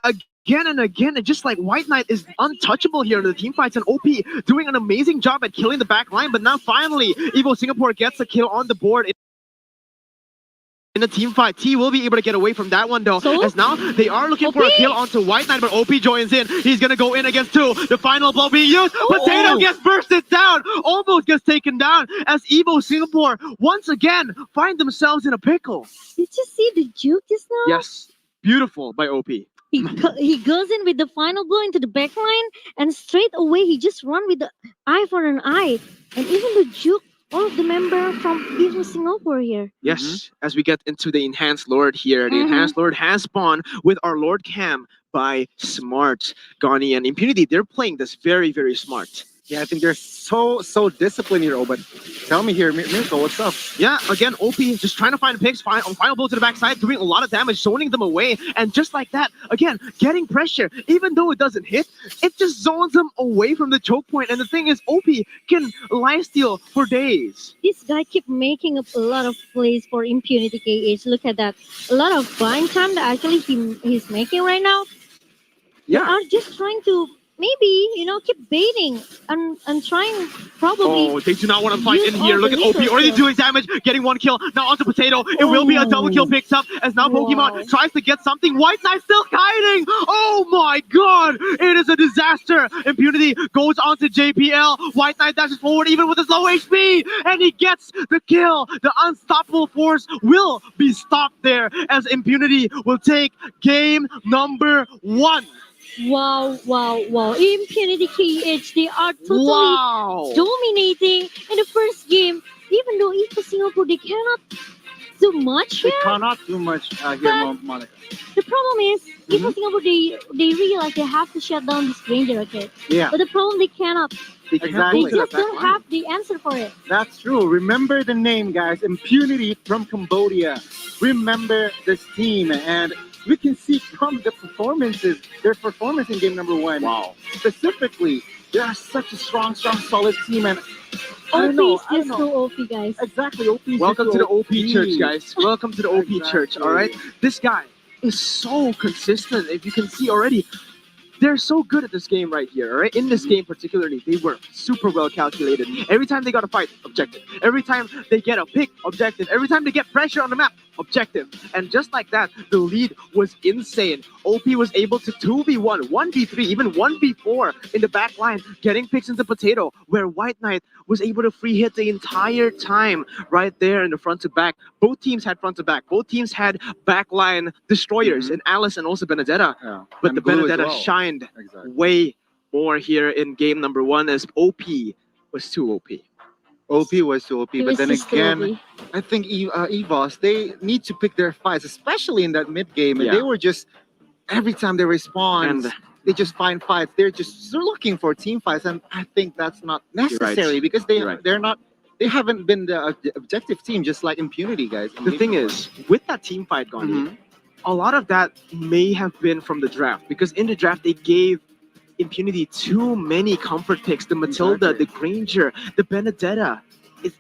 again and again, and just like White Knight is untouchable here in the team fights, and OP doing an amazing job at killing the back line. But now finally, Evo Singapore gets a kill on the board in a team fight. T will be able to get away from that one though, So? as now they are looking for a kill onto White Knight, but OP joins in. He's gonna go in against two. The final blow being used. Potato gets bursted down, almost gets taken down, as Evo Singapore once again find themselves in a pickle. Did you see the juke just now? Yes, beautiful by OP. He goes in with the final blow into the back line, and straight away he just run with the eye for an eye. And even the juke all of the member from Evos Singapore here. Yes, as we get into the Enhanced Lord here. The Enhanced Lord has spawned with our Lord Cam by Smart, Gani, and Impunity. They're playing this very, very smart. Yeah, I think they're so disciplined here. But tell me here, Mirko, what's up? Yeah, again, OP just trying to find picks, final blow to the backside, doing a lot of damage, zoning them away. And just like that, again, getting pressure. Even though it doesn't hit, it just zones them away from the choke point. And the thing is, OP can lifesteal for days. This guy keep making up a lot of plays for Impunity KH. Look at that. A lot of buying time that actually he's making right now. Yeah. They are just trying to maybe, keep baiting and trying probably. Oh, they do not want to fight in use here. all Look the at OP already resources. doing damage, getting one kill. Now onto Potato. It will be a double kill picked up as now Pokemon tries to get something. White Knight still hiding. Oh my god. It is a disaster. Impunity goes onto JPL. White Knight dashes forward even with his low HP. And he gets the kill. The unstoppable force will be stopped there as Impunity will take game number 1. Wow. Impunity KH, they are totally dominating in the first game. Even though Evos Singapore, they cannot do much here. They cannot do much here, Monica. The problem is, Evos Singapore, they realize they have to shut down this Ranger, okay? Yeah. But the problem, they cannot. Exactly. They just don't have the answer for it. That's true. Remember the name, guys. Impunity from Cambodia. Remember this team, and we can see from the performances, their performance in game number 1. Wow. Specifically, they are such a strong, solid team, and OP is just so OP, guys. Exactly. OP. Welcome to the OP church, guys. Welcome to the OP church, Exactly. all right? This guy is so consistent. If you can see already, they're so good at this game right here, all right? In this game particularly, they were super well calculated. Every time they got a fight, objective. Every time they get a pick, objective. Every time they get pressure on the map, objective. And just like that, the lead was insane. OP was able to 2v1, 1v3, even 1v4 in the back line, getting picks into Potato, where White Knight was able to free hit the entire time right there in the front to back. Both teams had front to back. Both teams had backline destroyers in Alice and also Benedetta. Yeah. But And the Blue as Benedetta well. shined Exactly. way more here in game number 1 as OP was too OP. OP was too OP, It but was then just too again, OP. I think Evos, they need to pick their fights, especially in that mid game. And Yeah. they were just, every time they respond, And- they just find fights. They're looking for team fights, and I think that's not necessary because You're right. they haven't been the objective team, just like Impunity, guys. The thing is, with that team fight, Gandhi, Mhm. a lot of that may have been from the draft, because in the draft they gave Impunity too many comfort picks. The Matilda, Exactly. the Granger, the Benedetta.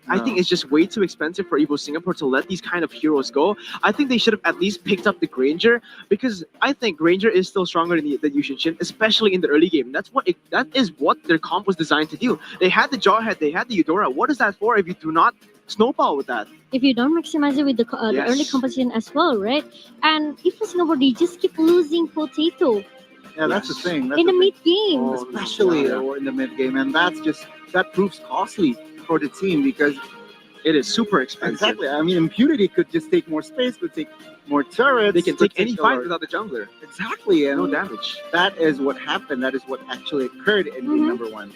I think it's just way too expensive for Evo Singapore to let these kind of heroes go. I think they should have at least picked up the Granger, because I think Granger is still stronger than the Yushin Shin, especially in the early game. That is what their comp was designed to do. They had the Jawhead, they had the Eudora. What is that for if you do not snowball with that? If you don't maximize it with the Yes. early competition as well, right? And Evos Singapore, they just keep losing Potato Yeah, that's the thing. That's in the thing. mid game. Oh, Especially in the mid game, and that proves costly for the team because It is super expensive. exactly. I mean, Impunity could just take more space, could take more turrets. They can could take any a fight lot- without the jungler. Exactly, and No damage. that is what happened. That is what actually occurred in game number 1.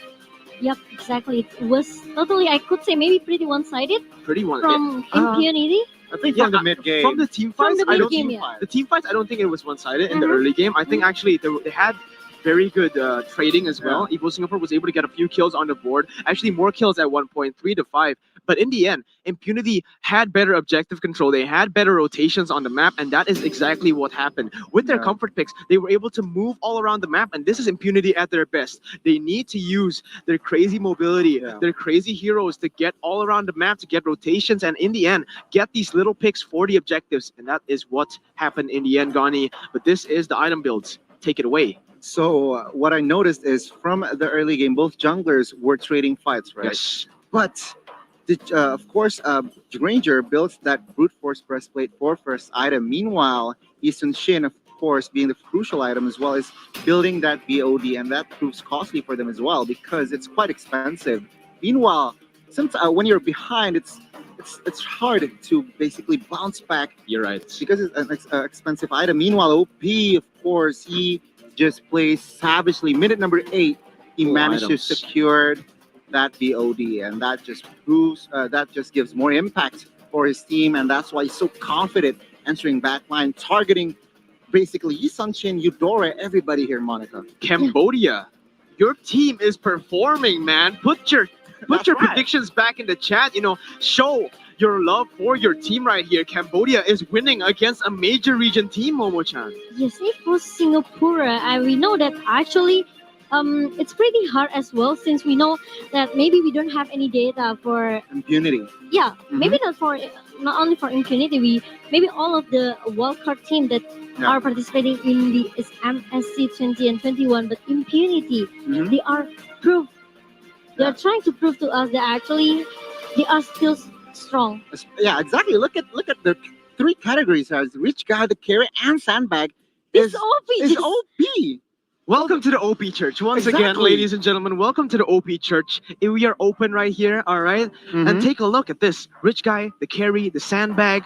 Yep, exactly. It was totally, I could say, maybe pretty one-sided Pretty one. from Impunity. I think Yeah, from the mid game. From the team From fights, the I don't mid-game, think yeah. the team fights. I don't think it was one-sided in the Mhm. early game. I think actually they had very good trading as well. Evo Singapore was able to get a few kills on the board. Actually, more kills at 1 point, 3 to 5. But in the end, Impunity had better objective control. They had better rotations on the map, and that is exactly what happened. With their Yeah. comfort picks, they were able to move all around the map, and this is Impunity at their best. They need to use their crazy mobility, Yeah. their crazy heroes to get all around the map, to get rotations, and in the end, get these little picks for the objectives. And that is what happened in the end, Gani. But this is the item builds. take it away. So what I noticed is from the early game, both junglers were trading fights, right? Yes. But of course, Granger builds that brute force breastplate for first item. Meanwhile, Easton Shin, of course, being the crucial item as well, is building that BOD, and that proves costly for them as well because it's quite expensive. Meanwhile, since when you're behind, it's hard to basically bounce back You're right. because it's an expensive item. Meanwhile, OP, of course, he just plays savagely. Minute number 8, he Cool managed to items. secure that BOD, and that just proves that just gives more impact for his team, and that's why he's so confident entering backline, targeting basically Yi Sun-Shin, Eudora, everybody here, Monica. Cambodia, your team is performing, man. Put your That's right. predictions back in the chat. You know, show your love for your team right here. Cambodia is winning against a major region team, Momo-chan. Yes, it was Singapore, and we know that actually, it's pretty hard as well since we know that maybe we don't have any data for Impunity. yeah, maybe not only for Impunity, we maybe all of the wildcard team that Yeah. are participating in the MSC 20 and 21, but Impunity, Mhm. they are proof. They Yeah. are trying to prove to us that actually they are still strong. Yeah, exactly. Look at the 3 categories: as rich guy, the carry, and sandbag. It's Is OP. is OP. Welcome to the OP Church. Once again, Exactly. ladies and gentlemen, welcome to the OP Church. We are open right here, all right? Mm-hmm. And take a look at this. Rich guy, the carry, the sandbag.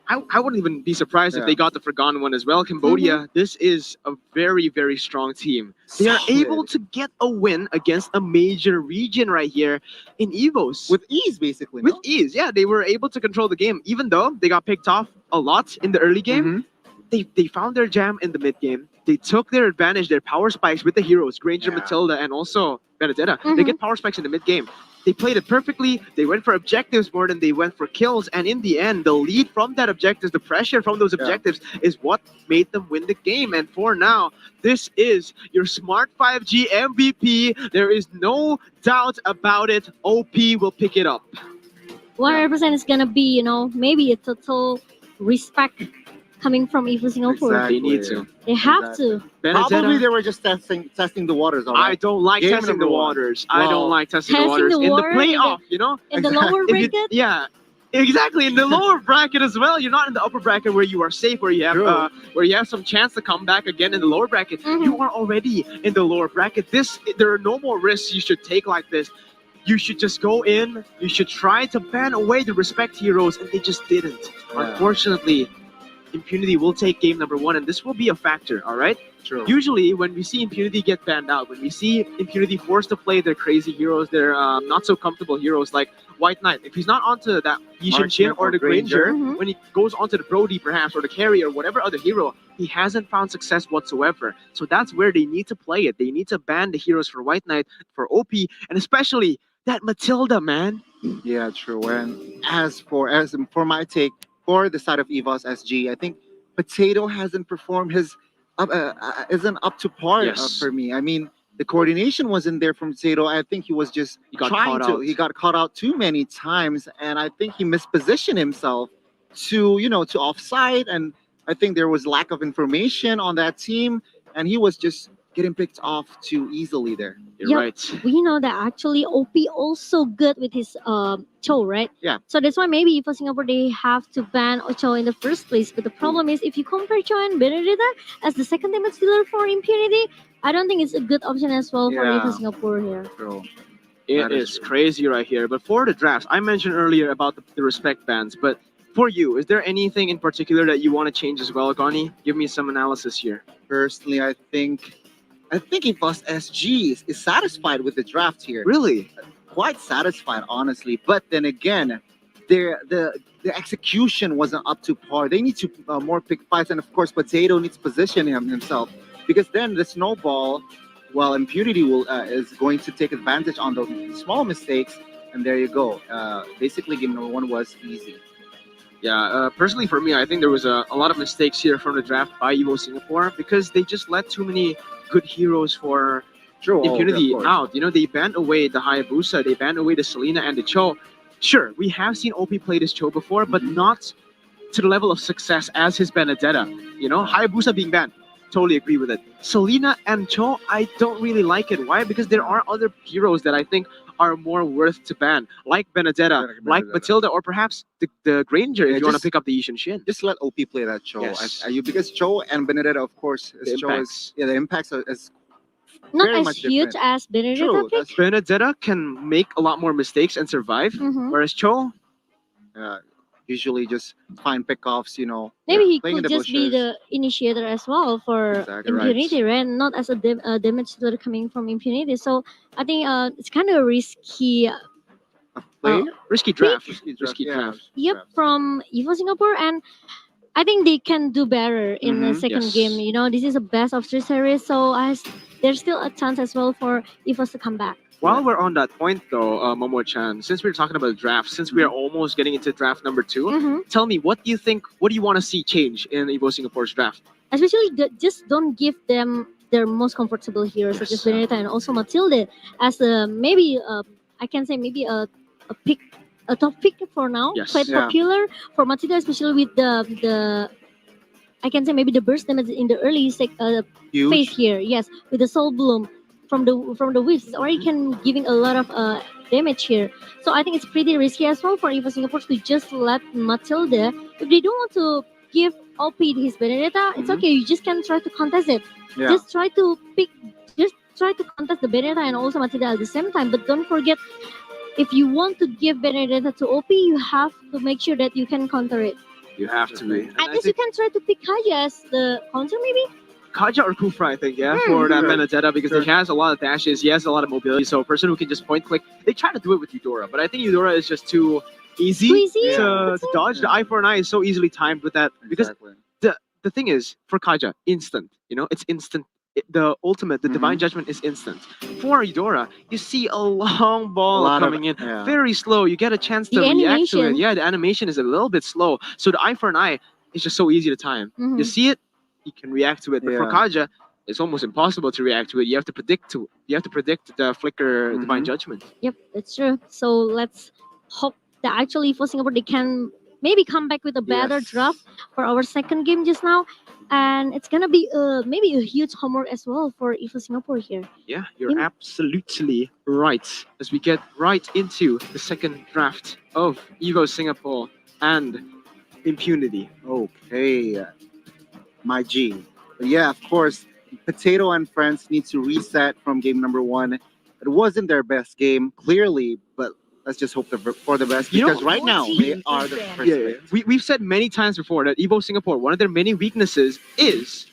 I wouldn't even be surprised if Yeah. they got the forgotten one as well. Cambodia, this is a very, very strong team. They are Solid. able to get a win against a major region right here in Evos. With ease, basically. With no? ease, yeah, they were able to control the game. Even though they got picked off a lot in the early game, Mhm. they found their jam in the mid game. They took their advantage, their power spikes with the heroes, Granger, Yeah. Matilda, and also Benedetta. They Mhm. get power spikes in the mid game. They played it perfectly. They went for objectives more than they went for kills. And in the end, the lead from that objectives, the pressure from those Yeah. objectives is what made them win the game. And for now, this is your smart 5G MVP. There is no doubt about it. OP will pick it up. 100% is gonna be, maybe a total respect coming from Evo Singapore. Exactly. They need to. They have Exactly. to. Probably Benedetta, they were just testing the waters. All I right. don't like Game testing the number 1. waters. I Well, don't like testing the testing waters the in the water in the- playoff, you know? In the Exactly. lower If you- bracket, yeah, exactly. In the lower bracket as well. You're not in the upper bracket where you are safe, where you have True. some chance to come back again in the lower bracket. Mhm. You are already in the lower bracket. There are no more risks you should take like this. You should just go in. You should try to ban away the respect heroes, and they just didn't. Yeah. Unfortunately, Impunity will take game number 1, and this will be a factor. All right. True. Usually, when we see Impunity get banned out, when we see Impunity forced to play their crazy heroes, their not so comfortable heroes like White Knight, if he's not onto that Yishin Shin or the Granger, Mhm. when he goes onto the Brody perhaps, or the Carry, or whatever other hero, he hasn't found success whatsoever. So that's where they need to play it. They need to ban the heroes for White Knight, for OP, and especially that Matilda, man. Yeah, true. And as for my take for the side of Evos SG, I think Potato hasn't performed his isn't up to par Yes. for me. I mean, the coordination wasn't there from Potato. I think he was just He got trying caught to. out. He got caught out too many times, and I think he mispositioned himself to offside. And I think there was lack of information on that team, and he was just getting picked off too easily there. You're Yep. right. we know that actually OP also good with his Cho, right? Yeah. So that's why maybe for Singapore they have to ban Cho in the first place. But the problem is if you compare Cho and Benedetta as the second damage dealer for Impunity, I don't think it's a good option as well for Yeah. Evo Singapore here. True. It That is is true. crazy right here. But for the drafts, I mentioned earlier about the respect bans. But for you, is there anything in particular that you want to change as well, Gani? Give me some analysis here. Personally, I think Evos SG is satisfied with the draft here. Really? Quite satisfied, honestly. But then again, the execution wasn't up to par. They need to more pick fights, and of course, Potato needs to position himself because then the snowball, well, Impunity is going to take advantage on those small mistakes, and there you go. Basically, game number 1 was easy. Yeah, personally for me, I think there was a lot of mistakes here from the draft by Evo Singapore because they just let too many good heroes for True. Impunity of course. out. You know, they banned away the Hayabusa, they banned away the Selena and the Cho. Sure, we have seen OP play this Cho before, but not to the level of success as his Benedetta. You know, Hayabusa being banned. totally agree with it. Selena and Cho, I don't really like it. Why? Because there are other heroes that I think are more worth to ban, like Benedetta, like Matilda, or perhaps the Granger Yeah, if you want to just- pick up the Yishin Shin. Just let OP play that Cho. Yes. Because Cho and Benedetta, of course, The Cho is impacts. the impacts are is Not very as much huge different. as Benedetta True. pick. That's Benedetta can make a lot more mistakes and survive, Mhm. whereas Cho, uh, usually just fine pickoffs. Maybe he playing in could the just be bushes. the initiator as well for Exactly right. impunity, right? Not as a damage dealer coming from impunity. So I think it's kind of risky. Play. risky draft. Risky draft. Risky Yeah, draft. risky Yep, drafts. from Evo Singapore, and I think they can do better in the Mhm, second yes. game. You know, this is a best of three series, so there's still a chance as well for Evos to come back. While we're on that point, though, Momo-chan, since we're talking about draft, since we are almost getting into draft number 2, Mhm. tell me, what do you think? What do you want to see change in Evo Singapore's draft? Especially just don't give them their most comfortable heroes such as Yes. Benedetta and also Matilde as a maybe I can say maybe a pick a top pick for now. Yes. Quite Yeah. popular for Matilde, especially with the I can say maybe the burst damage in the early Huge. phase here. Yes, with the Soul Bloom from the whips, it's already can giving a lot of damage here. So I think it's pretty risky as well for Evo Singapore to just let Matilda. If they don't want to give OP his Benedetta, it's Mhm. okay. You just can try to contest it. Yeah. Just try to pick. Just try to contest the Benedetta and also Matilda at the same time. But don't forget, if you want to give Benedetta to OP, you have to make sure that you can counter it. You have to be. I guess you can try to pick Kaya as the counter, maybe. Kaja or Kufra, I think, yeah, for that sure. Benedetta, because Sure. he has a lot of dashes, he has a lot of mobility, so a person who can just point click. They try to do it with Eudora, but I think Eudora is just too easy, Too easy? to dodge. The Yeah. eye for an eye is so easily timed with that, because Exactly. the thing is, for Kaja, instant. It's instant. The ultimate, the divine Mhm. judgment is instant. For Eudora, you see a long ball lot of- coming in, yeah. very slow. You get a chance to The react to it. animation. Yeah, the animation is a little bit slow. So the eye for an eye is just so easy to time. Mhm. You see it, you can react to it. But for Yeah. Kaja, it's almost impossible to react to it. You have to predict the flicker divine Mhm. judgment. Yep, that's true. So let's hope that actually for Singapore they can maybe come back with a better Yes. draft for our second game just now. And it's gonna be maybe a huge homework as well for Evo Singapore here. Yeah, you're In- absolutely right. As we get right into the second draft of Evo Singapore and Impunity. Okay, my G. But yeah, of course, Potato and Friends need to reset from game number 1. It wasn't their best game, clearly, but let's just hope for the best, You know- because right now they are the first pick. We've said many times before that Evo Singapore, one of their many weaknesses is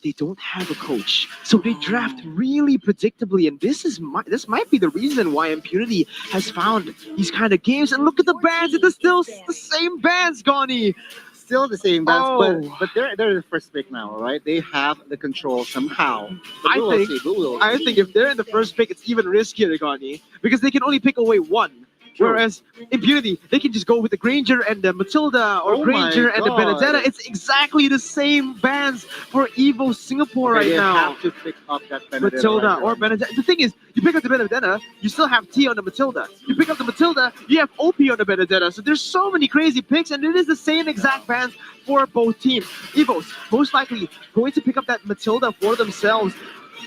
they don't have a coach, so they draft really predictably, and this might be the reason why Impunity has found these kind of games. And look at the bands; it's still the same bands, Goni. Still the same bands, Oh. but they're the first pick now, all right? They have the control somehow. But I we will think- see. We will. I think if they're in the first pick, it's even riskier, Gani, because they can only pick away one. True. Whereas Impunity, they can just go with the Granger and the Matilda, or Oh my Granger and the God. Benedetta. It's exactly the same bands for Evo Singapore Okay, right they now. have to pick up that Benedetta Matilda right or now. Benedetta. The thing is, you pick up the Benedetta, you still have T on the Matilda. You pick up the Matilda, you have OP on the Benedetta. So there's so many crazy picks, and it is the same exact bands for both teams. Evos most likely going to pick up that Matilda for themselves,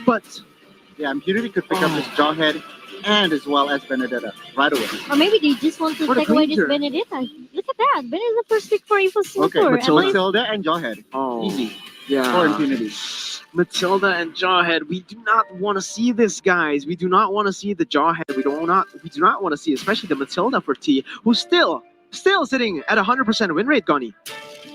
but Yeah, Impunity could pick up this Jawhead and as well as Benedetta right away. Or maybe they just want to For the take away this Granger. Benedetta. Look at that. Benedetta first pick for Evo Singapore. Matilda. Matilda and Jawhead. oh, Easy yeah. for Impunity. Matilda and Jawhead. We do not want to see this, guys. We do not want to see the Jawhead. We do not want to see, especially the Matilda for T, who's still sitting at 100% win rate, Goni.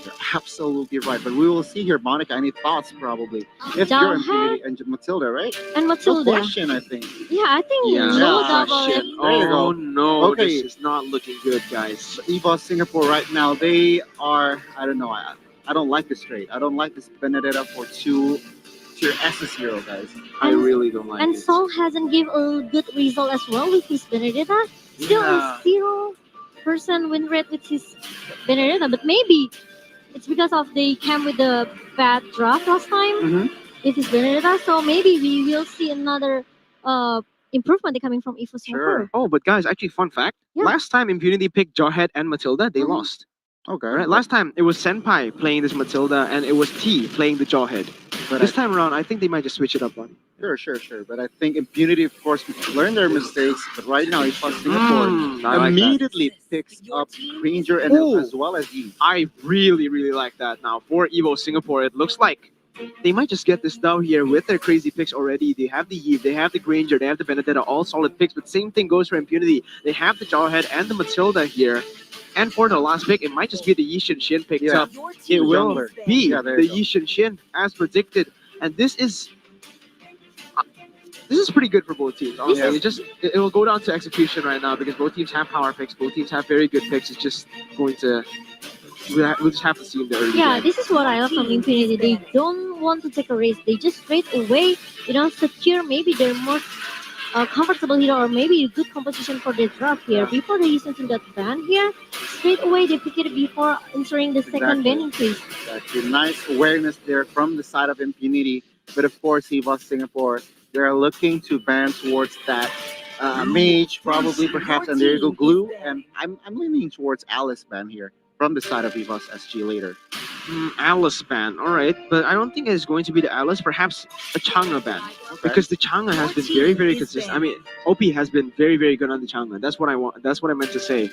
You're absolutely right. But we will see here, Monica. Any thoughts, probably? If Jawhead. you're Impunity and Matilda, right? And No Matilda. question, I think. Yeah, I think Yeah, low no double. shit. it. There you Oh go. no, Okay. this is not looking good, guys. Evos Singapore right now, they are, I don't know, I don't like this trade. I don't like this Benedetta for two tier SS hero, guys. I And- really don't like And it. Sol hasn't give a good result as well with his Benedetta. Still Yeah. a 0% win rate with his Benedetta, but maybe it's because of they came with the bad draft last time Mhm. with his Benedetta. So maybe we will see another improvement coming from Evo Singapore. Oh, but guys, actually, fun fact. Yeah. Last time Impunity picked Jawhead and Matilda, they Mhm. lost. Okay. Right? Last time it was Senpai playing this Matilda, and it was T playing the Jawhead. But This time around, I think they might just switch it up on. sure. But I think Impunity, of course, learned their mistakes. But right now, if Singapore I like that. immediately picks up Granger and Ooh. as well as Eve. I really, really like that. Now for Evo Singapore, it looks like they might just get this down here with their crazy picks already. They have the Eve, they have the Granger, they have the Benedetta, all solid picks. But same thing goes for Impunity. They have the Jarhead and the Matilda here. And for the last pick, it might just be the Yishin Shin picked Yeah. up. It will Jungler. be Yeah, there the you go. Yishin Shin as predicted. And this is pretty good for both teams. Honestly, Yes. it will go down to execution right now because both teams have power picks. Both teams have very good picks. It's just going to we'll just have to see in the early Yeah, game. this is what I love from Infinity. They don't want to take a risk. They just straight away, secure maybe their most comfortable hero or maybe a good composition for the draft here. Yeah. Before they use into that ban here, straight away they pick it before entering the second Exactly. banning phase. Exactly. Nice awareness there from the side of Impunity. But of course, Evos Singapore, they're looking to ban towards that mage, probably, perhaps, and there you go, Glue. And I'm leaning towards Alice ban here from the side of Evos SG later. Alice ban, all right, but I don't think it's going to be the Alice. Perhaps a Chang'e ban because the Chang'e has been very, very consistent. I mean, OP has been very, very good on the Chang'e. That's what I want. That's what I meant to say.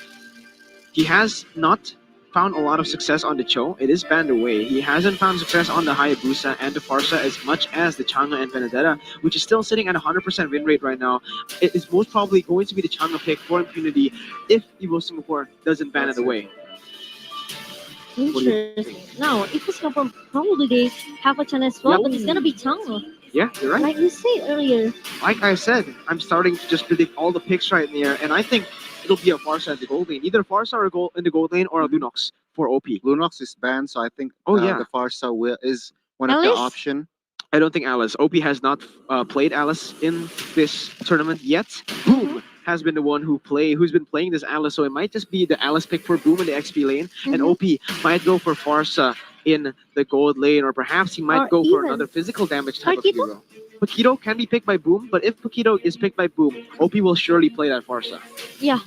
He has not found a lot of success on the Cho. It is banned away. He hasn't found success on the Hayabusa and the Farsa as much as the Chang'e and Benedetta, which is still sitting at 100% win rate right now. It is most probably going to be the Chang'e pick for Impunity if Evo Singapore doesn't ban it away. do you Interesting. Now, if it's Singapore, probably they have a chance as well, Yep. but it's gonna be Chang'e. Yeah, you're right. Like you said earlier. Like I said, I'm starting to just predict all the picks right there, and I think it'll be a Farsa in the gold lane. Either Farsa or gold in the gold lane or a Lunox for OP. Lunox is banned, so I think Oh, yeah. the Farsa is one of the Alice? option. I don't think Alice. OP has not played Alice in this tournament yet. Boom has been the one who's been playing this Alice, so it might just be the Alice pick for Boom in the XP lane, and Mhm. OP might go for Farsa in the gold lane, or perhaps he might Or go for even another physical damage type of Paquito? hero. Paquito can be picked by Boom, but if Paquito is picked by Boom, OP will surely play that Farsa. Yeah.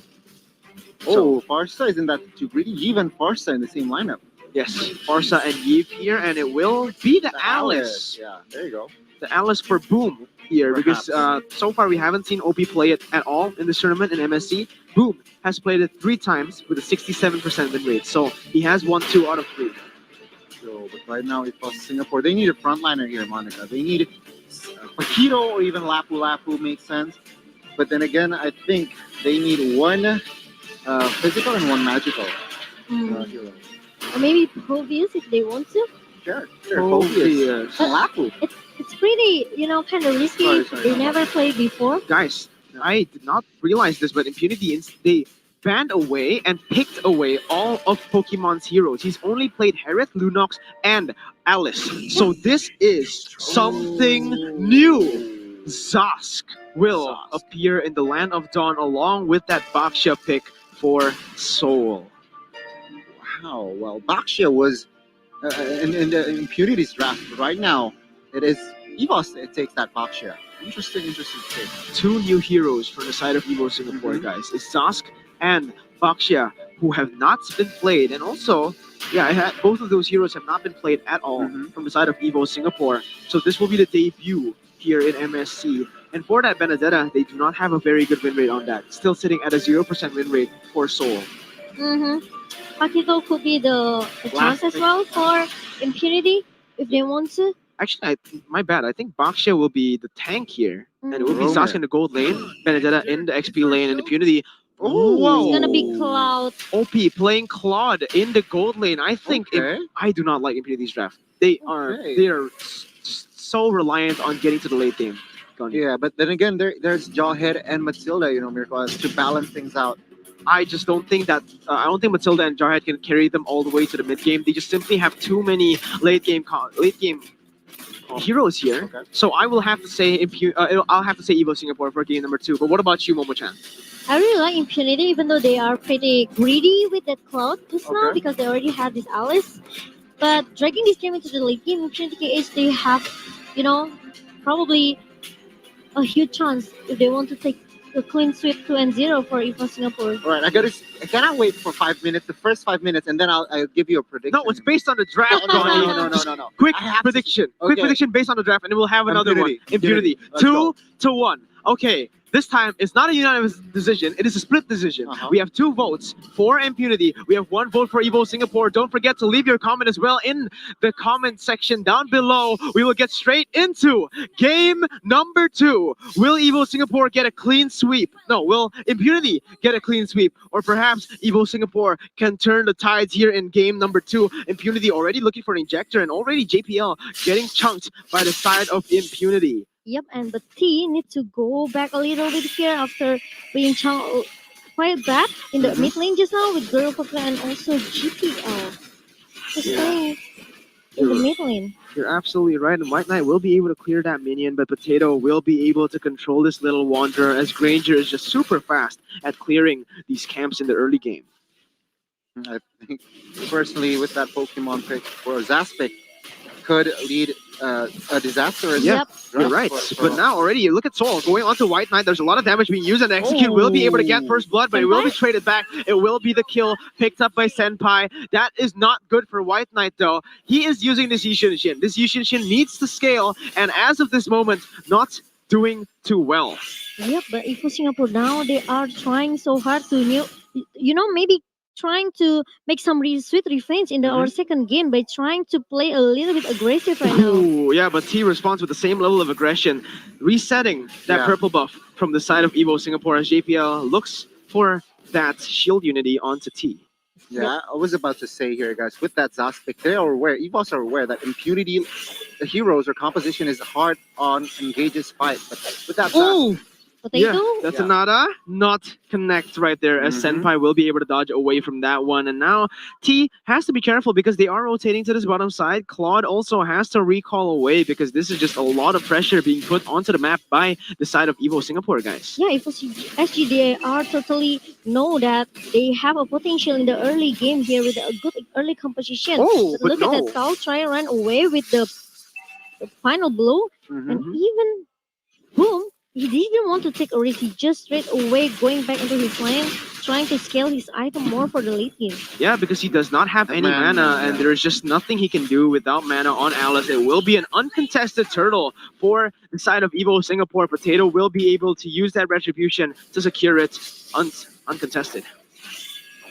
Oh, Farsa isn't that too greedy? Even Farsa in the same lineup. Yes, Farsa and Yves here, and it will be the Alice. Yeah, there you go. The Alice for Boom here, because so far we haven't seen OP play it at all in this tournament in MSC. Boom has played it 3 times with a 67% win rate, so he has won 2 out of 3. So, but right now, if Singapore, they need a frontliner here, Monica. They need Paquito or even Lapu Lapu makes sense. But then again, I think they need one physical and one magical Mm. hero. Or maybe Provius if they want to. Sure, Provius. Lapu. It's pretty, kind of risky. Sorry, They no. never played before. Guys, I did not realize this, but Impunity, they banned away and picked away all of Pokemon's heroes. He's only played Hereth, Lunox, and Alice. So this is something new. Zask will appear in the Land of Dawn along with that Baxia pick for Soul. Wow. Well, Baxia was in the Impunity's draft. But right now, it is Evos. It takes that Baxia. Interesting pick. 2 new heroes from the side of Evo Singapore, Mhm. guys. It's Zask and Baxia, who have not been played. And also, both of those heroes have not been played at all Mhm. from the side of Evo Singapore. So this will be the debut here in MSC. And for that Benedetta, they do not have a very good win rate on that. Still sitting at a 0% win rate for Soul. Mm-hmm. Paquito could be the chance as pick. well for Impunity if they want to. Actually, my bad. I think Baxia will be the tank here. And it will be Roamer. Zask in the gold lane, Benedetta in the XP lane, and Impunity. Oh, It's gonna be Cloud. OP playing Claude in the gold lane. I think Okay. I do not like Impunity's draft. They are so reliant on getting to the late game. Gone. Yeah, but then again, there's Jawhead and Matilda, Miracle, to balance things out. I just don't think that I don't think Matilda and Jarhead can carry them all the way to the mid game. They just simply have too many late game heroes here. Okay. So I will have to say I'll have to say Evo Singapore for game number 2. But what about you, Momo-chan? I really like Impunity, even though they are pretty greedy with that Cloud just now Okay. because they already have this Alice. But dragging this game into the late game, Impunity KH, they have, probably a huge chance if they want to take a clean sweep 2-0 for Evos Singapore. All right, I cannot wait for 5 minutes, the first 5 minutes, and then I'll give you a prediction. No, it's based on the draft. No. Quick I have to- prediction. Quick Okay. prediction based on the draft, and then we'll have another Impunity. one. Impunity. Let's go. 2-1. Okay. This time, it's not a unanimous decision. It is a split decision. We have 2 votes for impunity. We have 1 vote for Evo Singapore. Don't forget to leave your comment as well in the comment section down below. We will get straight into game number 2. Will Evo Singapore get a clean sweep? No, will impunity get a clean sweep? Or perhaps Evo Singapore can turn the tides here in game number 2. Impunity already looking for an injector, and already JPL getting chunked by the side of impunity. Yep, and the T need to go back a little bit here after being quite bad in the mid lane just now with Girl Papa and also GPL. Just staying in the mid lane. You're absolutely right, and White Knight will be able to clear that minion, but Potato will be able to control this little Wanderer as Granger is just super fast at clearing these camps in the early game. I think personally with that Pokemon pick or Zaspik could lead a disaster. Yeah. Yep. You're right, but now already, you look at Soul going onto White Knight. There's a lot of damage being used, and Execute will be able to get first blood, but it will be traded back. It will be the kill picked up by Senpai. That is not good for White Knight, though. He is using this Yushin. This Yushin needs to scale, and as of this moment, not doing too well. Yep, but Evo Singapore now they are trying so hard to maybe trying to make some sweet revenge in our second game by trying to play a little bit aggressive right now. Ooh, yeah, but T responds with the same level of aggression, resetting that purple buff from the side of Evo Singapore as JPL looks for that shield unity onto T. Yeah, I was about to say here, guys, with that Zaspik, they are aware, Evos are aware that impunity, the heroes or composition is hard on Engage's fight. But with that Ooh! Potato? Yeah, that's another not connect right there, as Senpai will be able to dodge away from that one. And now T has to be careful because they are rotating to this bottom side. Claude also has to recall away because this is just a lot of pressure being put onto the map by the side of Evo Singapore, guys. Yeah, if SG they are totally know that they have a potential in the early game here with a good early composition. Oh, but look no. at that Tao try to run away with the final blow, and even Boom. He didn't want to take a risk. He just straight away going back into his lane, trying to scale his item more for the late game. Yeah, because he does not have any mana, and there is just nothing he can do without mana on Alice. It will be an uncontested turtle for the side of Evo Singapore. Potato will be able to use that retribution to secure it uncontested.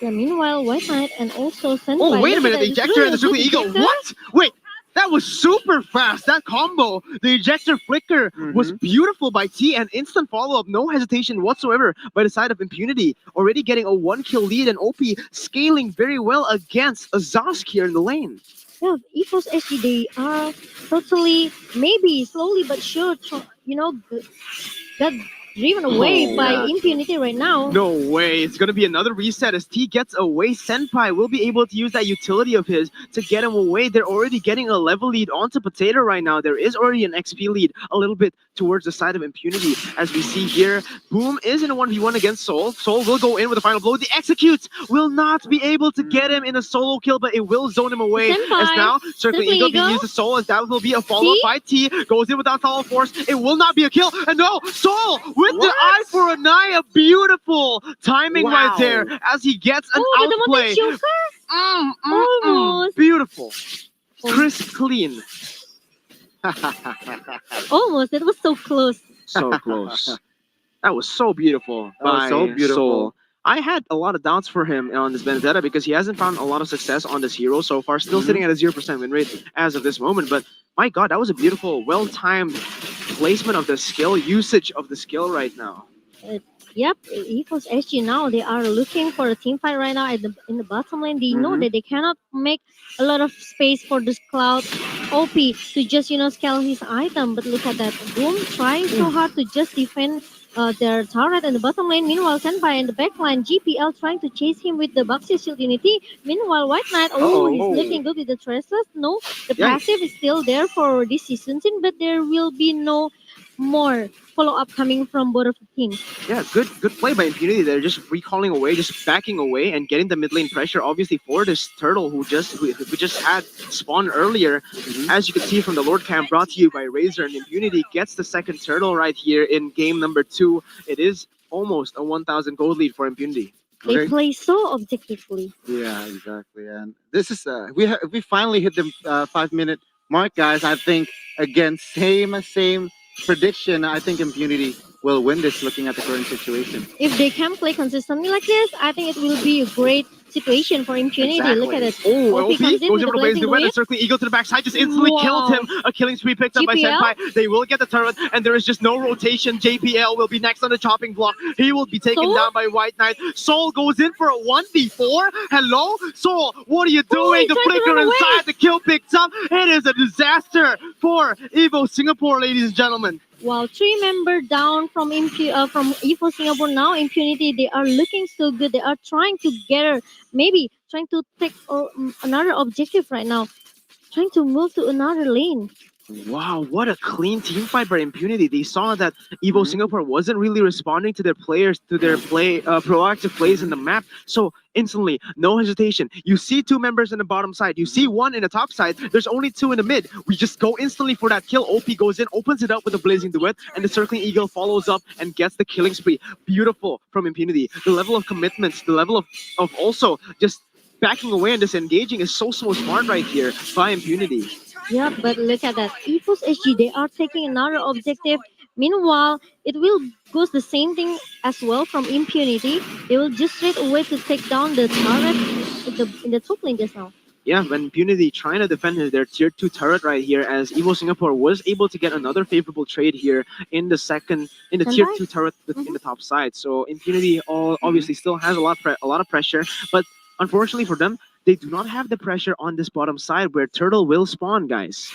Yeah, meanwhile, White Knight and also Senpai. Oh, wait a minute, the look at that. ejector and the Really super good ego. ejector. What? Wait, that was super fast. That combo, the ejector flicker was beautiful by T, and instant follow-up, no hesitation whatsoever by the side of Impunity. Already getting a 1-kill lead, and OP scaling very well against a Zosk here in the lane. Yeah, Evos SG, they are totally, maybe slowly but sure, got driven away by Impunity right now. No way. It's going to be another reset as T gets away. Senpai will be able to use that utility of his to get him away. They're already getting a level lead onto Potato right now. There is already an XP lead a little bit towards the side of Impunity. As we see here, Boom is in a 1v1 against Soul. Soul will go in with a final blow. The Execute will not be able to get him in a solo kill, but it will zone him away. Senpai. As now, Circling Eagle being used to Soul, as that will be a follow-up by T. Goes in without Tower Force. It will not be a kill. And no, Soul with the eye for an eye. A beautiful timing right there as he gets an outplay. With the Almost. Beautiful. Crisp clean. Almost. That was so close. So close. That was so beautiful. That was so beautiful. Soul. I had a lot of doubts for him on this Vendetta because he hasn't found a lot of success on this hero so far. Still sitting at a 0% win rate as of this moment. But my God, that was a beautiful, well-timed placement of the skill, usage of the skill right now. Yep, Evos SG now, they are looking for a team fight right now in the bottom lane. They know that they cannot make a lot of space for this Cloud OP to just, scale his item. But look at that. Boom trying so hard to just defend their turret in the bottom lane. Meanwhile, Senpai in the back line, GPL trying to chase him with the Baxi Shield Unity. Meanwhile, White Knight, he's looking good with the Trestless. No, the passive is still there for this season, but there will be no more follow-up coming from both of the teams. Yeah, good play by Impunity. They're just recalling away, just backing away and getting the mid lane pressure, obviously, for this turtle who just had spawned earlier. As you can see from the Lord Camp, brought to you by Razor, and Impunity gets the second turtle right here in game number 2. It is almost a 1,000 gold lead for Impunity. They Okay. play so objectively. Yeah, exactly. And this is we finally hit the 5 minute mark, guys. I think again, same prediction. I think Impunity will win this. Looking at the current situation. If they can play consistently like this, I think it will be a great situation for Impunity. Look at it. Oh, OP OP comes in goes with in the for the Blazing Blazing Duet and Whip. circling Eagle to the backside just instantly killed Wow. him. A killing spree picked up by GPL? Senpai. They will get the turret and there is just no rotation. JPL will be next on the chopping block. He will be taken Soul? down by White Knight. Soul goes in for a 1v4. Hello? Soul, what are you doing? he The tried to flicker run away. inside. The kill picked up. It is a disaster for Evo Singapore, ladies and gentlemen. Wow, 3 member down from from Evo Singapore now. Impunity, they are looking so good. They are trying to get maybe trying to take another objective right now. Trying to move to another lane. Wow, what a clean team fight by Impunity. They saw that Evo Mhm. Singapore wasn't really responding to their players, to their proactive plays in the map. So instantly, no hesitation. You see 2 members in the bottom side. You see 1 in the top side. There's only 2 in the mid. We just go instantly for that kill. OP goes in, opens it up with a Blazing Duet, and the Circling Eagle follows up and gets the killing spree. Beautiful from Impunity. The level of commitments, the level of also just backing away and disengaging is so smart right here by Impunity. Yeah, but look at that. Evos SG, they are taking another objective. Meanwhile, it will goes the same thing as well from Impunity. They will just straight away to take down the turret in the top lane just now. Yeah, when Impunity trying to defend their tier 2 turret right here, as Evo Singapore was able to get another favorable trade here in the tier Senpai? 2 turret in the top side. So Impunity obviously still has a lot of pressure, but unfortunately for them, they do not have the pressure on this bottom side where turtle will spawn, guys.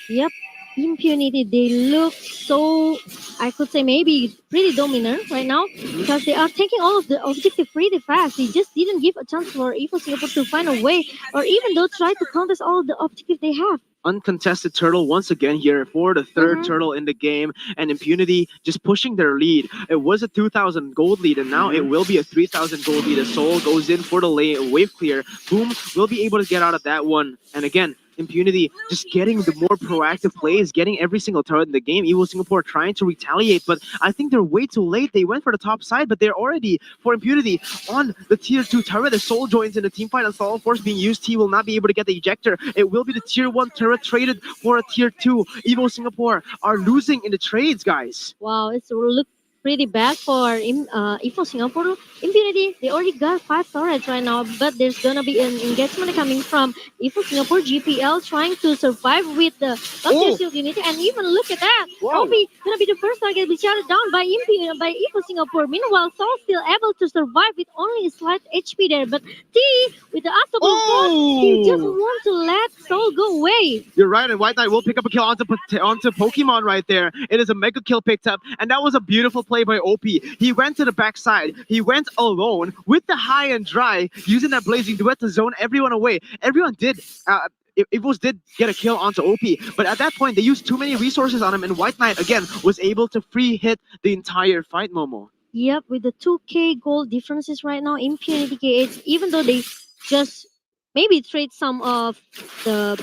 Yep. Impunity, they look so, I could say maybe pretty dominant right now because they are taking all of the objective pretty fast. They just didn't give a chance for Evo Singapore to find a way or even though try to contest all of the objective they have. Uncontested turtle once again here for the 3rd turtle in the game, and Impunity just pushing their lead. It was a 2,000 gold lead and now it will be a 3,000 gold lead. A Soul goes in for the wave clear. Boom will be able to get out of that one, and again Impunity just getting the more proactive plays, getting every single turret in the game. Evo Singapore trying to retaliate, but I think they're way too late. They went for the top side, but they're already, for Impunity, on the tier 2 turret. The Soul joins in the team fight and Solid Force being used. He will not be able to get the ejector. It will be the tier 1 turret traded for a tier 2. Evo Singapore are losing in the trades, guys. Wow, it's look pretty bad for Evo Singapore. Impunity, they already got 5 turrets right now, but there's gonna be an engagement coming from Evo Singapore GPL trying to survive with the Oh. Shield unity, and even look at that. Wow. Obi gonna be the first target to be shot down by Evo Singapore. Meanwhile, Soul still able to survive with only a slight HP there, but T with the unstoppable force, he just want to let Soul go away. You're right, and White Knight will pick up a kill onto Pokemon right there. It is a mega kill picked up, and that was a beautiful play by OP. He went to the backside. He went alone with the high and dry, using that Blazing Duet to zone everyone away. Everyone did. Evos did get a kill onto OP, but at that point they used too many resources on him, and White Knight again was able to free hit the entire fight, Momo. Yep, with the 2k gold differences right now, Impunity KH, even though they just maybe trade some of the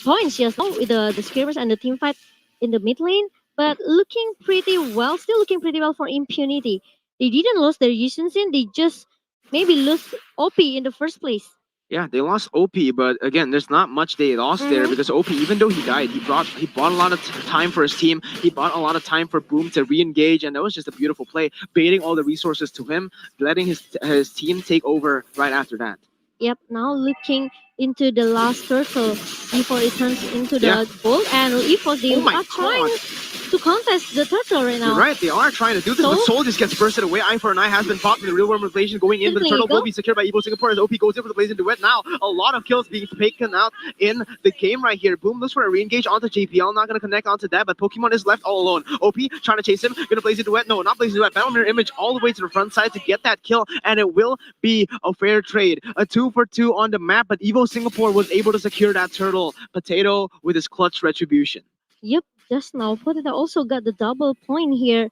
points just now with the skirmish and the team fight in the mid lane, but looking pretty well, still looking pretty well for Impunity. They didn't lose their Yusin, they just maybe lose OP in the first place. Yeah, they lost OP, but again, there's not much they lost there because OP, even though he died, he bought a lot of time for his team. He bought a lot of time for Boom to re-engage, and that was just a beautiful play, baiting all the resources to him, letting his team take over right after that. Yep, now looking into the last turtle before it turns into the bolt, and Evos, they are trying to contest the turtle right now. You're right, they are trying to do this, but Soul just gets bursted away. Eye for an eye has been popped in the real world revelation going in, but the turtle will be secured by Evo Singapore as OP goes in for the Blazing Duet. Now, a lot of kills being taken out in the game right here. Boom looks for a re-engage onto JPL, not going to connect onto that, but Pokemon is left all alone. OP trying to chase him, going to Blazing Duet. No, not Blazing Duet. Battle Mirror Image all the way to the front side to get that kill, and it will be a fair trade. A 2-for-2 on the map, but Evo Singapore was able to secure that turtle. Potato with his clutch retribution. Yep, just now Potato also got the double point here.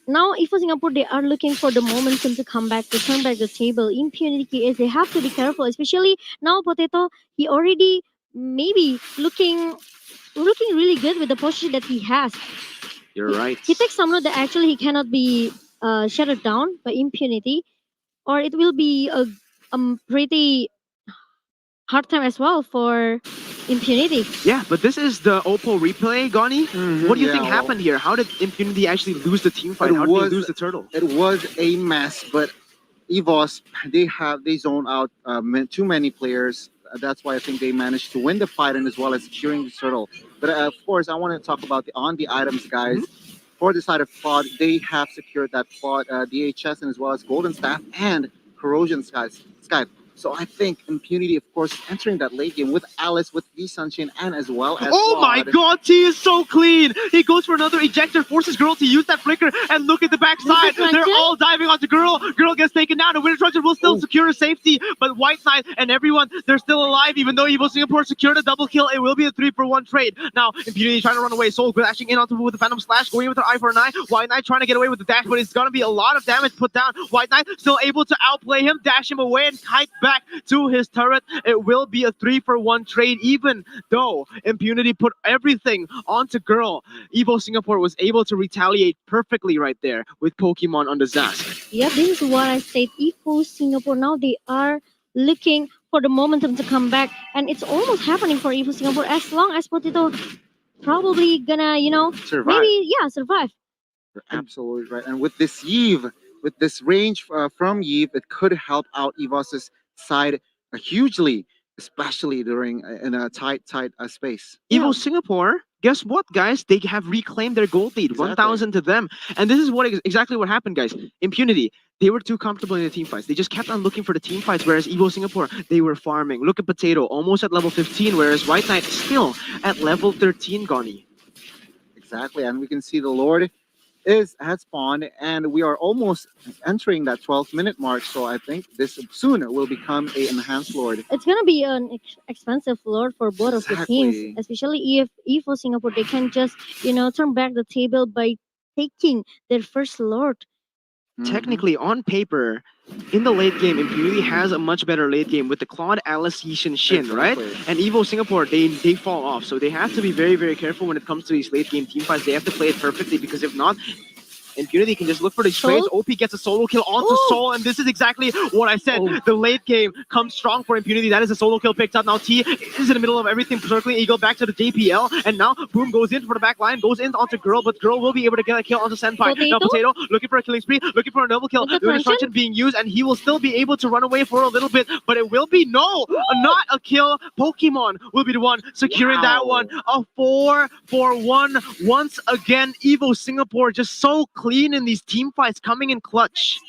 Now Evo Singapore, they are looking for the momentum to come back, to turn back the table. Impunity is they have to be careful, especially now Potato, he already maybe looking really good with the position that he has. You're right. He takes some note that actually he cannot be shut it down by Impunity, or it will be a pretty hard time as well for Impunity. Yeah, but this is the Oppo replay, Gani. What do you Yeah, think well, happened here? How did Impunity actually lose the team fight? it How did they was lose the turtle? it was a mess, but Evos they zone out too many players. That's why I think they managed to win the fight and as well as securing the turtle. But of course, I want to talk about the on the items, Mhm. guys. For the side of Claude, they have secured that Claude DHS and as well as Golden Staff and Corrosion Skype. So I think Impunity, of course, is entering that late game with Alice, with V Sunshine, and as well as Oh my Claude. god, T is so clean. He goes for another ejector, forces Girl to use that flicker, and look at the backside. This is They're Truncheon? all diving onto Girl. Girl gets taken down. The Winter Truncheon will still Oh. secure safety, but White Knight and everyone, they're still alive, even though Evo Singapore secured a double kill. It will be a 3-for-1 trade. Now, Impunity trying to run away. Soul crashing in onto with the Phantom Slash, going with her eye for an eye. White Knight trying to get away with the dash, but it's gonna be a lot of damage put down. White Knight still able to outplay him, dash him away, and kite back to his turret. It will be a 3-for-1 trade, even though Impunity put everything onto Girl. Evo Singapore was able to retaliate perfectly right there with Pokemon on the Zask. Yeah, this is what I said. Evo Singapore now they are looking for the momentum to come back, and it's almost happening for Evo Singapore. As long as Potato probably gonna, Survive. maybe survive. You're absolutely right. And with this Eve, with this range from Eve, it could help out Evos's side hugely, especially during in a tight space. Evo Yeah. Singapore, guess what, guys? They have reclaimed their gold lead, Exactly. 1,000 to them. And this is exactly what happened, guys. Impunity, they were too comfortable in the team fights. They just kept on looking for the team fights, whereas Evo Singapore, they were farming. Look at Potato, almost at level 15, whereas White Knight still at level 13, Gani. Exactly, and we can see the Lord has spawned, and we are almost entering that 12-minute mark. So I think this soon will become a enhanced Lord. It's gonna be an expensive lord for both of the teams, Exactly. especially if Evo Singapore they can just turn back the table by taking their first lord. Mhm. Technically, on paper, in the late game, Impunity has a much better late game with the Claude, Alice, Yishin, Shin, right? Exactly. And Evo Singapore, they fall off. So they have to be very, very careful when it comes to these late game team fights. They have to play it perfectly because if not, Impunity can just look for these Soul? trades. OP gets a solo kill onto Oh! Soul, and this is exactly what I said. Oh. The late game comes strong for Impunity. That is a solo kill picked up. Now T is in the middle of everything, circling Eagle back to the JPL, and now Boom goes in for the back line, goes in onto Girl, but Girl will be able to get a kill onto Senpai. Now Potato? Potato looking for a killing spree, looking for a double kill. Winter The Truncheon? Truncheon being used, and he will still be able to run away for a little bit, but it will be not a kill. Pokemon will be the one securing that one. A 4-for-1 once again. Evo Singapore just so clean in these team fights, coming in clutch.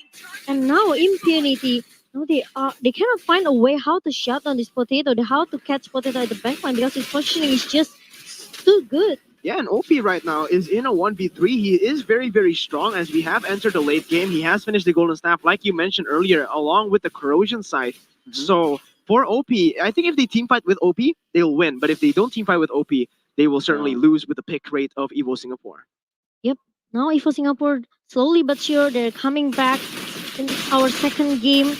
And now Impunity, no, they cannot find a way how to shut down this Potato, how to catch Potato at the backline because his positioning is just too good. Yeah, and OP right now is in a 1v3. He is very, very strong as we have entered the late game. He has finished the Golden Staff, like you mentioned earlier, along with the Corrosion side. So for OP, I think if they team fight with OP, they'll win. But if they don't team fight with OP, they will certainly Yeah. lose with the pick rate of Evo Singapore. Now Evo Singapore, slowly but sure, they're coming back in our second game.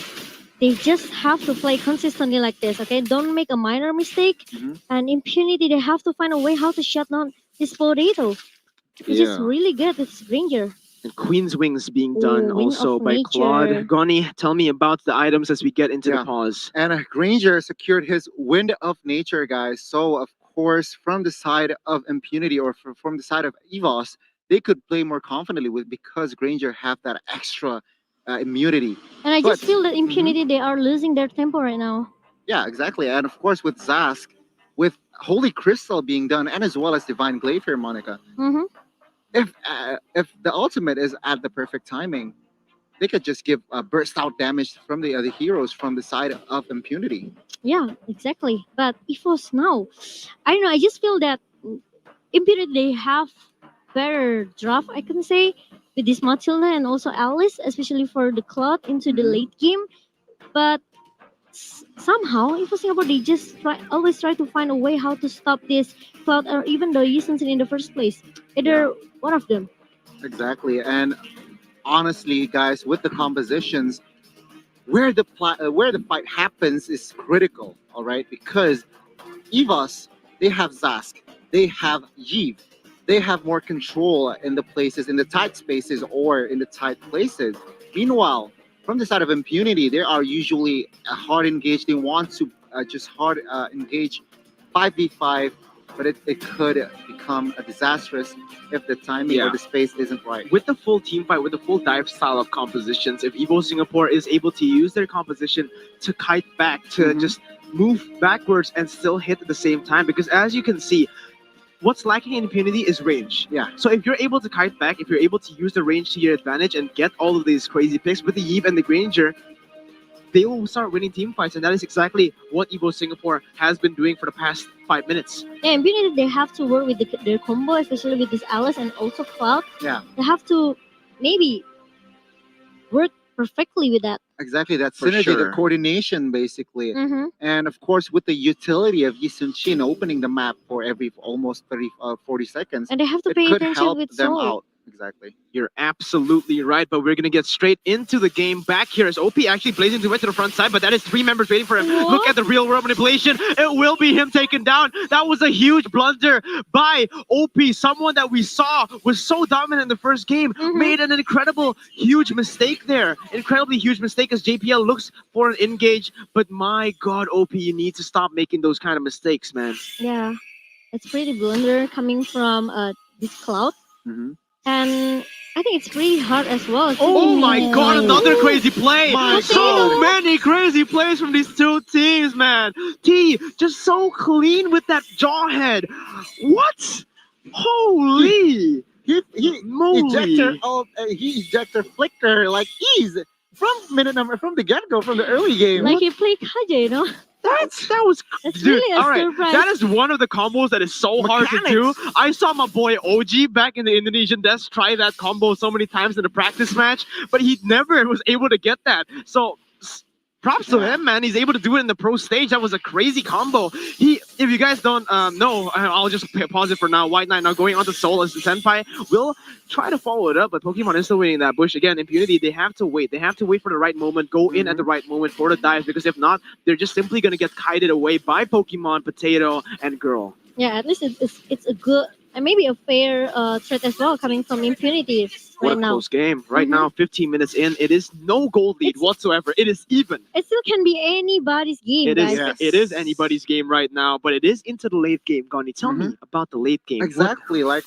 They just have to play consistently like this, okay? Don't make a minor mistake. Mhm. And Impunity, they have to find a way how to shut down this Potato. It's just Yeah. really good, this Ranger. And Queen's Wings being done Wing also of by Nature. Claude. Goni, tell me about the items as we get into Yeah. the pause. And Granger secured his Wind of Nature, guys. So, of course, from the side of Impunity or from the side of Evos, they could play more confidently with because Granger have that extra immunity. And I just But- feel that Impunity, they are losing their tempo right now. Yeah, exactly. And of course, with Zask, with Holy Crystal being done, and as well as Divine Glaive here, Monica, Mm-hmm. if the ultimate is at the perfect timing, they could just give burst out damage from the other heroes from the side of Impunity. Yeah, exactly. But Evos now, I don't know, I just feel that Impunity, they have better draft, I can say, with this Matilda and also Alice, especially for the Cloud into the Mhm. late game. But somehow, Evo Singapore, they just always try to find a way how to stop this Cloud or even the Yusensin in the first place. Either one of them. Exactly. And honestly, guys, with the compositions, where the fight happens is critical. All right, because Evos, they have Zask, they have Yves, they have more control in the places, in the tight spaces or in the tight places. Meanwhile, from the side of impunity, they are usually hard engaged. They want to just hard engage 5v5, but it could become a disastrous if the timing or Yeah. the space isn't right. With the full team fight, with the full dive style of compositions, if Evo Singapore is able to use their composition to kite back, to Mhm. just move backwards and still hit at the same time, because as you can see, what's lacking in impunity is range. Yeah. So if you're able to kite back, if you're able to use the range to your advantage and get all of these crazy picks with the Eve and the Granger, they will start winning team fights, and that is exactly what Evo Singapore has been doing for the past 5 minutes. Yeah, and Unity, they have to work with their combo, especially with this Alice and also Cloud. Yeah. They have to maybe work perfectly with that. Exactly, that For synergy, sure. the coordination, basically. Mm-hmm. And of course, with the utility of Yi Sun Shin opening the map for every almost 40 seconds, And they have to it pay could attention help with them Soul. out. Exactly. You're absolutely right, but we're gonna get straight into the game back here as OP actually blazing to the front side, but that is 3 members waiting for him. What? Look at the real world manipulation. It will be him taken down. That was a huge blunder by OP. Someone that we saw was so dominant in the first game, Mhm. made an incredible, huge mistake there. Incredibly huge mistake as JPL looks for an engage, but my god, OP, you need to stop making those kind of mistakes, man. Yeah, it's pretty blunder coming from this Cloud. Hmm. And I think it's pretty hard as well. Oh my god, another Ooh. crazy play! My So God. many crazy plays from these two teams, man. T just so clean with that jaw head. What? Holy He moly! ejector flicker like ease from the get go from the early game. Like he played Kaja, you know? That was It's dude. really a All right, surprise. that is one of the combos that is so hard to do. Mechanics. I saw my boy OG back in the Indonesian desk try that combo so many times in a practice match, but he never was able to get that. So props to Yeah. him, man. He's able to do it in the pro stage. That was a crazy combo. If you guys don't know, I'll just pause it for now. White Knight now going on to Soul as the Senpai will try to follow it up, but Pokemon is still waiting in that bush. Again, Impunity, they have to wait. They have to wait for the right moment, go in at the right moment for the dives, because if not, they're just simply going to get kited away by Pokemon, Potato, and Girl. Yeah, at least it's a good and maybe a fair threat as well coming from Impunity What right a now. close game. Right Mhm. now, 15 minutes in, it is no gold lead It's- whatsoever. It is even. It still can be anybody's game, It is, guys. Yes. it is anybody's game right now, but it is into the late game. Gani, tell me about the late game. What- Exactly, like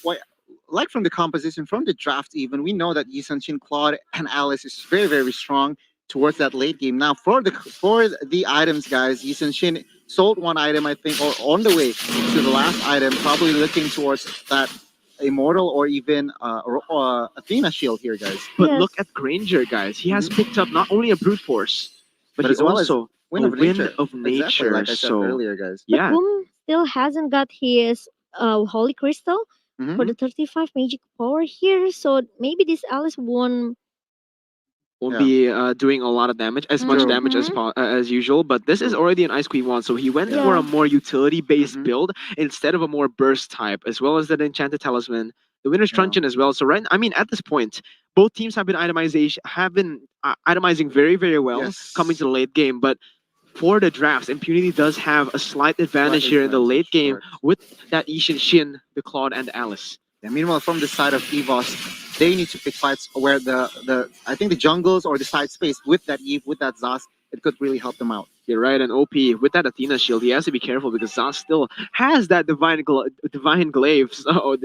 from the composition, from the draft even, we know that Yi Sun Shin, Claude, and Alice is very, very strong towards that late game. Now for the items, guys, Yi Sun Shin sold one item, I think, or on the way to the last item, probably looking towards that Immortal or even Athena shield here, guys. But Yes. look at Granger, guys. He has Mhm. picked up not only a brute force, but he as well as also Win a of win nature. of Exactly, nature. like I said So earlier, guys. But yeah, Boom still hasn't got his Holy Crystal Mhm. for the 35 magic power here. So maybe this Alice won. won't Yeah. be doing a lot of damage, as much True. damage as usual. But this is True. already an Ice Queen one, so he went Yeah. for a more utility-based Mhm. build instead of a more burst type, as well as that Enchanted Talisman, the Winter's Yeah. Truncheon as well. So I mean, at this point, both teams have been itemizing very, very well Yes. coming to the late game, but. For the drafts, Impunity does have a slight advantage Slight here in the late advantage, game correct. with that Ishin Shin, the Claude, and the Alice. Yeah, meanwhile, from the side of Evos, they need to pick fights where the I think the jungles or the side space with that Eve, with that Zas, it could really help them out. You're right, and OP with that Athena shield, he has to be careful because Zas still has that divine glaive. So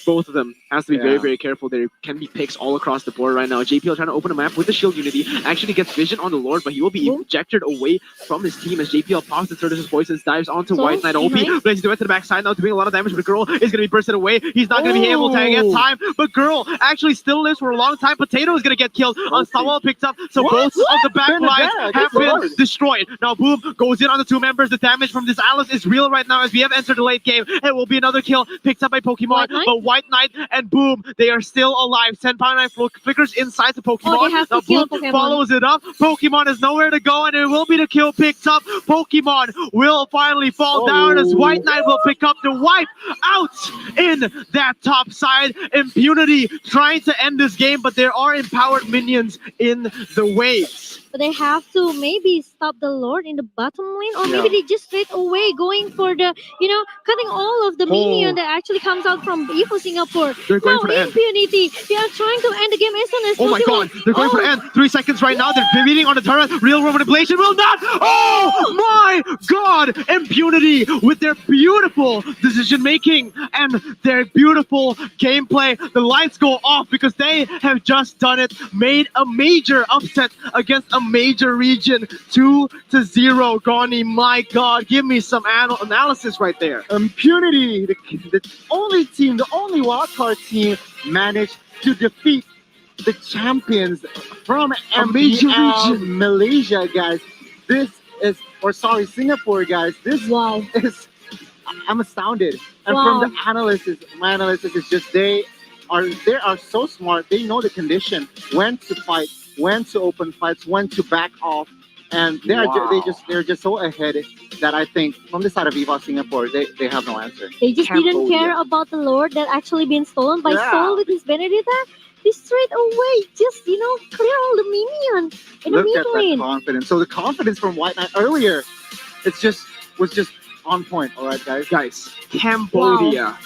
both of them has to be very, Yeah. very careful. There can be picks all across the board right now. JPL trying to open a map with the shield unity, actually gets vision on the Lord, but he will be Boom. ejected away from his team as JPL pops the Certus Poisons, dives onto So, White Knight. OP behind. plays the way to the backside now, doing a lot of damage, but Girl is going to be bursted away. He's not going to be able to get Oh. time, but Girl actually still lives for a long time. Potato is going to get killed. Unstoppable picked up, so What? both of the back Been a lines bag, have good been lord. destroyed. Now Boom goes in on the two members. The damage from this Alice is real right now as we have entered the late game. It will be another kill picked up by Pokemon, White Knight? but White Knight and Boom, they are still alive. Senpai Knight flickers inside the Pokemon. Oh, they have to Now kill Boom Pokemon. follows it up. Pokemon is nowhere to go, and it will be the kill picked up. Pokemon will finally fall down as White Knight will pick up the wipe out in that top side. Impunity trying to end this game, but there are empowered minions in the waves. but they have to maybe stop the Lord in the bottom lane, or maybe Yeah. they just straight away going for the, cutting all of the minion that actually comes out from Evo Singapore. They're going Now for the end. Impunity, they are trying to end the game as soon as Oh my possible. god, they're going for the end. 3 seconds right now. They're beating on the turret. Real world manipulation will not. Oh my god, Impunity with their beautiful decision making and their beautiful gameplay. The lights go off because they have just done it. Made a major upset against a major region. 2-0. Goni, my god, give me some analysis right there. Impunity, the only team, the only wildcard team managed to defeat the champions from A major MPL region. Malaysia, guys. This is, or sorry, Singapore, guys. This Wow. is, I'm astounded. And Wow. from the analysis, my analysis is just they are so smart. They know the condition, when to fight, when to open fights, when to back off, and they're just so ahead that I think from the side of Evos Singapore, they have no answer. They just didn't Cambodia. care about the Lord that actually been stolen by Yeah. Soul with his Benedetta. They straight away just, clear all the minion in the Look mid at that lane. confidence. So the confidence from White Knight earlier, was just on point. All right, guys. Guys, Cambodia.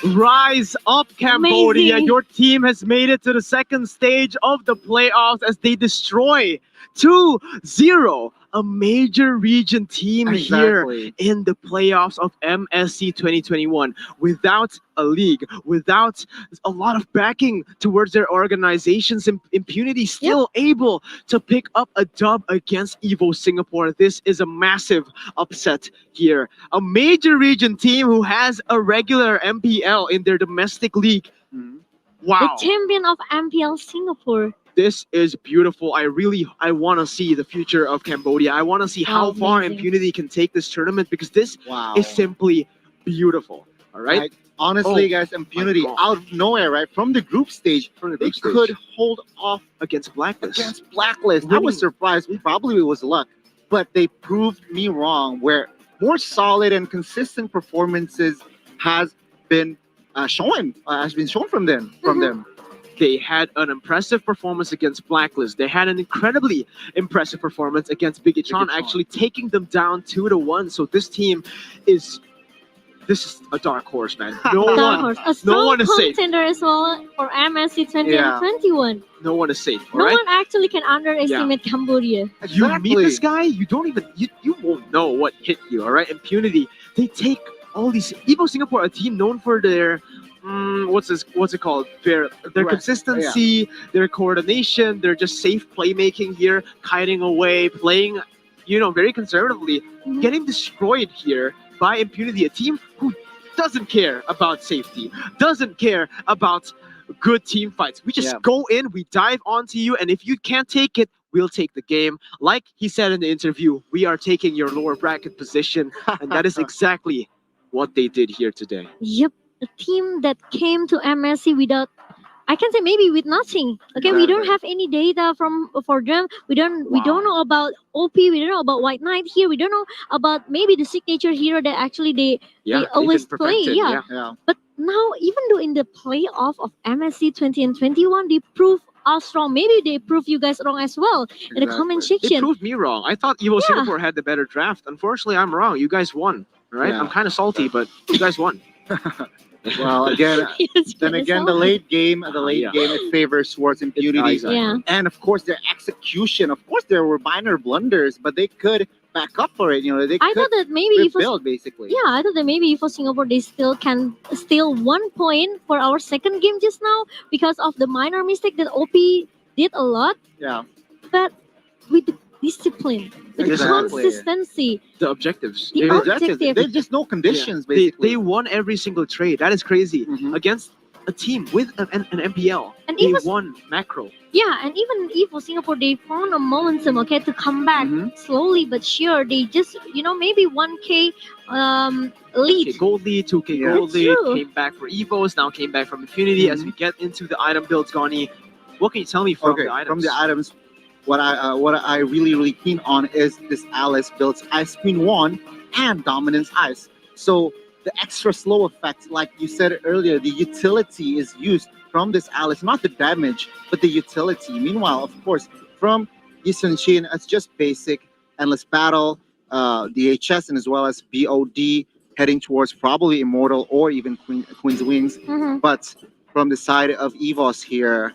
Rise up, Cambodia. Amazing. Your team has made it to the second stage of the playoffs as they destroy 2-0 a major region team here Exactly. in the playoffs of MSC 2021 without a league, without a lot of backing towards their organizations. Impunity still able to pick up a dub against Evo Singapore. This is a massive upset here. A major region team who has a regular MPL in their domestic league. Mhm. Wow. The champion of MPL Singapore. This is beautiful. I want to see the future of Cambodia. I want to see how Wow, far amazing. Impunity can take this tournament because this Wow. is simply beautiful. All right? Right. Honestly, Oh, guys, Impunity God. out of nowhere, right from the group stage, From the they group stage. could hold off Against Blacklist. against Blacklist. I was Winning. surprised. Probably it was luck, but they proved me wrong. Where more solid and consistent performances has been shown from them. They had an impressive performance against Blacklist. They had an incredibly impressive performance against Bigatron, Bigatron. actually taking them down 2-1. So this team is a dark horse, man. No Dark one, Horse. A strong one is safe. contender as well for MSC 20 Yeah. and 21. no one is safe. All No right. one actually can underestimate Cambodia. You meet this guy, you don't even you won't know what hit you. All right. Impunity. They take all these. Evo Singapore, a team known for their what's it called? Their Right. consistency, their coordination, their just safe playmaking here, kiting away, playing, very conservatively, Mhm. getting destroyed here by Impunity, a team who doesn't care about safety, doesn't care about good team fights. We just Yeah. go in, we dive onto you, and if you can't take it, we'll take the game. Like he said in the interview, we are taking your lower bracket position, and that is exactly what they did here today. Yep, a team that came to MSC without, I can say maybe with nothing. Okay, we don't Exactly. have any data for them. We don't know about OP. We don't know about White Knight here. We don't know about maybe the signature hero that actually they always Agent play. Prevented, Yeah. Yeah. But now, even though in the playoff of MSC 20 and 21, they prove us wrong. Maybe they prove you guys wrong as well in the comment Exactly. They section. proved me wrong. I thought Evo Yeah. Singapore had the better draft. Unfortunately, I'm wrong. You guys won. All right, Yeah. I'm kind of salty, but you guys won. Well, again, Yes, then yes, again, so- the late game, Yeah. it favors towards Impunity. Exactly. Yeah. And of course, their execution. Of course, there were minor blunders, but they could back up for it. They I could thought that maybe if rebuild, basically. yeah, I thought that maybe for Singapore they still can steal 1 point for our second game just now because of the minor mistake that OP did a lot, Yeah. but with the discipline, with the Exactly. consistency, The objectives. The They- objective. They just know conditions, they, basically. they won every single trade. That is crazy. Mhm. Against a team with an MPL. and They even won macro. yeah, and even if for Singapore they found a momentum, okay, to come back Mhm. slowly but sure. They just maybe 1K lead. 1K gold lead, 2K Yeah. gold That's lead, true. came back for Evos, now came back from Infinity. As we get into the item builds, Gani, what can you tell me from Okay, the items? from the items, what I really keen on is this Alice builds Ice Queen 1 and Dominance Ice. So the extra slow effect, like you said earlier, the utility is used from this Alice, not the damage, but the utility. Meanwhile, of course, from Yisun Shin, it's just basic endless battle, DHS, and as well as BOD heading towards probably Immortal or even Queen's Wings. Mm-hmm. But from the side of Evos here,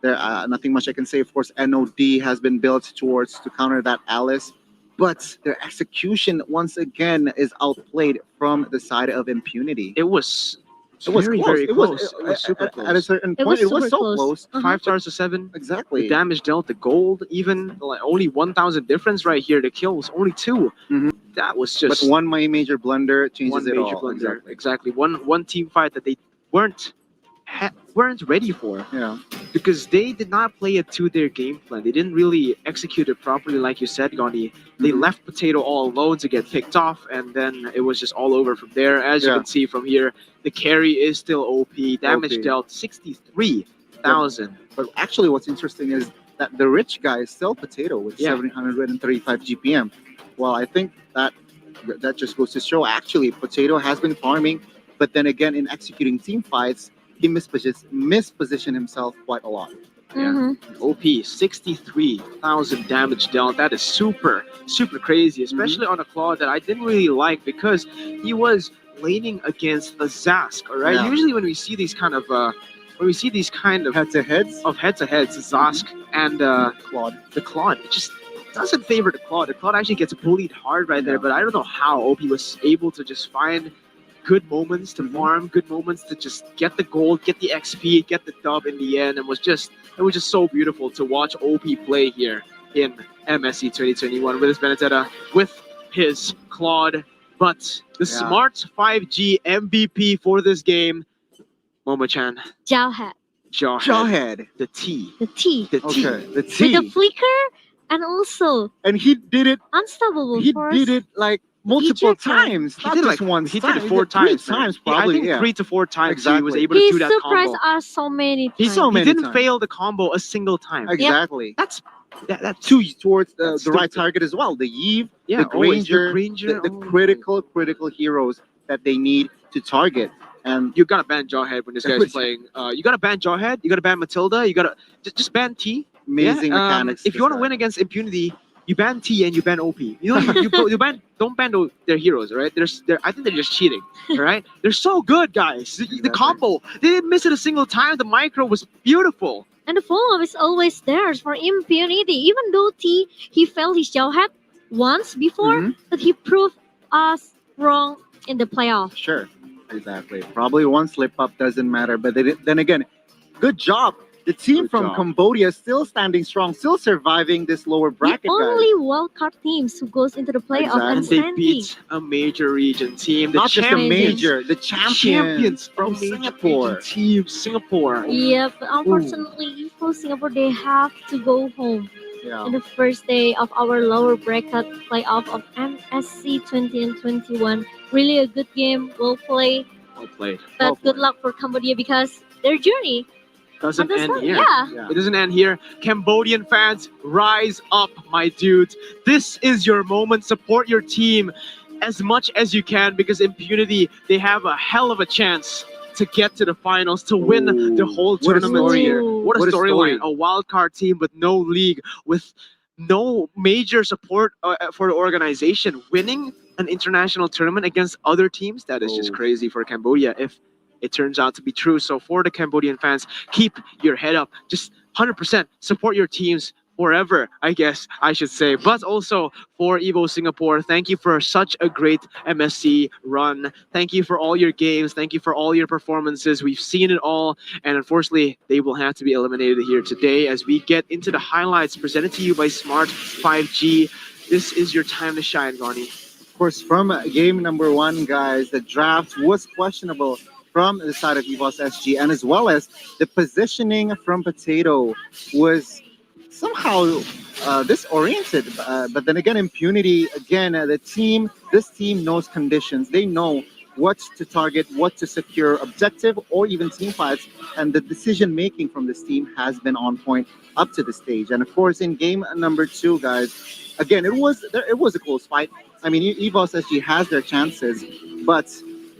there nothing much I can say. Of course, NOD has been built towards to counter that Alice, but their execution once again is outplayed from the side of Impunity. It was It was very, close. very It close. was, It was super at a close. certain It point. was It was super so close. close. Uh-huh. 5 stars to 7. Exactly. The damage dealt, the gold, even like only 1,000 difference right here. The kill was only 2. Mhm. That was But just one major blunder changes one it major all. blunder. Exactly. Exactly. One team fight that they weren't weren't ready for, Yeah. because they did not play it to their game plan. They didn't really execute it properly, like you said, Gandhi. They Mhm. left Potato all alone to get picked off, and then it was just all over from there. As you Yeah. can see from here, the carry is still OP. Damage OP. dealt 63,000. But actually, what's interesting is that the rich guy is still Potato with Yeah. 735 GPM. Well, I think that just goes to show actually Potato has been farming, but then again in executing team fights, he mispositioned himself quite a lot. Mm-hmm. OP 63,000 damage dealt. That is super, super crazy, especially on a claw that I didn't really like because he was laning against a Zask. All right, Yeah. usually when we see these kind of Head to heads, head-to-heads, Zask and Claude. the Claude, it just doesn't favor the Claude. The Claude actually gets bullied hard right there, Yeah. but I don't know how OP was able to just find good moments to farm, good moments to just get the gold, get the XP, get the dub in the end, and it was just so beautiful to watch OP play here in MSC 2021 with his Benedetta, with his Claude. But the Yeah. smart 5G MVP for this game, Momo-chan, Jawhead. Jawhead, Jawhead. the T, The T. the T. Okay, the With T. the flicker and also And he did it. unstoppable He force. did it like multiple Ejector. times, He not did just like once. he time. did it 4 Three times. man. times, I probably. think Yeah. 3 to 4 times he was Exactly. able to He do that surprised combo. us so many times. He's so He many didn't times. fail the combo a single time. Exactly. That's that's Two towards That's the right stupid. target as well. The Eve, yeah. the Granger, Granger, the oh my- critical heroes that they need to target. And You gotta ban Jawhead when this guy's Which- playing. You gotta ban Jawhead. You gotta ban Matilda. You gotta just ban T. amazing Yeah, mechanics. if you want to start. win against Impunity, you ban T and you ban OP. You know, don't ban their heroes, all right? I think they're just cheating, all right? They're so good, guys. The Exactly. combo, they didn't miss it a single time. The micro was beautiful. And the follow-up is always there for Impunity. Even though he failed his Jawhead once before, Mhm. but he proved us wrong in the playoff. Sure, exactly. Probably one slip up doesn't matter, but then again, good job. The team Good from job. Cambodia still standing strong, still surviving this lower bracket. The guys. only wildcard teams who goes into the playoff Exactly. and And they standing. beat a major region team. The Not just a champions, major, the champions from from major Singapore. region team, Singapore. Yeah, but unfortunately, for Singapore, they have to go home Yeah. in the first day of our lower bracket playoff of MSC 20 and 21. Really a good game, well played, Well played. but Well good played. luck for Cambodia because their journey Doesn't end understand- here. Yeah, Yeah. It doesn't end here. Cambodian fans, rise up, my dudes. This is your moment. Support your team as much as you can because Impunity, they have a hell of a chance to get to the finals, to win the whole What a tournament story. here. Ooh. What a What a storyline. story. A wild card team with no league, with no major support for the organization, winning an international tournament against other teams. That is just Oh. crazy for Cambodia if it turns out to be true. So for the Cambodian fans, keep your head up. Just 100% support your teams forever, I guess I should say. But also for Evo Singapore, thank you for such a great MSC run. Thank you for all your games. Thank you for all your performances. We've seen it all. And unfortunately, they will have to be eliminated here today as we get into the highlights presented to you by Smart 5G. This is your time to shine, Gani. Of course, from game number 1, guys, the draft was questionable from the side of Evos SG, and as well as the positioning from Potato was somehow disoriented. But then again, Impunity, again, this team knows conditions. They know what to target, what to secure, objective, or even team fights. And the decision making from this team has been on point up to this stage. And of course, in game number 2, guys, again, it was a close fight. I mean, Evos SG has their chances, but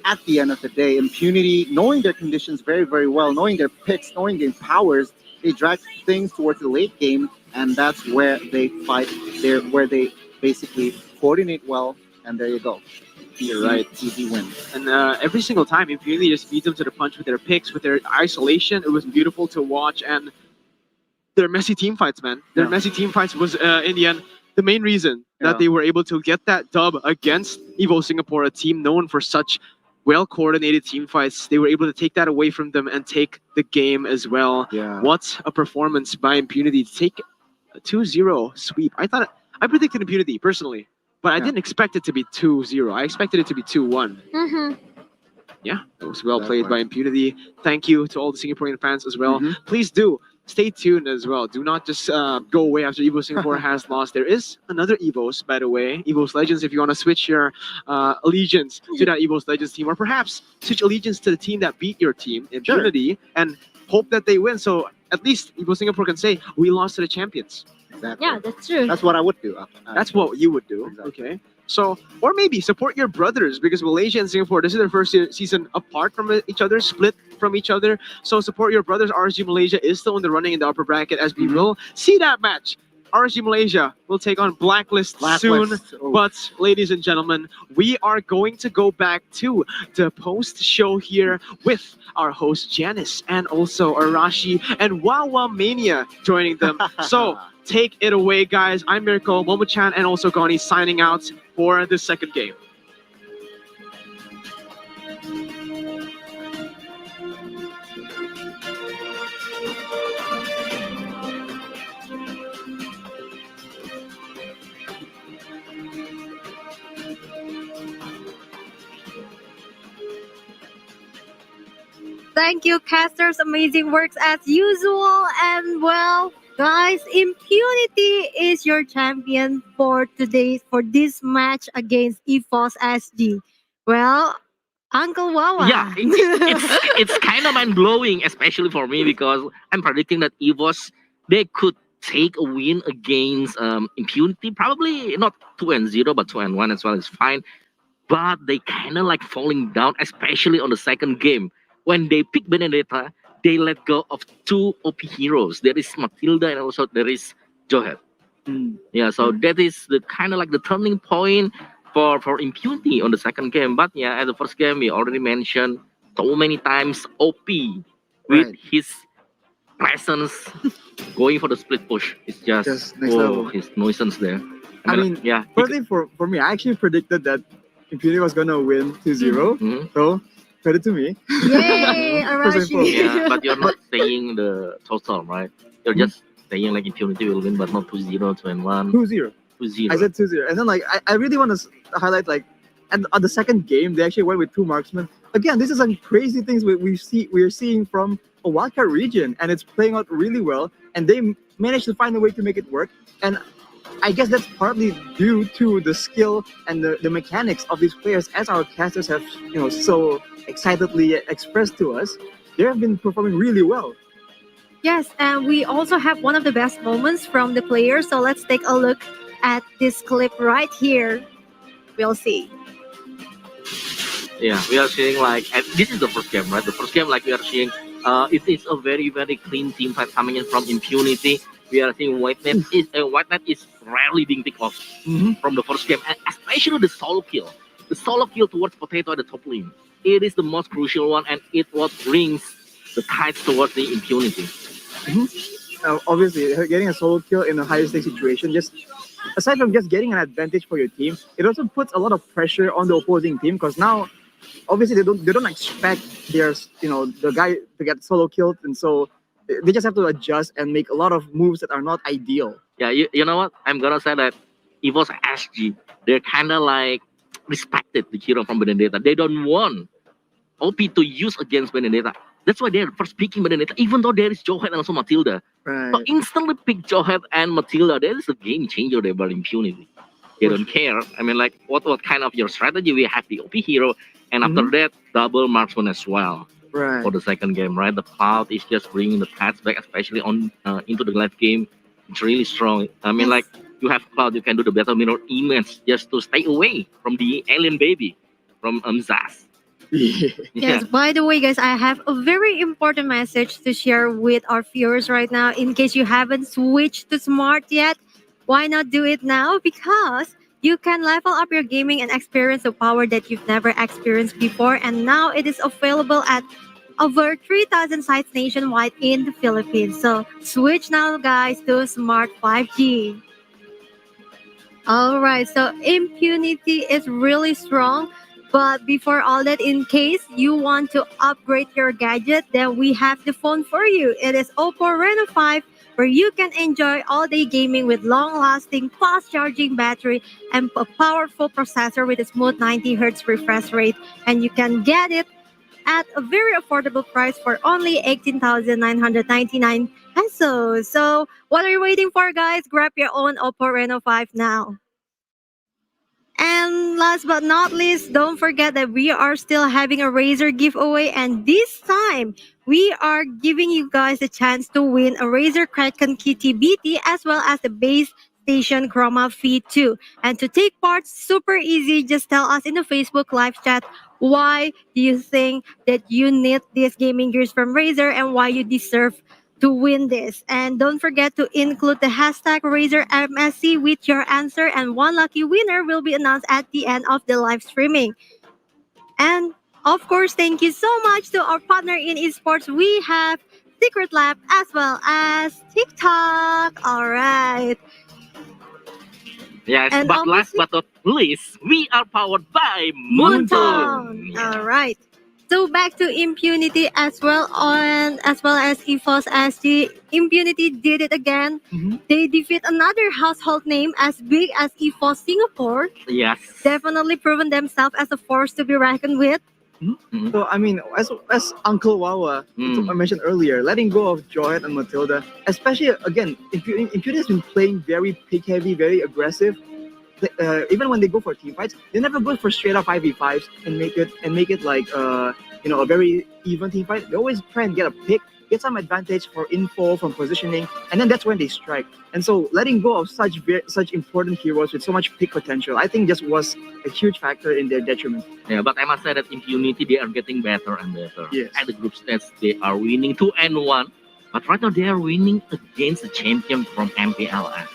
at the end of the day, Impunity, knowing their conditions very, very well, knowing their picks, knowing their powers, they drag things towards the late game and that's where they fight. Where they basically coordinate well, and there you go. You're right. Easy win. And every single time, Impunity just beat them to the punch with their picks, with their isolation. It was beautiful to watch, and their messy team fights, man. Their Yeah. messy team fights was, in the end, the main reason that Yeah. they were able to get that dub against Evo Singapore, a team known for such well-coordinated team fights. They were able to take that away from them and take the game as well. Yeah. What a performance by Impunity to take a 2-0 sweep. I predicted Impunity personally, but I Yeah. didn't expect it to be 2-0. I expected it to be 2-1. Mm-hmm. Yeah, it was well That played by one. Impunity. Thank you to all the Singaporean fans as well. Mhm. Please do stay tuned as well. Do not just go away after Evo Singapore has lost. There is another Evos, by the way, Evos Legends. If you want to switch your allegiance to that Evos Legends team, or perhaps switch allegiance to the team that beat your team, Impunity, and hope that they win. So at least Evo Singapore can say we lost to the champions. Exactly. Yeah, that's true. That's what I would do. That's what you would do. Exactly. Okay. So, or maybe support your brothers, because Malaysia and Singapore, this is their first season apart from each other, split from each other. So support your brothers. RSG Malaysia is still in the running in the upper bracket, as we Mhm. will see that match. RSG Malaysia will take on Blacklist soon. Blacklist. Oh. But, ladies and gentlemen, we are going to go back to the post show here with our host Janice and also Arashi and Wawa Mania joining them. So, take it away, guys. I'm Mirko, Momo-chan, and also Gani signing out for the second game. Thank you, casters. Amazing works as usual. And well, guys, Impunity is your champion for this match against Evos SG. Well, Uncle Wawa. Yeah, it's kind of mind blowing, especially for me because I'm predicting that Evos they could take a win against Impunity. Probably not 2-0, but 2-1 as well is fine. But they kind of like falling down, especially on the second game when they pick Benedetta. They let go of two OP heroes. There is Matilda and also there is Johet. Mm. Yeah, so that is the kind of like the turning point for Impunity on the second game. But yeah, at the first game we already mentioned so many times OP with Right. his presence going for the split push. It's just Just next level. his nuisance there. I mean, yeah. Firstly, for me, I actually predicted that Impunity was gonna win 2-0. Mhm. So credit to me. Yay, First and Arashi. Yeah, but you're not saying the total, right? You're just saying like Impunity will win, but not 2-0, 2-1, 2-0. 2-0. I said 2-0. And then like I really want to highlight like and on the second game they actually went with two marksmen. Again, this is some crazy things we're seeing from a wildcard region, and it's playing out really well. And they managed to find a way to make it work. And I guess that's partly due to the skill and the mechanics of these players, as our casters have so excitedly expressed to us. They have been performing really well. Yes, and we also have one of the best moments from the players. So let's take a look at this clip right here. We'll see. Yeah, we are seeing like and this is the first game, right? The first game, like we are seeing, it is a very very clean team fight coming in from Impunity. We are seeing White Knight is rarely being picked off Mhm. from the first game, and especially the solo kill. The solo kill towards Potato at the top lane. It is the most crucial one, and it what brings the tides towards the Impunity. Obviously, getting a solo kill in a high stake situation, just aside from just getting an advantage for your team, it also puts a lot of pressure on the opposing team because now, obviously, they don't expect the guy to get solo killed, and so they just have to adjust and make a lot of moves that are not ideal. Yeah, you know what? I'm gonna say that Evos SG, they're kind of like respected the hero from Benedetta. They don't want OP to use against Benedetta. That's why they're first picking Benedetta, even though there is Johet and also Matilda. Right. So instantly pick Johet and Matilda. That is a game changer there about Impunity. They don't care. I mean, like, what kind of your strategy? We have the OP hero, and after that, double marksman as well Right. for the second game, right? The Cloud is just bringing the cats back, especially on into the late game. It's really strong. I mean, like, you have Cloud, you can do the battle mirror image just to stay away from the alien baby, from Zaz. Yeah. Yes, by the way, guys, I have a very important message to share with our viewers right now. In case you haven't switched to smart yet, why not do it now? Because you can level up your gaming and experience the power that you've never experienced before. And now it is available at over 3,000 sites nationwide in the Philippines. So switch now, guys, to Smart 5G. All right, so impunity is really strong. But before all that, in case you want to upgrade your gadget, then we have the phone for you. It is Oppo Reno 5, where you can enjoy all day gaming with long lasting, fast charging battery and a powerful processor with a smooth 90 hertz refresh rate. And you can get it at a very affordable price for only 18,999 pesos. So, what are you waiting for, guys? Grab your own Oppo Reno 5 now. And last but not least, don't forget that we are still having a Razer giveaway, and this time we are giving you guys a chance to win a Razer Kraken Kitty BT as well as the base station Chroma Feed 2. And to take part, super easy. Just tell us in the Facebook live chat why do you think that you need these gaming gears from Razer and why you deserve to win this. And don't forget to include the hashtag RazerMSC with your answer, and one lucky winner will be announced at the end of the live streaming. And of course, thank you so much to our partner in esports. We have Secret Lab as well as TikTok. All right. Yes, And but last obviously, but not least, we are powered by Moonton. Moonton. All right. So back to impunity as well on as well as EFOS SG. Impunity did it again. Mhm. They defeat another household name as big as EFOS Singapore. Yes. Definitely proven themselves as a force to be reckoned with. Mhm. So I mean, as Uncle Wawa Mm. I mentioned earlier, letting go of Joyet and Matilda, especially again, Impunity has been playing very pick heavy, very aggressive. Even when they go for team fights, they never go for straight up 5v5s and make it like a very even team fight. They always try and get a pick, get some advantage for info from positioning, and then that's when they strike. And so letting go of such important heroes with so much pick potential, I think just was a huge factor in their detriment. Yeah, but I must say that Impunity, they are getting better and better. Yes. At the group stage, they are winning 2-1. But right now, they are winning against the champion from MPLS.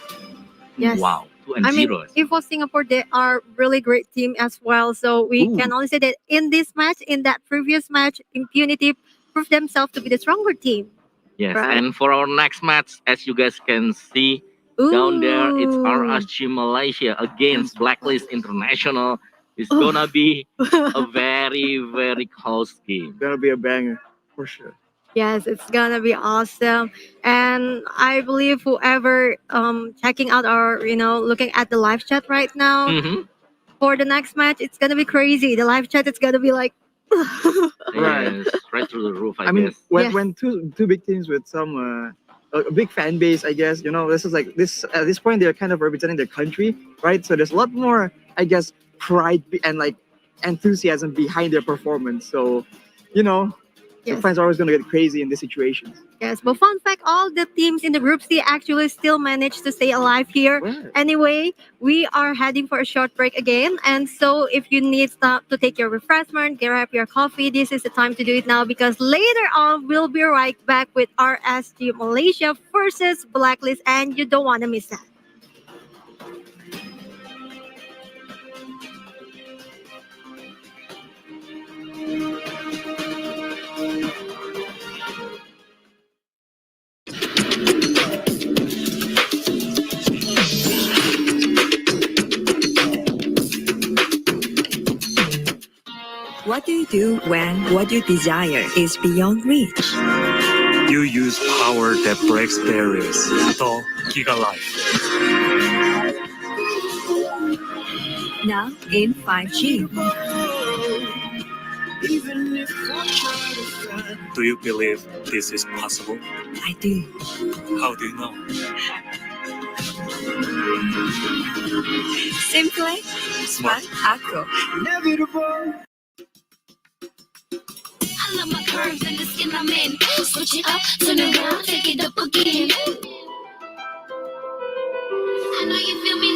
Yes. Wow, 2 and I mean, 0. EFOS Singapore, they are really great team as well. So we Ooh. can only say that in this match, in that previous match, Impunity proved themselves to be the stronger team. Yes, Right. and for our next match, as you guys can see down there, it's Ooh. RSG Malaysia against Blacklist International. It's gonna be a very, very close game. Gonna be a banger for sure. Yes, it's gonna be awesome. And I believe whoever checking out our, looking at the live chat right now Mm-hmm. for the next match, it's gonna be crazy. The live chat is gonna be like Right. Yes, right through the roof, I I mean, guess. when Yes. when two big teams with some a big fan base, I guess this is like this at this point they're kind of representing their country, right? So there's a lot more, I guess, pride and like enthusiasm behind their performance. So, the yes. fans are always gonna get crazy in this situation. Yes, but fun fact, all the teams in the Group C actually still managed to stay alive here. Right. Anyway, we are heading for a short break again. And so if you need stop to take your refreshment, grab your coffee, this is the time to do it now because later on we'll be right back with RSG Malaysia versus Blacklist and you don't want to miss that. What do you do when what you desire is beyond reach? You use power that breaks barriers. The Giga Life. Now in 5G. Do you believe this is possible? I do. How do you know? Simply Smart Acro. I love my curves and the skin I'm in. Switch it up, turn around, take it up again. I know you feel me,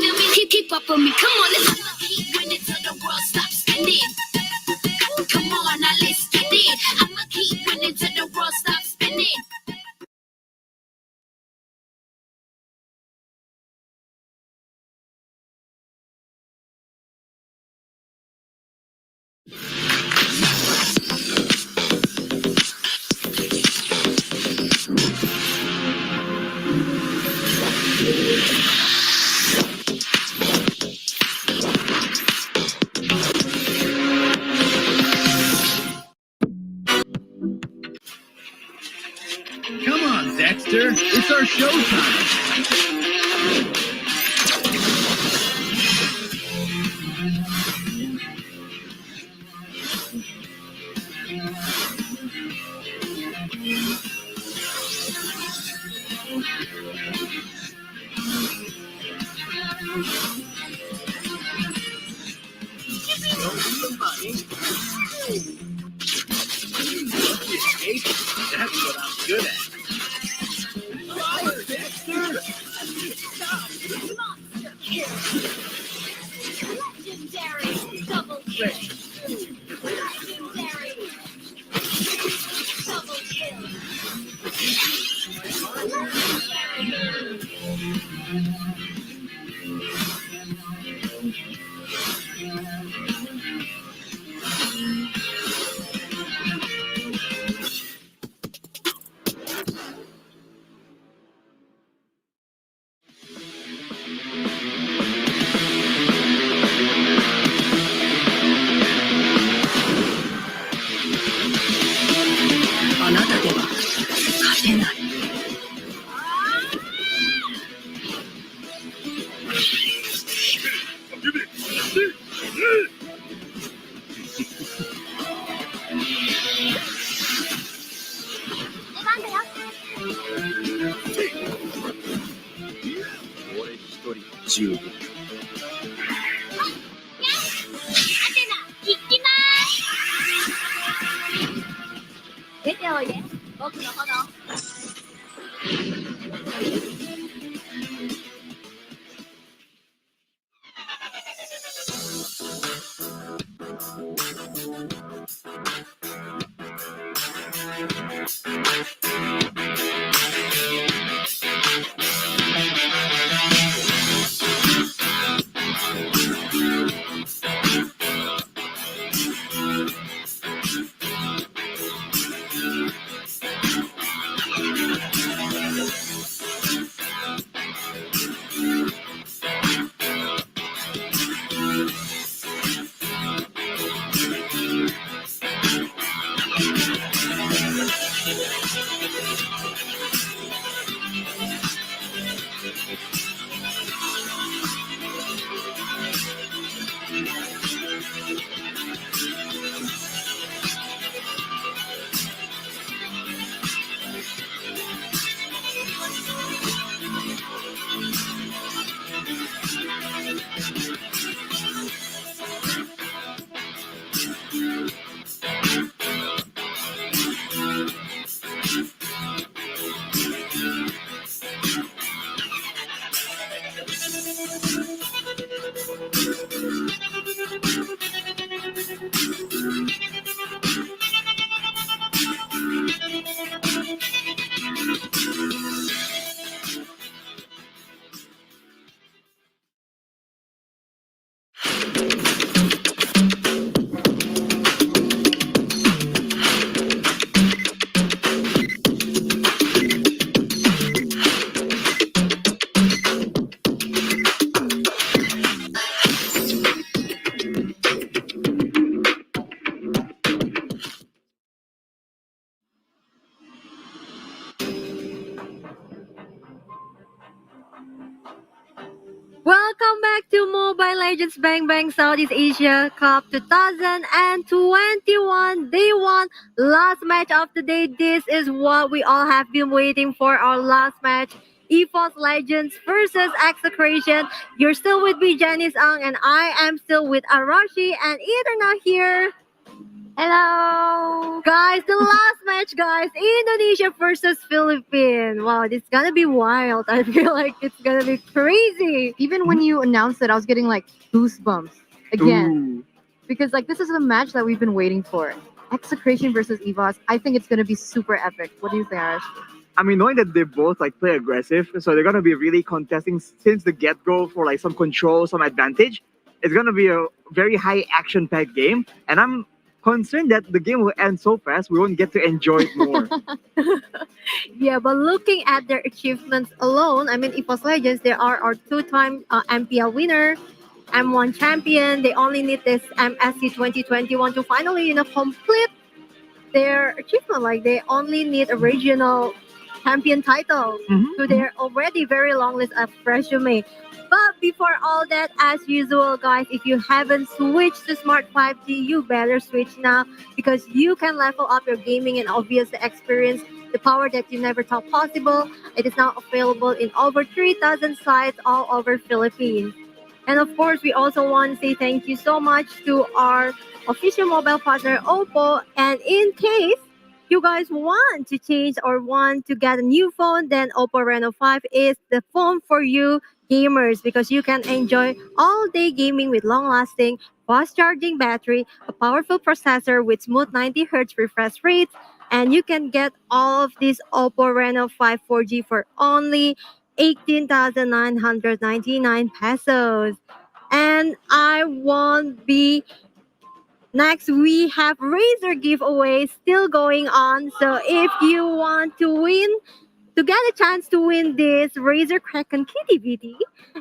keep up on me. Come on, let's keep winning till the world stops spinning. Come on, Dexter. It's our showtime. That's what I'm good at. Fire, Dexter! Monster kill. Legendary. Double kill. Legendary. Double kill. Welcome back to Mobile Legends Bang Bang Southeast Asia Cup 2021 Day 1 last match of the day. This is what we all have been waiting for, our last match. Evos Legends versus Execration. You're still with me, Janice Ang, and I am still with Arashi and Etherna here. Hello. Guys, the last match, guys. Indonesia versus Philippines. Wow, it's gonna be wild. I feel like it's gonna be crazy. Even when you announced it, I was getting like goosebumps again. Because like this is a match that we've been waiting for. Execration versus Evos. I think it's gonna be super epic. What do you think, Arash? I mean, knowing that they both like play aggressive, so they're gonna be really contesting since the get-go for like some control, some advantage. It's gonna be a very high action-packed game, and I'm concerned that the game will end so fast we won't get to enjoy it more. Yeah, but looking at their achievements alone, I mean, Evos Legends, they are our two-time MPL winner, M1 champion. They only need this MSC 2021 to finally, complete their achievement. Like they only need a regional champion title to their already very long list of resume. But before all that, as usual, guys, if you haven't switched to Smart 5G, you better switch now because you can level up your gaming and obviously experience the power that you never thought possible. It is now available in over 3,000 sites all over Philippines. And of course, we also want to say thank you so much to our official mobile partner, Oppo. And in case you guys want to change or want to get a new phone, then Oppo Reno 5 is the phone for you gamers because you can enjoy all day gaming with long lasting, fast charging battery, a powerful processor with smooth 90 Hz refresh rates, and you can get all of this Oppo Reno 5 4G for only 18,999 pesos. And I won't be next. We have Razer giveaway still going on. So if you want to win to get a chance to win this Razer Kraken Kitty Bitty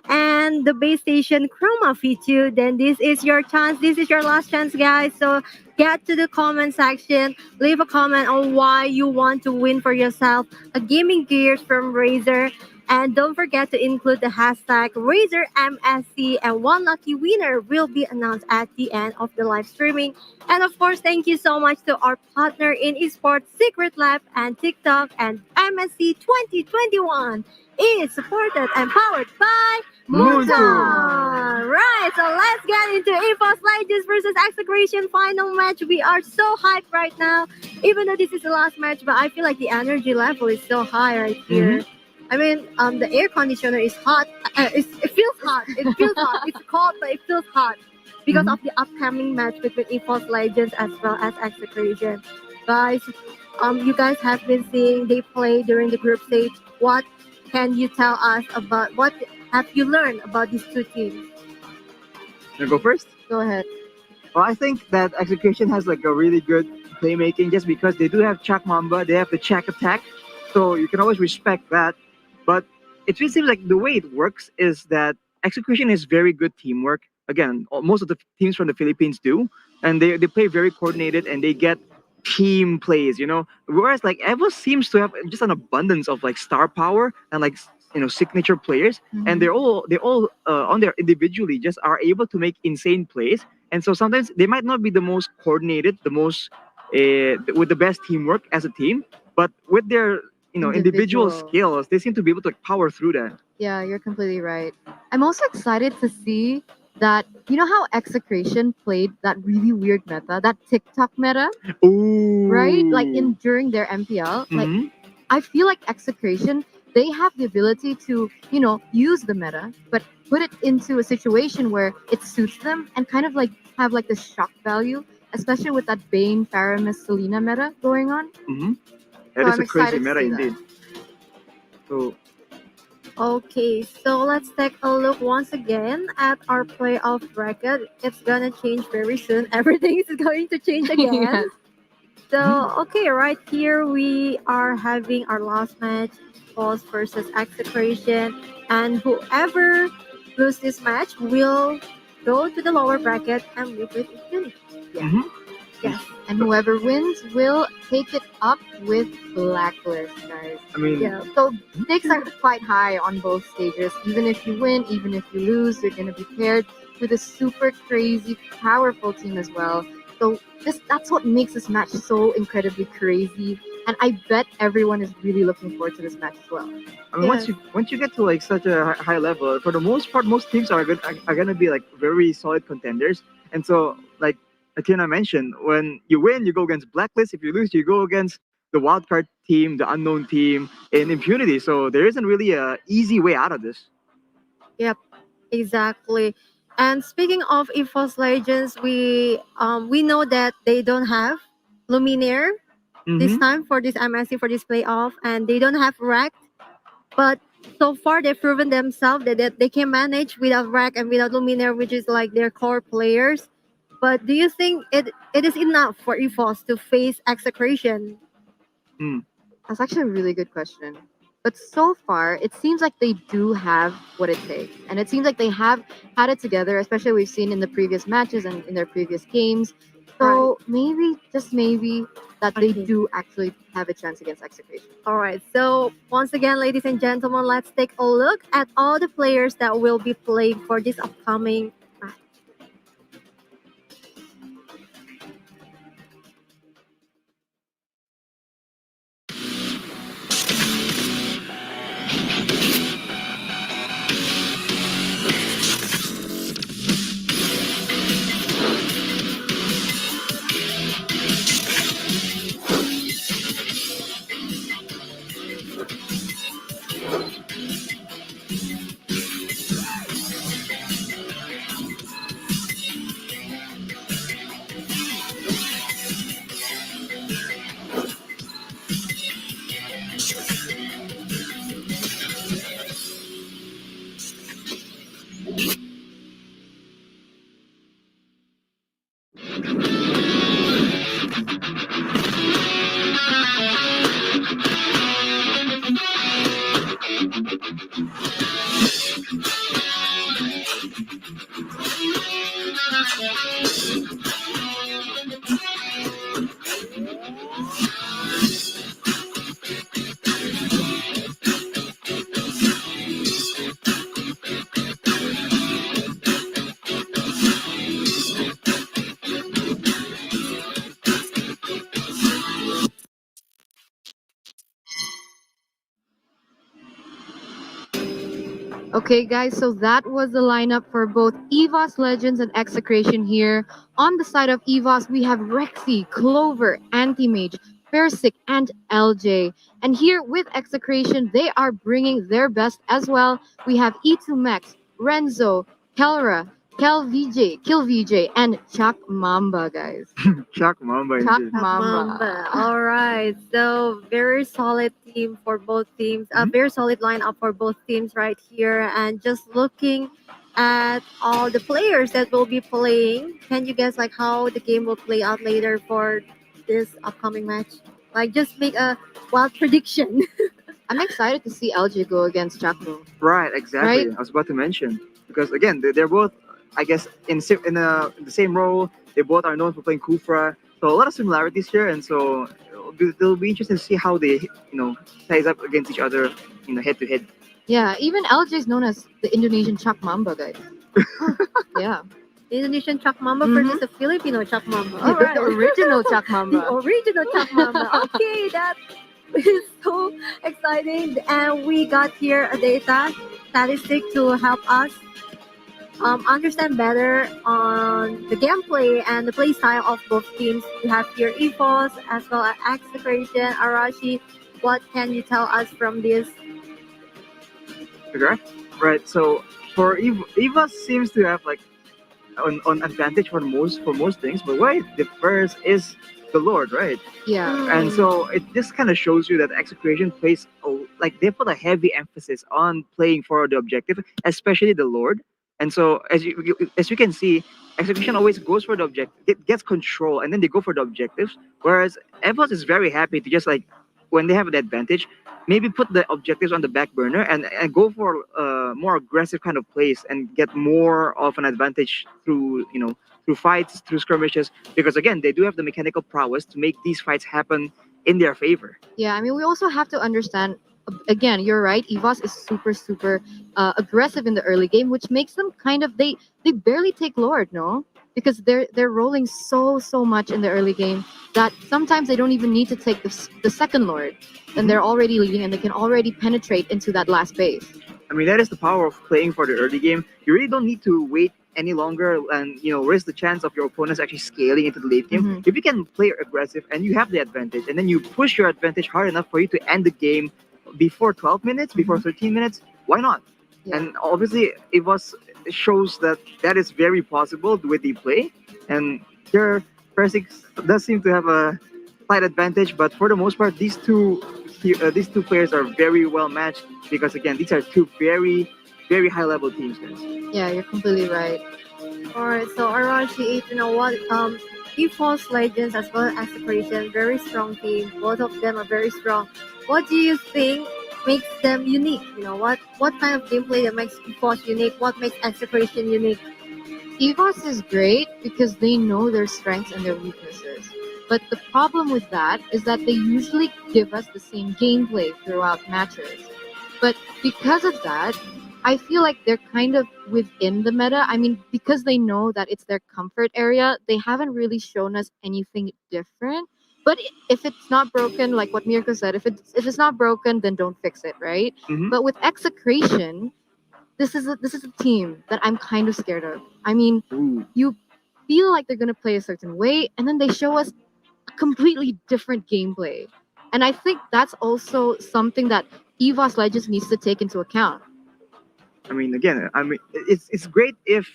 and the base station Chroma V2, then this is your chance. This is your last chance, guys. So get to the comment section, leave a comment on why you want to win for yourself a gaming gear from Razer. And don't forget to include the hashtag RazerMSC, and one lucky winner will be announced at the end of the live streaming. And of course, thank you so much to our partner in esports, Secret Lab and TikTok, and MSC 2021 is supported and powered by Moonstone. Right, so let's get into Evos Legends versus Execration final match. We are so hyped right now, even though this is the last match, but I feel like the energy level is so high right here. I mean, the air conditioner is hot. It feels hot. It feels hot. It's cold, but it feels hot because of the upcoming match between Evos Legends as well as Execration. Guys, you guys have been seeing they play during the group stage. What can you tell us about what have you learned about these two teams? You go first? Go ahead. Well, I think that Execution has like a really good playmaking just because they do have Chak Mamba, they have the Chak attack, so you can always respect that. But it just seems like the way it works is that Execution is very good teamwork. Again, most of the teams from the Philippines do, and they play very coordinated and they get team plays, you know. Whereas like Evo seems to have just an abundance of like star power and like signature players, and they all on their individually just are able to make insane plays. And so sometimes they might not be the most coordinated, the most with the best teamwork as a team, but with their individual Individual. skills, they seem to be able to like, power through that. Yeah, you're completely right. I'm also excited to see that you know how Execration played that really weird meta, that TikTok meta, Ooh. right? Like in during their MPL. Like Mhm. I feel like Execration, they have the ability to, use the meta, but put it into a situation where it suits them and kind of like have like the shock value, especially with that Bane, Faramis, Selena meta going on. Mhm. So That is I'm a crazy excited to meta see that. indeed. So Okay, so let's take a look once again at our playoff bracket. It's gonna change very soon. Everything is going to change again. Yes. So, okay, right here we are having our last match, Falls versus Execration, and whoever loses this match will go to the lower bracket and live with impunity. mhm. Yes. And whoever wins will take it up with Blacklist, guys. I mean, Yeah. So stakes are quite high on both stages. Even if you win, even if you lose, you're gonna be paired with a super crazy, powerful team as well. So that's what makes this match so incredibly crazy. And I bet everyone is really looking forward to this match as well. I mean, once you get to like such a high level, for the most part, most teams are gonna be like very solid contenders. And so, like Athena mentioned, when you win, you go against Blacklist. If you lose, you go against the wildcard team, the unknown team, in impunity. So there isn't really a easy way out of this. Yep, exactly. And speaking of Evos Legends, we know that they don't have Luminaire this Mhm. time for this MSC for this playoff, and they don't have Rack. But so far, they've proven themselves that they can manage without Rack and without Luminaire, which is like their core players. But do you think it is enough for Evos to face Execration? That's actually a really good question. But so far, it seems like they do have what it takes. And it seems like they have had it together, especially we've seen in the previous matches and in their previous games. So maybe, just maybe, that they Okay. do actually have a chance against Execration. All right. So once again, ladies and gentlemen, let's take a look at all the players that will be playing for this upcoming match. Okay, guys, so that was the lineup for both Evos Legends and Execration here. On the side of Evos, we have Rexy, Clover, Anti-Mage, Persic, and LJ. And here with Execration, they are bringing their best as well. We have E2 Max, Renzo, Kelra, Kill VJ, and Chuck Mamba, guys. Chuck Mamba Chuck indeed. Mamba. All right. So very solid team for both teams. A very solid lineup for both teams right here. And just looking at all the players that will be playing, can you guess like how the game will play out later for this upcoming match? Like just make a wild prediction. I'm excited to see LJ go against Chaco. Right, exactly. Right? I was about to mention because again, they're both, I guess, in the same role. They both are known for playing Kufra, so a lot of similarities here, and so it'll be interesting to see how they, ties up against each other, head to head. Yeah, even LJ is known as the Indonesian Chuck Mamba, guys. Yeah. Indonesian Chuck Mamba Mhm. versus the Filipino Chuck Mamba. The original Chuck The Mamba. original Chuck Mamba. Okay, that is so exciting. And we got here a data statistic to help us understand better on the gameplay and the play style of both teams. We have here Evos as well as Execration, Arashi. What can you tell us from this? Okay, right. So for Eva seems to have like on advantage for most things, but where it differs is the Lord, right? Yeah. And so it just kind of shows you that Execration plays like they put a heavy emphasis on playing for the objective, especially the Lord. And so as you can see, Execution always goes for the objective, gets control, and then they go for the objectives. Whereas Evos is very happy to just like when they have an advantage, maybe put the objectives on the back burner and go for more aggressive kind of plays and get more of an advantage through through fights, through skirmishes, because again they do have the mechanical prowess to make these fights happen in their favor. Yeah, I mean, we also have to understand. Again, you're right. Evos is super aggressive in the early game, which makes them kind of they barely take Lord, no? Because they're rolling so much in the early game that sometimes they don't even need to take the second Lord, and they're already leading and they can already penetrate into that last base. I mean, that is the power of playing for the early game. You really don't need to wait any longer and risk the chance of your opponents actually scaling into the late game. Mhm. If you can play aggressive and you have the advantage, and then you push your advantage hard enough for you to end the game before 12 minutes, before 13 minutes, why not? Yeah. And obviously, it shows that that is very possible the way they play. And here, Persix does seem to have a slight advantage, but for the most part, these two players are very well matched because again, these are two very high level teams, guys. Yeah, you're completely right. Alright, so Arashi, you know what? Evos Legends as well as Execration, very strong team. Both of them are very strong. What do you think makes them unique? You know, what kind of gameplay that makes Evos unique? What makes Execration unique? Evos is great because they know their strengths and their weaknesses. But the problem with that is that they usually give us the same gameplay throughout matches. But because of that, I feel like they're kind of within the meta. I mean, because they know that it's their comfort area, they haven't really shown us anything different. But if it's not broken, like what Mirko said, if it's not broken, then don't fix it, right? Mhm. But with Execration, this is a team that I'm kind of scared of. I mean, Ooh. you feel like they're gonna play a certain way, and then they show us a completely different gameplay. And I think that's also something that EVOS Legends needs to take into account. I mean, again, it's great if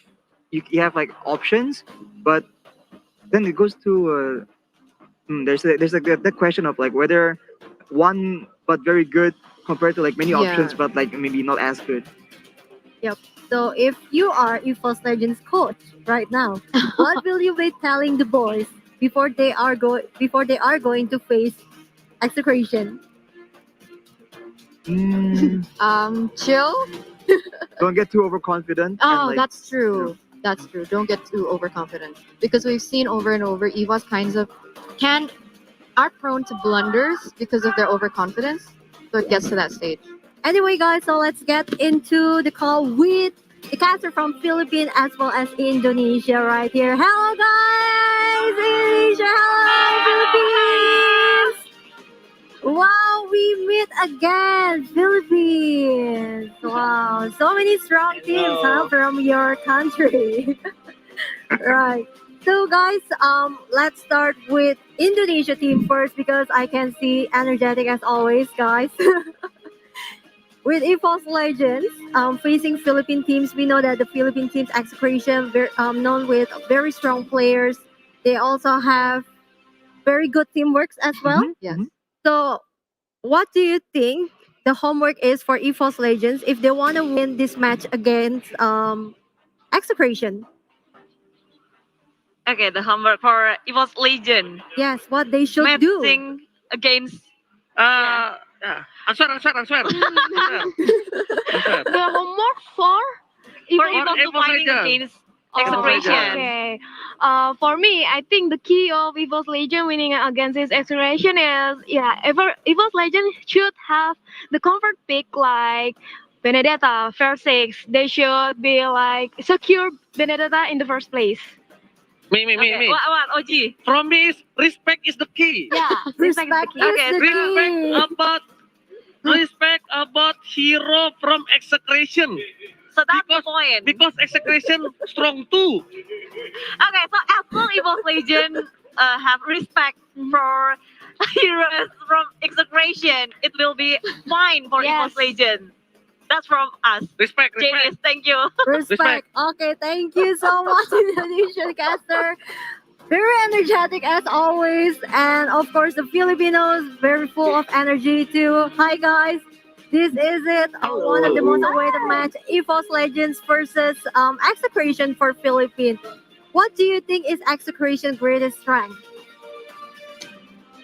you have like options, but then it goes to there's like that question of like whether one but very good compared to like many Yeah. options but like maybe not as good. So if you are EFOS Legends coach right now, what will you be telling the boys before they are going to face Execration? Chill. Don't get too overconfident. and, Oh, like, that's true. That's true. Don't get too overconfident because we've seen over and over EVOS kinds of are prone to blunders because of their overconfidence. So it gets to that stage. Anyway, guys, so let's get into the call with the caster from Philippines as well as Indonesia right here. Hello, guys! Indonesia, hello, Philippines! Wow, we meet again, Philippines! Wow, so many strong teams from your country. Right. So, guys, let's start with Indonesia team first because I can see energetic as always, guys. With EFOS Legends facing Philippine teams, we know that the Philippine team's Execration, known with very strong players. They also have very good teamwork as well. Yes. So, what do you think the homework is for EFOS Legends if they want to win this match against Execration? Okay, the homework for Evos Legend. Yes, what they should do. Matching against Yeah. Answer. The homework for Evos to Evos fighting Legend. against Oh, Execration. okay. For me, I think the key of Evos Legend winning against this Execration is Evos Legend should have the comfort pick like Benedetta, first six. They should be like secure Benedetta in the first place. Me. What, OG? From me, respect is the key. Yeah, Respect the key. is Okay, the Respect about hero from Execration. So that's the point. Because Execration strong too. Okay, so as long Evos Legend have respect for heroes from Execration, it will be fine for Yes. Evos Legend. That's from us. Respect. Genius, thank you. Respect. Okay, thank you so much, Indonesian caster. Very energetic as always, and of course the Filipinos very full of energy too. Hi guys, this is it. One of the most awaited match, EFOS Legends versus Execration for Philippines. What do you think is Execration's greatest strength?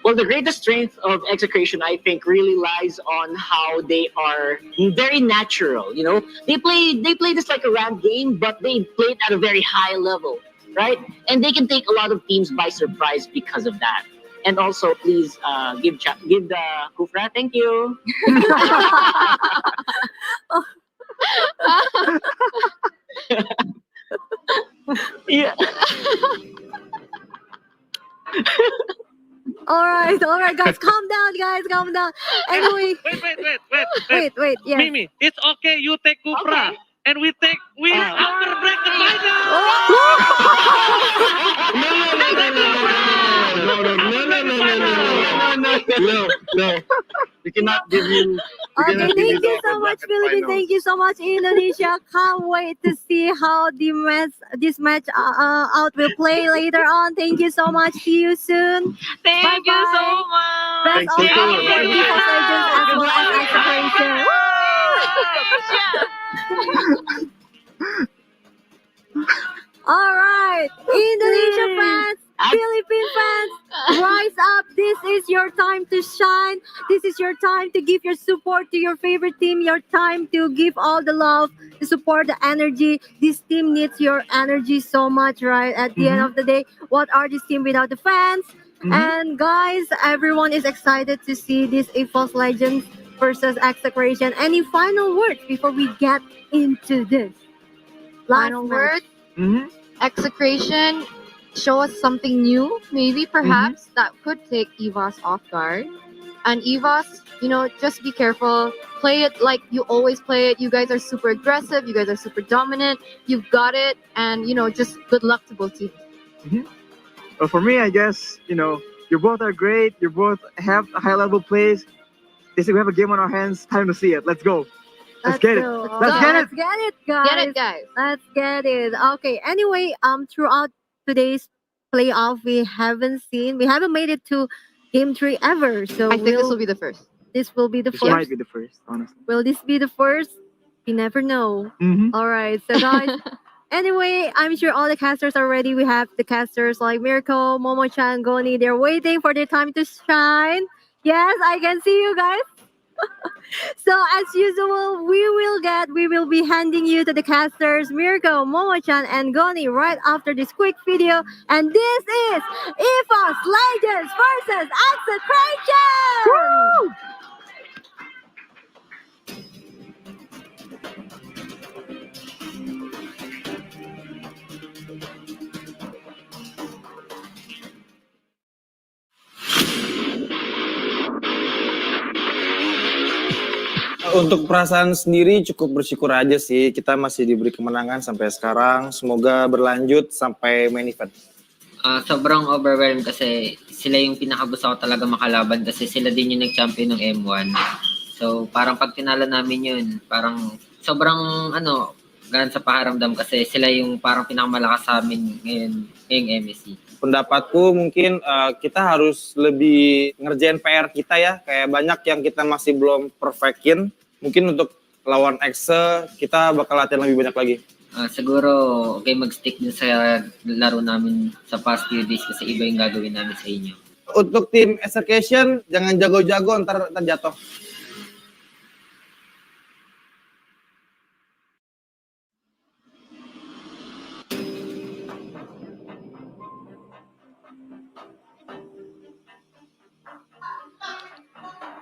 Well, the greatest strength of Execration, I think, really lies on how they are very natural. You know, they play this like a ranked game, but they play it at a very high level, right? And they can take a lot of teams by surprise because of that. And also, please give the Kufra. Thank you. Yeah. All right, guys, calm down. Anyway, wait, yes. Mimi, it's okay. You take Kufra. Okay. And we after break the final. No. We cannot give you. Okay, thank you so much, Philippines. Thank you so much, Indonesia. Can't wait to see how this match out will play later on. Thank you so much. See you soon. Thank you so much. Best of luck for EFOS Legends as well as Execration. All right, Indonesia fans, Philippine fans, right rise up. This is your time to shine. This is your time to give your support to your favorite team. Your time to give all the love, to support the energy. This team needs your energy so much, right? At the end of the day, what are this team without the fans? And guys, everyone is excited to see this Evos Legends versus Execration. Any final words before we get into this? Final match. word. Execration. Show us something new, maybe perhaps that could take Evos off guard. And Evos, just be careful. Play it like you always play it. You guys are super aggressive. You guys are super dominant. You've got it. And just good luck to both teams. Well, for me, I guess, you both are great. You both have high level plays. They say we have a game on our hands. Time to see it. Let's go. Let's get it. Let's get it. Let's get it, guys. Get it, guys. Let's get it. Okay. Anyway, throughout today's playoff, we haven't made it to game 3 ever. So I think this will be the first. This will be the This first. might be the first, honestly. Will this be the first? You never know. All right. So guys. Anyway, I'm sure all the casters are ready. We have the casters like Miracle, Momo-chan, Goni. They're waiting for their time to shine. Yes, I can see you guys. So as usual, we will be handing you to the casters Miracle, Momo-chan, and Goni right after this quick video. And this is Evos Legends versus Execration! Woo! Untuk perasaan sendiri cukup bersyukur aja sih, kita masih diberi kemenangan sampai sekarang. Semoga berlanjut sampai main event. Sobrang overwhelmed kasi sila yung pinakagusto ko talaga makalaban kasi sila din yung nag-champion ng M1. So parang pag tinalo namin yun, parang sobrang gaan sa paharamdam kasi sila yung parang pinakamalakas sa amin ngayong MSC. Pendapatku mungkin kita harus lebih ngerjain PR kita ya, kayak banyak yang kita masih belum perfectin. Mungkin untuk lawan Exe kita bakal latihan lebih banyak lagi. Siguro okay mag-stick din sa laro namin sa past few days kasi iba yung gagawin namin sa inyo. Untuk tim Execution jangan jago-jago ntar jatuh.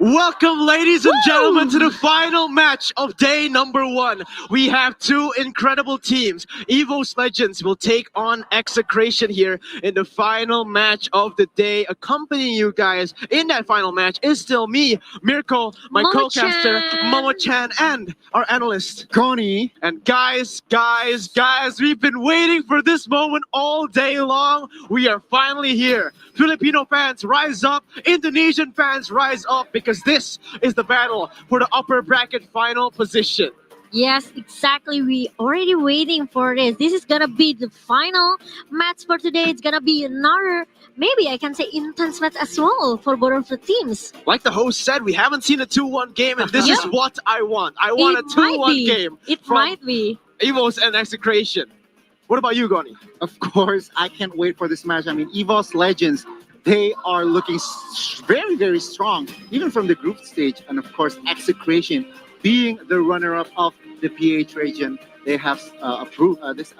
Welcome, ladies and gentlemen, to the final match of day number 1. We have two incredible teams. Evos Legends will take on Execration here in the final match of the day. Accompanying you guys in that final match is still me, Mirko, my co-caster, Momo-chan, and our analyst, Connie. And guys, we've been waiting for this moment all day long. We are finally here. Filipino fans, rise up. Indonesian fans, rise up, because this is the battle for the upper bracket final position. Yes, exactly. We already waiting for this. This is gonna be the final match for today. It's gonna be another, maybe I can say, intense match as well for both of the teams. Like the host said, we haven't seen a 2-1 game, and this is what I want. I want a 2-1 game. It might be. Evos and Execration. What about you, Goni? Of course, I can't wait for this match. I mean, Evos Legends, they are looking very, very strong, even from the group stage. And of course, Execration, being the runner-up of the PH region, they have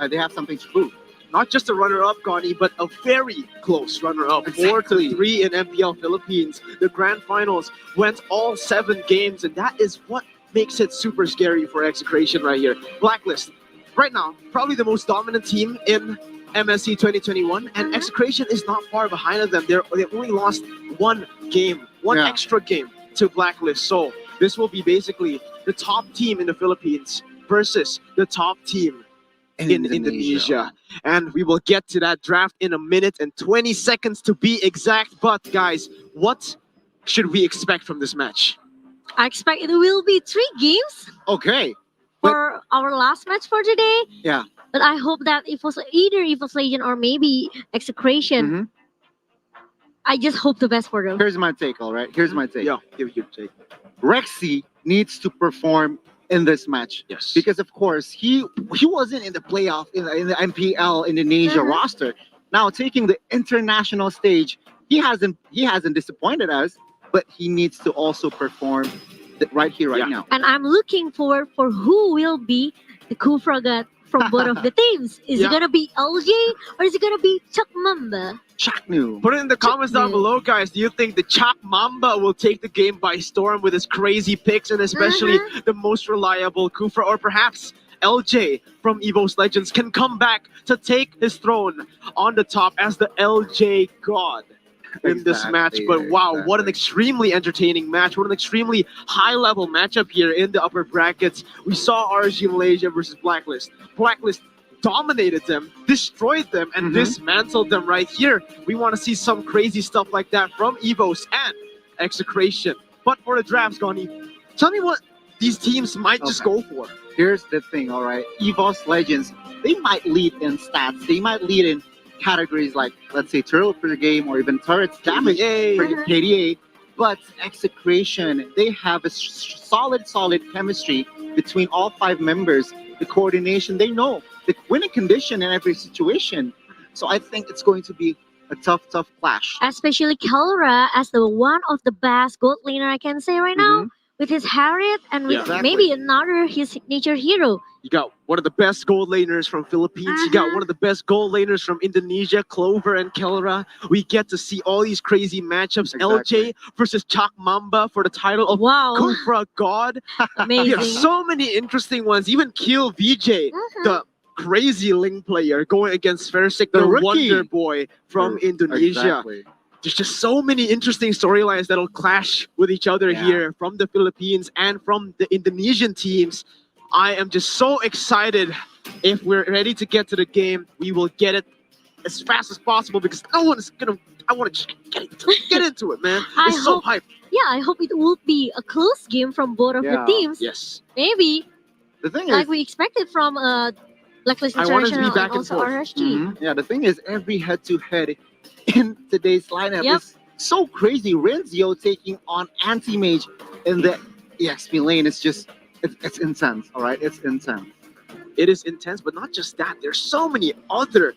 they have something to prove. Not just a runner-up, Goni, but a very close runner-up. Exactly. 4-3 in MPL Philippines. The grand finals went all 7 games, and that is what makes it super scary for Execration right here. Blacklist, right now, probably the most dominant team in MSC 2021, and Execration is not far behind of them. They've only lost one game, one extra game to Blacklist. So this will be basically the top team in the Philippines versus the top team in Indonesia. And we will get to that draft in a minute and 20 seconds to be exact. But guys, what should we expect from this match? I expect it will be 3 games. Okay. For our last match for today. Yeah. But I hope that it was either Evos Legend or maybe Execration. I just hope the best for them. Here's my take, all right? Here's my take. Yeah, give your take. Rexy needs to perform in this match. Yes. Because, of course, he wasn't in the playoff, in the MPL Indonesia roster. Now, taking the international stage, he hasn't disappointed us, but he needs to also perform right here, right now. And I'm looking forward for who will be the Kufra god from both of the teams. Is it Yeah. gonna be LJ or is it gonna be Chuck Mamba? Chaknu. Put it in the comments down Yeah. below, guys. Do you think the Chak Mamba will take the game by storm with his crazy picks and especially the most reliable Kufra, or perhaps LJ from Evos Legends can come back to take his throne on the top as the LJ god in this match? Exactly, But wow, what an exactly. extremely entertaining match. What an extremely high level matchup here in the upper brackets. We saw RG Malaysia versus Blacklist. Blacklist dominated them, destroyed them, and dismantled them right here. We want to see some crazy stuff like that from Evos and Execration. But for the drafts, Goni, tell me what these teams might just go for. Here's the thing, all right. Evos Legends, they might lead in stats. They might lead in categories like, let's say, turtle per game or even turrets damage per KDA. But Execration, they have a solid chemistry between all 5 members. The coordination, they know the winning condition in every situation. So I think it's going to be a tough clash. Especially Kelra as the one of the best gold laner I can say right now, with his Harriet and with Yeah. maybe another his signature hero. You got one of the best gold laners from Philippines. You got one of the best gold laners from Indonesia, Clover and Kelra. We get to see all these crazy matchups. LJ versus Chak Mamba for the title of Kufra God. Amazing. We have so many interesting ones. Even Kill VJ, the crazy Ling player, going against Fersik, the rookie. Wonder Boy from Indonesia. Exactly. There's just so many interesting storylines that'll clash with each other here from the Philippines and from the Indonesian teams. I am just so excited. If we're ready to get to the game, we will get it as fast as possible because I want to get into it, man. I It's so hope- hype. Yeah, I hope it will be a close game from both of the Yeah. teams. Yes. Maybe The thing like is, we expected from Blacklist I want it to be International back and and also forth. RSG. yeah, the thing is, every head-to-head in today's lineup Yep. is so crazy. Renzio taking on Anti-Mage in the EXP lane is just, it's intense, all right? It's intense. It is intense, but not just that. There's so many other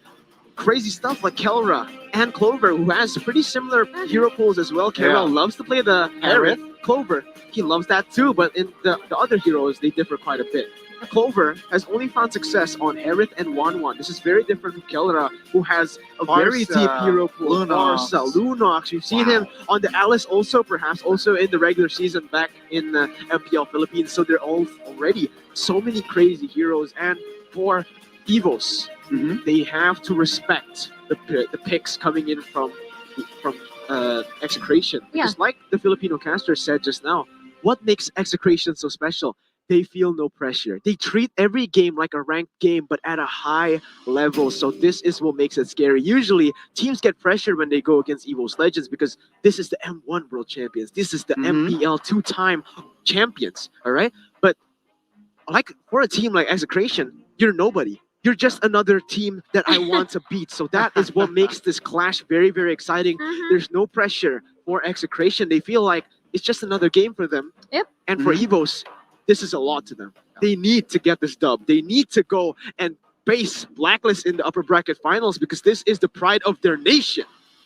crazy stuff like Kelra and Clover, who has pretty similar hero pools as well. Kelra Yeah. loves to play the Aerith. Clover, he loves that too, but in the other heroes, they differ quite a bit. Clover has only found success on Aerith and Wanwan. This is very different from Kelra, who has a very Arsa, deep hero pool. Lunox. Arsa, Lunox. We've seen him on the Alice also, perhaps also in the regular season back in the MPL Philippines. So they're all already so many crazy heroes. And for Evos, they have to respect the picks coming in from Execration. Yeah. Because like the Filipino caster said just now, what makes Execration so special? They feel no pressure. They treat every game like a ranked game, but at a high level. So this is what makes it scary. Usually, teams get pressure when they go against Evos Legends because this is the M1 World Champions. This is the MPL 2-time champions. All right, but like for a team like Execration, you're nobody. You're just another team that I want to beat. So that is what makes this clash very, very exciting. There's no pressure for Execration. They feel like it's just another game for them. Yep. And for Evos, this is a lot to them. They need to get this dub. They need to go and face Blacklist in the upper bracket finals because this is the pride of their nation.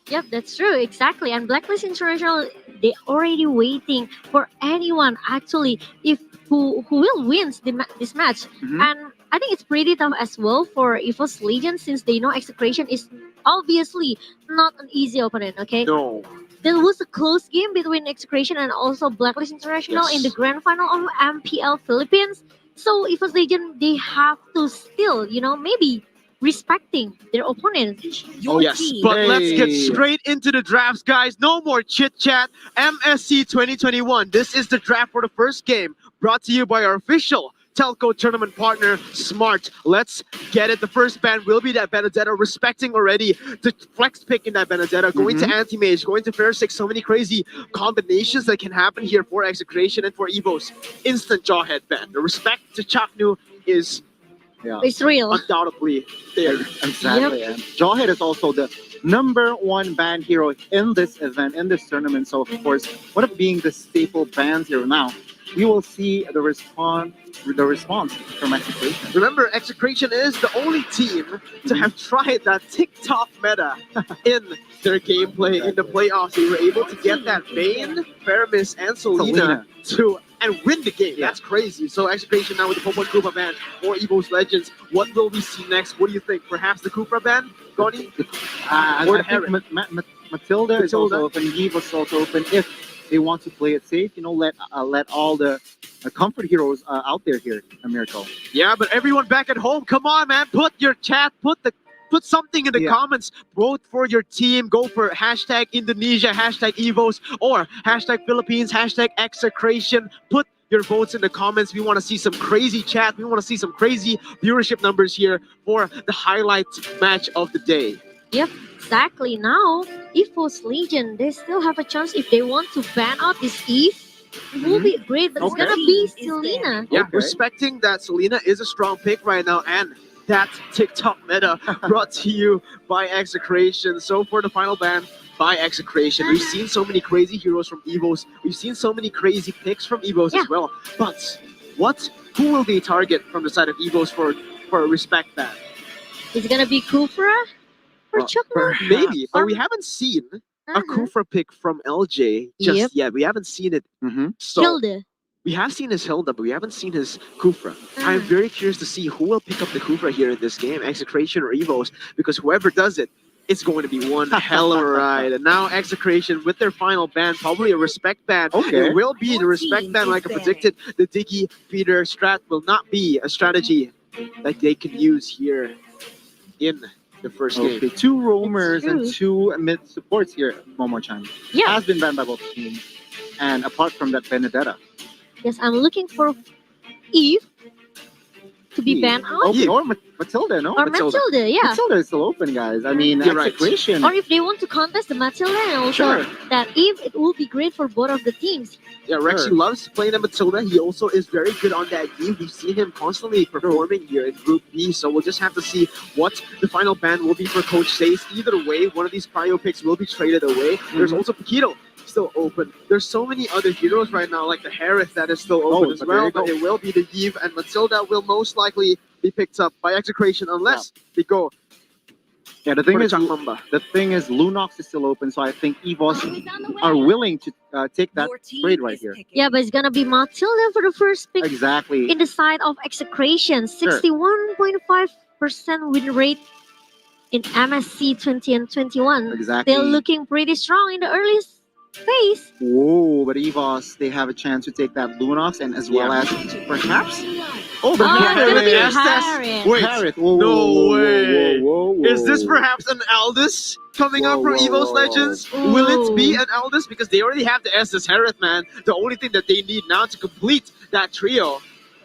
Yep, that's true, exactly. And Blacklist International, they already waiting for anyone actually if who will wins this match. And I think it's pretty tough as well for Evos Legends since they know Execration is obviously not an easy opponent. Okay. No. There was a close game between Execration and also Blacklist International in the grand final of MPL Philippines. So Evos Legend, they have to still, maybe respecting their opponent. Oh yes, but let's get straight into the drafts, guys. No more chit chat. MSC 2021. This is the draft for the first game, brought to you by our official telco tournament partner, Smart. Let's get it. The first ban will be that Benedetta, respecting already the flex pick in that Benedetta, going to Anti-Mage, going to Fair 6. So many crazy combinations that can happen here for Execration and for Evos. Instant jaw headband. The respect to Chaknu is Yeah. It's real. undoubtedly there. Exactly. And Jawhead is also the #1 band hero in this event, in this tournament. So of course, one of being the staple band hero now, we will see the response from Execration. Remember, Execration is the only team to have tried that TikTok meta in their gameplay in the playoffs. They were able to get that Vayne, Faramis, and Selena to and win the game. That's crazy. So Execration now with the Pokemon Koopa ban or Evos Legends. What will we see next? What do you think? Perhaps the Koopa ban, Goni? I think Matilda is also open. Eve is also open. If they want to play it safe, let all the comfort heroes out there here a Miracle. Yeah, but everyone back at home, come on, man. Put your chat, put something in the comments. Vote for your team. Go for hashtag Indonesia, hashtag Evos, or hashtag Philippines, hashtag Execration. Put your votes in the comments. We want to see some crazy chat. We want to see some crazy viewership numbers here for the highlight match of the day. Yep, exactly. Now, Evos Legion, they still have a chance if they want to ban out this Eve. It will be great, but it's gonna be Selena. Yeah, respecting that Selena is a strong pick right now, and that TikTok meta brought to you by Execration. So for the final ban by Execration, we've seen so many crazy heroes from Evos. We've seen so many crazy picks from Evos as well. But who will they target from the side of Evos for a respect ban? Is it gonna be Kufra or Chukra? Maybe, but we haven't seen a Kufra pick from LJ just yet. We haven't seen it. So Hilde. we have seen his Hilda, but we haven't seen his Kufra. I'm very curious to see who will pick up the Kufra here in this game, Execration or Evos, because whoever does it, it's going to be one hell of a ride. And now Execration with their final ban, probably a respect ban. It will be the respect ban like I predicted. The Diggy Feeder strat will not be a strategy that they can use here in the first game. 2 roamers and 2 mid supports here, Momo-chan. Yeah. Has been banned by both teams. And apart from that, Benedetta. Yes, I'm looking for Eve to be banned out. Or Matilda, no? Or Matilda, yeah. Matilda is still open, guys. I mean, You're right. Execration. Or if they want to contest the Matilda and also that Eve, it will be great for both of the teams. Yeah, Rexy loves playing the Matilda. He also is very good on that game. We've seen him constantly performing here in Group B, so we'll just have to see what the final ban will be for Coach Sace. Either way, one of these prio picks will be traded away. There's also Paquito still open. There's so many other heroes right now, like the Harith that is still open as well, but it will be the Eve, and Matilda will most likely be picked up by Execration unless they go. Yeah, the thing is, Lunox is still open, so I think Evos are willing to take that trade right here. Yeah, but it's gonna be Matilda for the first pick. Exactly. In the side of Execration, 61.5% win rate in MSC 20 and 21. Exactly. They're looking pretty strong in the early phase. Whoa, but Evos, they have a chance to take that Lunox and as well as perhaps. Oh, the Harith. Wait, Harith. no way. Whoa. Is this perhaps an Aldous coming up from Evos Legends? Will it be an Aldous? Because they already have the Estes Harith, man. The only thing that they need now to complete that trio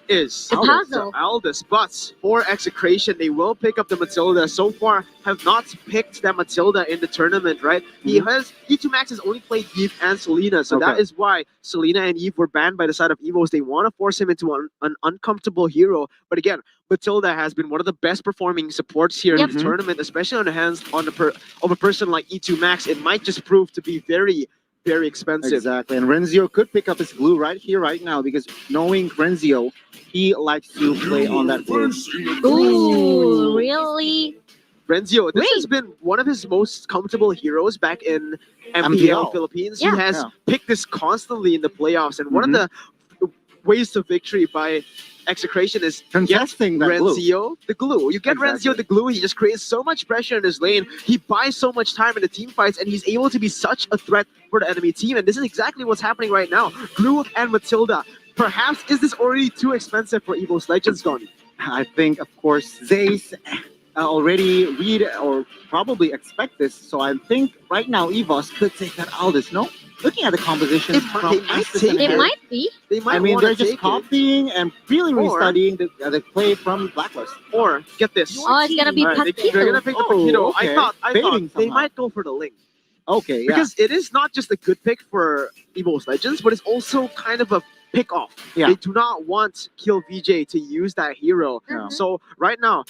is Aldous. But for Execration, they will pick up the Matilda. So far, have not picked that Matilda in the tournament, right? E2 Max has only played Eve and Selena, so that is why Selena and Eve were banned by the side of Evos. They want to force him into an uncomfortable hero. But again, Matilda has been one of the best performing supports here in the tournament, especially on the hands of a person like E2 Max. It might just prove to be very expensive. Exactly, and Renzio could pick up his glue right here, right now, because knowing Renzio, he likes to play on that glue. Ooh, really? Renzio, this has been one of his most comfortable heroes back in MPL Philippines. He has picked this constantly in the playoffs, and one of the ways to victory by Execration is contesting that Renzio the glue. You get Renzio the glue, he just creates so much pressure in his lane. He buys so much time in the team fights, and he's able to be such a threat for the enemy team. And this is exactly what's happening right now. Glue and Matilda. Perhaps is this already too expensive for Evos Legends, Goni? I think, of course, Zace already read or probably expect this. So I think right now Evos could take that Aldous, no? Looking at the composition, They might be. I mean, they're just copying and really studying the play from Blacklist. Or get this. Oh, it's gonna be Paquito. They're gonna pick the Paquito. Okay. I thought they somehow. might go for the Ling. Okay, yeah. Because it is not just a good pick for Evos Legends, but it's also kind of a pick off. Yeah. They do not want Kill VJ to use that hero. Yeah. So right now,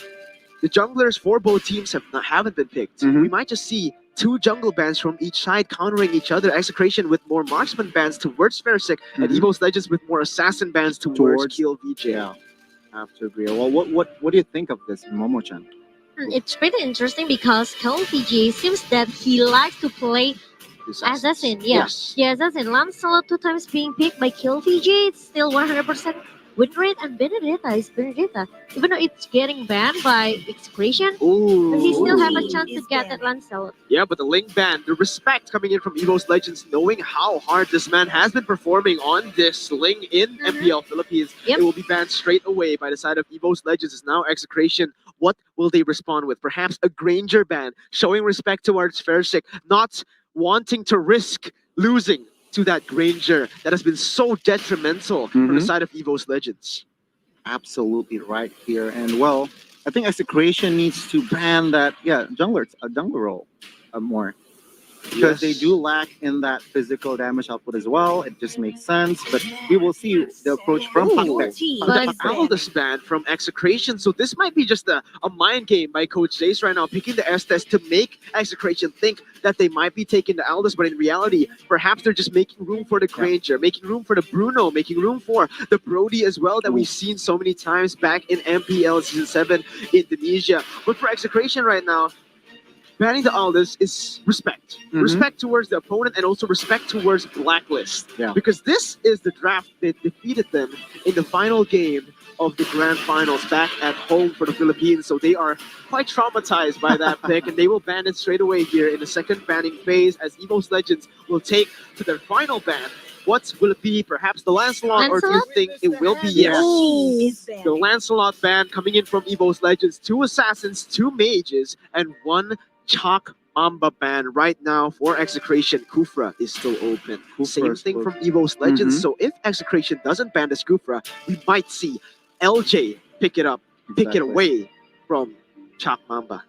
the junglers for both teams haven't been picked. Mhm. We might just see 2 jungle bands from each side countering each other. Execration with more marksman bands towards Fersik, and Mhm. Evos Legends with more assassin bands towards Kill VJ. Yeah, I have to agree. Well, what do you think of this, Momo-chan? It's pretty interesting because KLPG seems that he likes to play assassin. Yeah, Yes. the assassin. Lancelot 2 times being picked by KLPG. It's still 100% win rate, and Benedetta is Benedetta. Even though it's getting banned by Execration, but he still have a chance to get that Lancelot. Yeah, but the Link band, the respect coming in from Evos Legends, knowing how hard this man has been performing on this Ling in MPL Philippines, Yep. it will be banned straight away by the side of Evos Legends. Is now Execration. What will they respond with? Perhaps a Granger ban, showing respect towards Fersik, not wanting to risk losing to that Granger that has been so detrimental from the Mhm. side of Evos Legends. Absolutely right here. And well, I think Execration needs to ban that, jungle role more. Because they Yes. do lack in that physical damage output as well. It just makes sense. But we will see the approach from Pakpek. The Aldous ban from Execration. So this might be just a mind game by Coach Jace right now, picking the Estes to make Execration think that they might be taking the Aldous, but in reality, perhaps they're just making room for the Granger, making room for the Bruno, making room for the Brody as well that we've seen so many times back in MPL Season 7 Indonesia. But for Execration right now, banning the Aldous is respect. Mhm. Respect towards the opponent and also respect towards Blacklist. Yeah. Because this is the draft that defeated them in the final game of the grand finals back at home for the Philippines. So they are quite traumatized by that pick, and they will ban it straight away here in the second banning phase as Evos Legends will take to their final ban. What will it be? Perhaps the Lancelot, or do you Lancelot? think it will be yes? Ooh. The Lancelot ban coming in from Evos Legends, 2 assassins, 2 mages, and 1 Chalk Mamba ban right now for Execration. Kufra is still open. Same is thing still- from Evos Legends. Mhm. So if Execration doesn't ban this Kufra, we might see LJ pick it up, pick it Exactly. away from Chalk Mamba.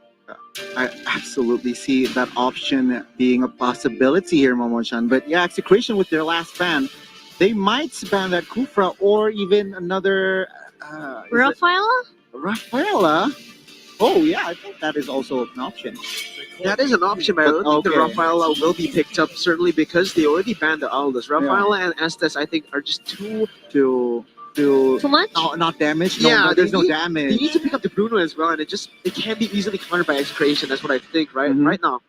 I absolutely see that option being a possibility here, Momo-chan. But yeah, Execration with their last ban, they might ban that Kufra or even another Rafaela? Rafaela. Oh yeah, I think that is also an option. That is an option, but I don't think the Okay. Rafaela will be picked up, certainly because they already banned the Aldous. Rafaela and Estes, I think, are just too To Too much? not damage. Yeah, there's they no need- damage. They need to pick up the Bruno as well, and it can be easily countered by Execration. That's what I think, right? Mhm. Right now,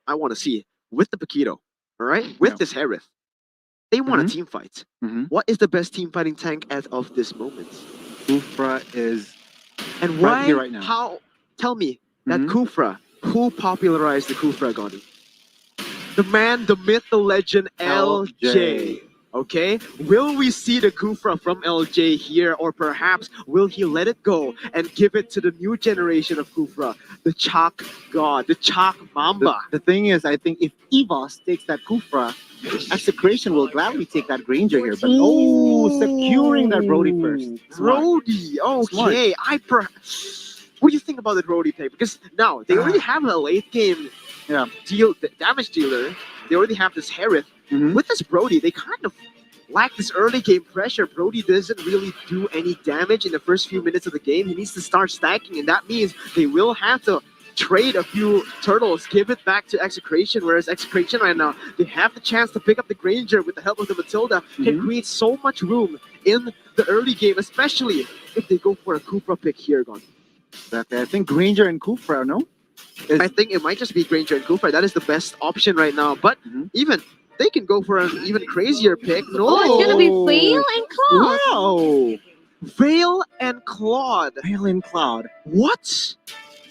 I want to see with the Paquito, all right, with Yeah. this Harith, they want a team fight. Mhm. What is the best team fighting tank as of this moment? Kufra is And right why? here, right now. How? Tell me that Mhm. Kufra. Who popularized the Kufra, Gotti? The man, the myth, the legend, LJ. Okay, will we see the Kufra from LJ here, or perhaps will he let it go and give it to the new generation of Kufra, the Chalk God, the Chalk Mamba? The thing is, I think if Evos takes that Kufra, Execration will gladly take that Granger here. But securing that Brody first. Smart. Brody, okay. What do you think about the Brody pick? Because now they already have a late game damage dealer. They already have this Harith. Mhm. With this Brody, they kind of lack this early game pressure. Brody doesn't really do any damage in the first few minutes of the game. He needs to start stacking, and that means they will have to trade a few turtles, give it back to Execration, whereas Execration right now, they have the chance to pick up the Granger with the help of the Matilda, can create so much room in the early game, especially if they go for a Kufra pick here, Gon. Exactly. I think Granger and Kufra, no? I think it might just be Granger and Kufra. That is the best option right now, but even they can go for an even crazier pick. No, Oh, it's gonna be Veil and Claude. Wow. Veil and Claude. Veil and Claude. What?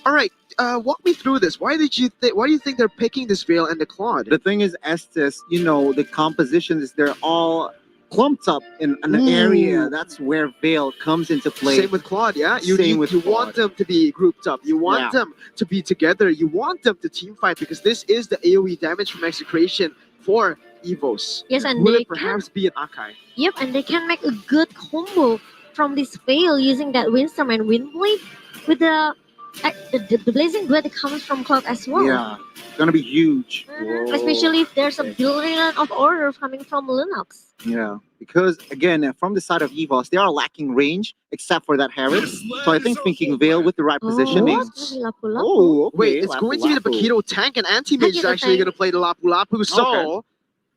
All right, walk me through this. Why do you think they're picking this Veil and the Claude? The thing is, Estes, the compositions, they're all clumped up in an area. That's where Veil comes into play. Same with Claude, yeah? You Claude. want them to be grouped up. You want them to be together. You want them to team fight because this is the AoE damage from Execration for Evos. Yes, and will they it perhaps be an Akai? Yep, and they can make a good combo from this Veil using that Windstorm and Windblade with the The blazing duet comes from Cloud as well. Yeah, gonna be huge. Especially if there's a billion of order coming from Linux. Yeah, because again, from the side of Evos, they are lacking range except for that Harris. So I think thinking Veil with the right positioning. What? Maybe Lapu Lapu. Oh, okay. Wait, it's going to be the Paquito tank, and Anti-Mage is Paquito actually tank. going to play the Lapu Lapu. So,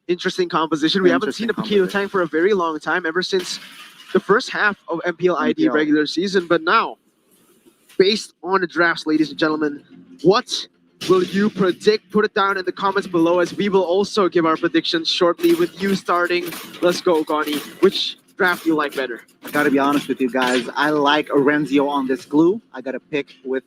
interesting composition. We haven't seen a Interesting Paquito tank for a very long time, ever since the first half of MPL ID MPL. regular season. But now, based on the drafts, ladies and gentlemen, what will you predict? Put it down in the comments below, as we will also give our predictions shortly with you starting. Let's go, Gani. Which draft do you like better? I gotta be honest with you guys. I like Orenzio on this glue. I gotta pick with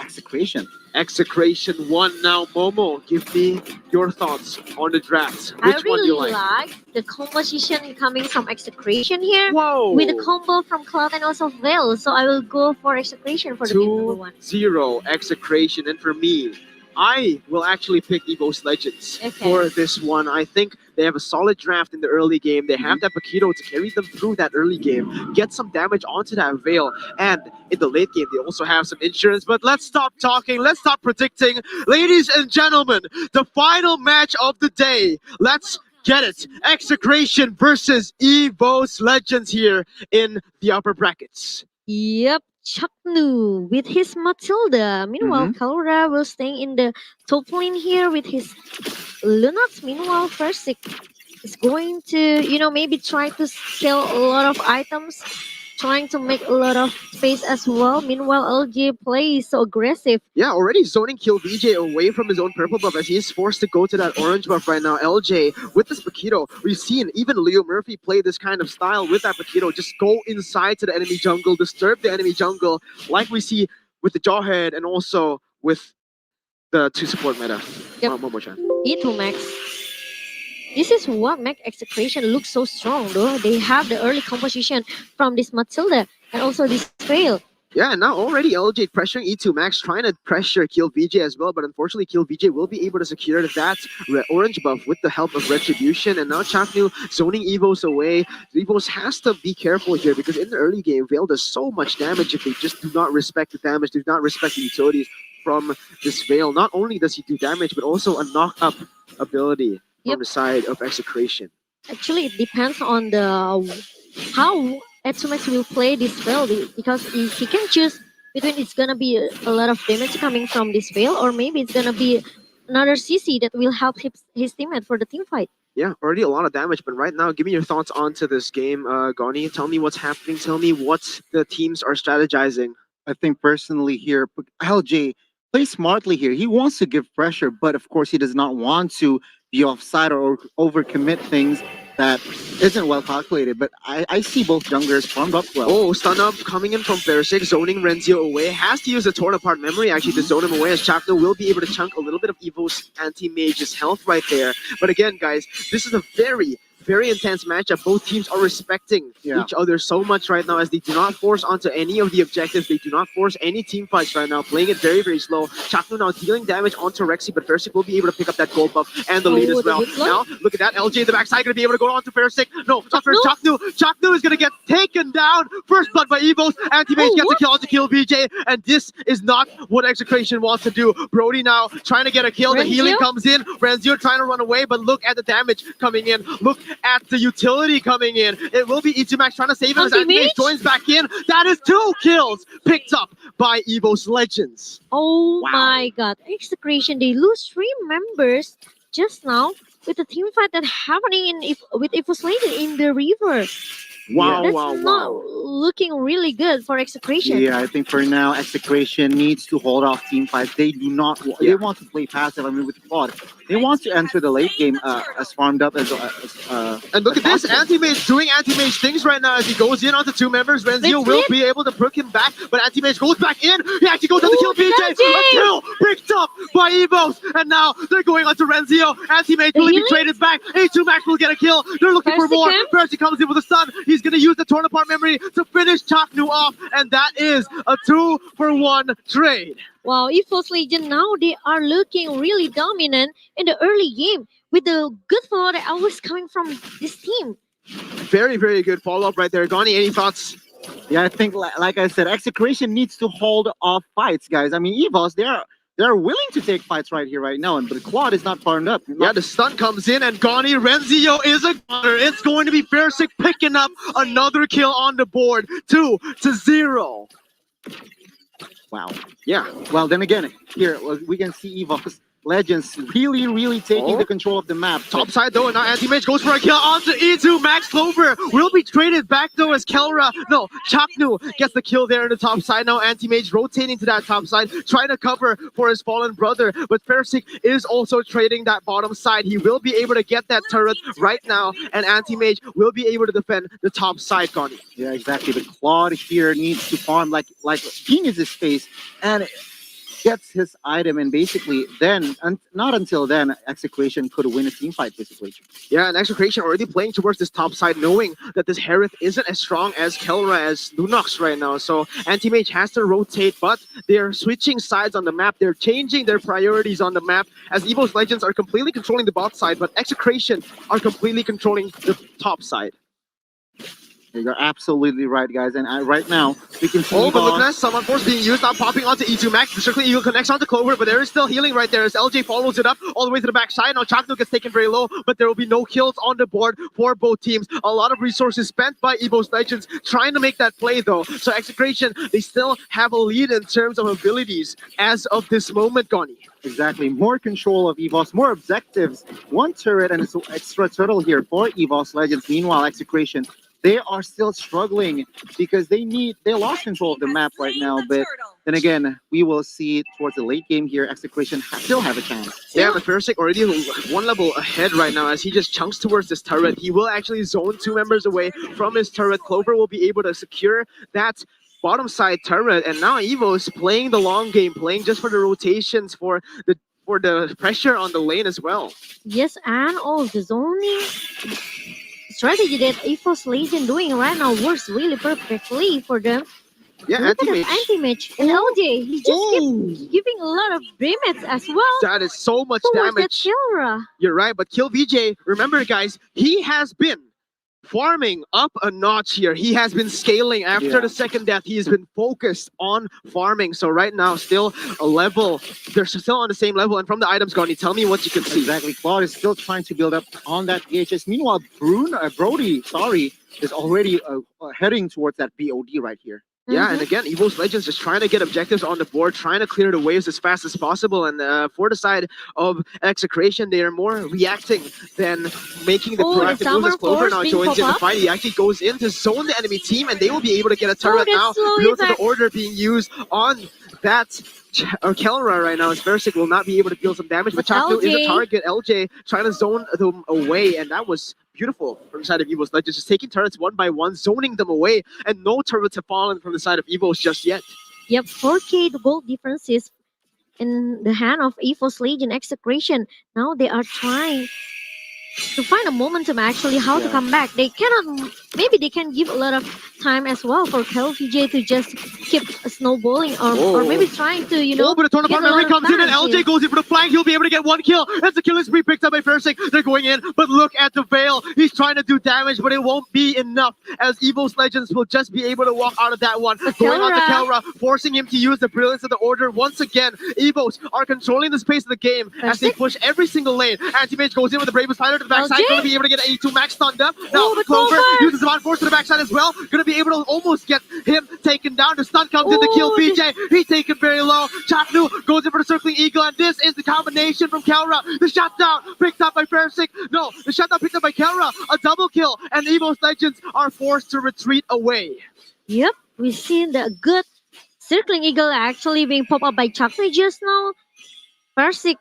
Execration. Execration 1 now. Momo, give me your thoughts on the draft. Which I one do really you like? like the composition coming from Execration here. Whoa! With the combo from Cloud and also Veil. So I will go for Execration for the game number 1. 2-0 Execration. And for me, I will actually pick Evos Legends for this one. I think they have a solid draft in the early game. They have that Paquito to carry them through that early game, get some damage onto that Veil, and in the late game, they also have some insurance. But let's stop talking. Let's stop predicting. Ladies and gentlemen, the final match of the day. Let's get it. Execration versus Evos Legends here in the upper brackets. Yep, Chaknu with his Matilda. Meanwhile, Kalura will stay in the top lane here with his Lunox. Meanwhile, Versik is going to, maybe try to sell a lot of items, trying to make a lot of space as well. Meanwhile, LG plays so aggressive. Yeah, already zoning Kill VJ away from his own purple buff as he is forced to go to that orange buff right now. LJ with this Paquito, we've seen even Leo Murphy play this kind of style with that Paquito. Just go inside to the enemy jungle, disturb the enemy jungle, like we see with the Jawhead and also with the 2 support meta. Yep. Momo-chan. E2 Max. This is what makes Execration look so strong, though. They have the early composition from this Matilda and also this Veil. Yeah, now already LJ pressuring E2 Max, trying to pressure Kill VJ as well, but unfortunately Kill VJ will be able to secure that orange buff with the help of Retribution, and now Chaknu zoning Evos away. Evos has to be careful here because in the early game, Veil does so much damage if they just do not respect the damage, do not respect the utilities from this Veil. Not only does he do damage, but also a knock-up ability from the side of Execration. Actually, it depends on how Etsumax will play this Veil, because he can choose between it's gonna be a lot of damage coming from this Veil, or maybe it's gonna be another CC that will help his teammate for the team fight. Yeah, already a lot of damage, but right now, give me your thoughts onto this game, Gani. Tell me what's happening. Tell me what the teams are strategizing. I think personally here, LJ plays smartly here. He wants to give pressure, but of course he does not want to be offside or overcommit things that isn't well calculated. But I see both junglers farmed up well. Oh, stun up coming in from Versik, zoning Renzio away. Has to use a torn apart memory actually to zone him away, as Chakno will be able to chunk a little bit of Evo's anti-mage's health right there. But again, guys, this is a very intense matchup. Both teams are respecting each other so much right now, as they do not force onto any of the objectives. They do not force any team fights right now, playing it very slow. Chakno now dealing damage onto Rexy, but Versik will be able to pick up that gold buff and the lead as well. Now, look at that. LJ in the backside going to be able to go on to Versik. No, not first. Chakno. Chakno is going to get taken down. First blood by Evos. Anti-Mage gets a kill onto Kill VJ, and this is not what Execration wants to do. Brody now trying to get a kill. The healing comes in. Renzio trying to run away, but look at the damage coming in. Look at the utility coming in. It will be Ichimax trying to save him as Anti-Mage joins back in. That is 2 kills picked up by Evos Legends. Oh my god. Execration, they lose 3 members just now with the team fight that happening with Evos Legends in the river. Wow, That's not looking really good for Execration. Yeah, I think for now, Execration needs to hold off team fights. They do not. They want to play passive. I mean, with the Claude, they want to enter the late game as farmed up as. And look at this, Anti-Mage doing Anti-Mage things right now as he goes in onto 2 members. Renzio will be able to prick him back, but Anti-Mage goes back in. He actually goes on to kill BJ. A kill picked up by Evos, and now they're going on to Renzio. Anti-Mage will be traded back. A2 Max will get a kill. They're looking for more. Percy comes in with a stun. He's going to use the torn apart memory to finish Chaknu off, and that is a 2-for-1 trade. Wow, Evos Legend now they are looking really dominant in the early game with the good follow that always coming from this team. Very good follow-up right there. Gani, any thoughts? Yeah, I think, like I said, Execration needs to hold off fights, guys. I mean, Evos, they're willing to take fights right here, right now, and but Claude is not farmed up. Yeah, the stun comes in, and Gani Renzio is a gunner. It's going to be Fairsick picking up another kill on the board. 2-0. Wow. Yeah. Well, then again, here we can see Evos Legends really taking the control of the map. Top side though, and now Anti-Mage goes for a kill onto E2. Max Clover will be traded back though as Kelra. No, Chaknu gets the kill there in the top side. Now Anti-Mage rotating to that top side, trying to cover for his fallen brother. But Fairsick is also trading that bottom side. He will be able to get that turret right now, and Anti-Mage will be able to defend the top side, Gani. Yeah, exactly. But Claude here needs to farm like Genius's face, and gets his item, and basically then, not until then, Execration could win a team fight, basically. Yeah, and Execration already playing towards this top side, knowing that this Harith isn't as strong as Kelra, as Lunox right now. So Anti-Mage has to rotate, but they're switching sides on the map. They're changing their priorities on the map, as Evos Legends are completely controlling the bot side, but Execration are completely controlling the top side. You're absolutely right, guys. And right now, we can see. Oh, but look at that. Summon Force being used, now popping onto E2 Max. The Circling Eagle connects onto Clover, but there is still healing right there as LJ follows it up all the way to the back side. Now Chakno gets taken very low, but there will be no kills on the board for both teams. A lot of resources spent by Evos Legends trying to make that play, though. So Execration, they still have a lead in terms of abilities as of this moment, Gani. Exactly. More control of Evos, more objectives. One turret and an extra turtle here for Evos Legends. Meanwhile, Execration, they are still struggling because they lost control of the map right now. But then again, we will see towards the late game here, Execration still have a chance. Yeah, but Fairsick already one level ahead right now as he just chunks towards this turret. He will actually zone 2 members away from his turret. Clover will be able to secure that bottom side turret, and now Evo's playing the long game, playing just for the rotations, for the pressure on the lane as well. Yes, and all the zoning strategy that Evos Legend doing right now works really perfectly for them. Yeah, Look at Anti-Mage. that Anti-Mage. And LJ, he just kept giving a lot of damage as well. That is so much Towards that damage. Kelra. You're right, but Kill VJ, remember guys, he has been farming up a notch here. He has been scaling after the second death. He has been focused on farming. So right now, still a level. They're still on the same level. And from the items, Gani, tell me what you can see. Exactly. Claude is still trying to build up on that VHS. Meanwhile, Brody, is already heading towards that BOD right here. Yeah, and again, Evos Legends just trying to get objectives on the board, trying to clear the waves as fast as possible. And for the side of Execration, they are more reacting than making the proactive moves. As Clover now joins in the fight. He actually goes in to zone the enemy team, and they will be able to get a turret now. Note the order being used on that Kelra right now. As Versik will not be able to deal some damage, but Chaknu is a target. LJ trying to zone them away, and that was beautiful from the side of Evos Legends, just taking turrets one by one, zoning them away, and no turrets have fallen from the side of Evos just yet. Yep, 4K the gold differences in the hand of Evos Legend Execration. Now they are trying to find a momentum actually how to come back. They cannot, maybe they can give a lot of time as well for KLVJ to just keep snowballing or maybe trying to, you know. Oh, but a torn get apart a lot memory of comes in and balance LJ here. goes in for the flank. He'll be able to get 1 kill. That's the killing spree picked up by Versik. They're going in, but look at the Veil. He's trying to do damage, but it won't be enough as Evos Legends will just be able to walk out of that one. Going on to Kelra, forcing him to use the brilliance of the order. Once again, Evos are controlling the space of the game as they push every single lane. Anti-Mage goes in with the Bravest Fighter to the backside. Going to be able to get an A2 max stunned up. Now, Clover uses Divine Force to the backside as well. Going to be able to almost get him taken down. The stun comes in to kill BJ. He's taken very low. Chaknu goes in for the Circling Eagle, and this is the combination from Kelra. The shutdown picked up by Versik. No, the shutdown picked up by Kelra. A double kill, and Evos Legends are forced to retreat away. Yep, we've seen the good Circling Eagle actually being popped up by Chakra just now. Versik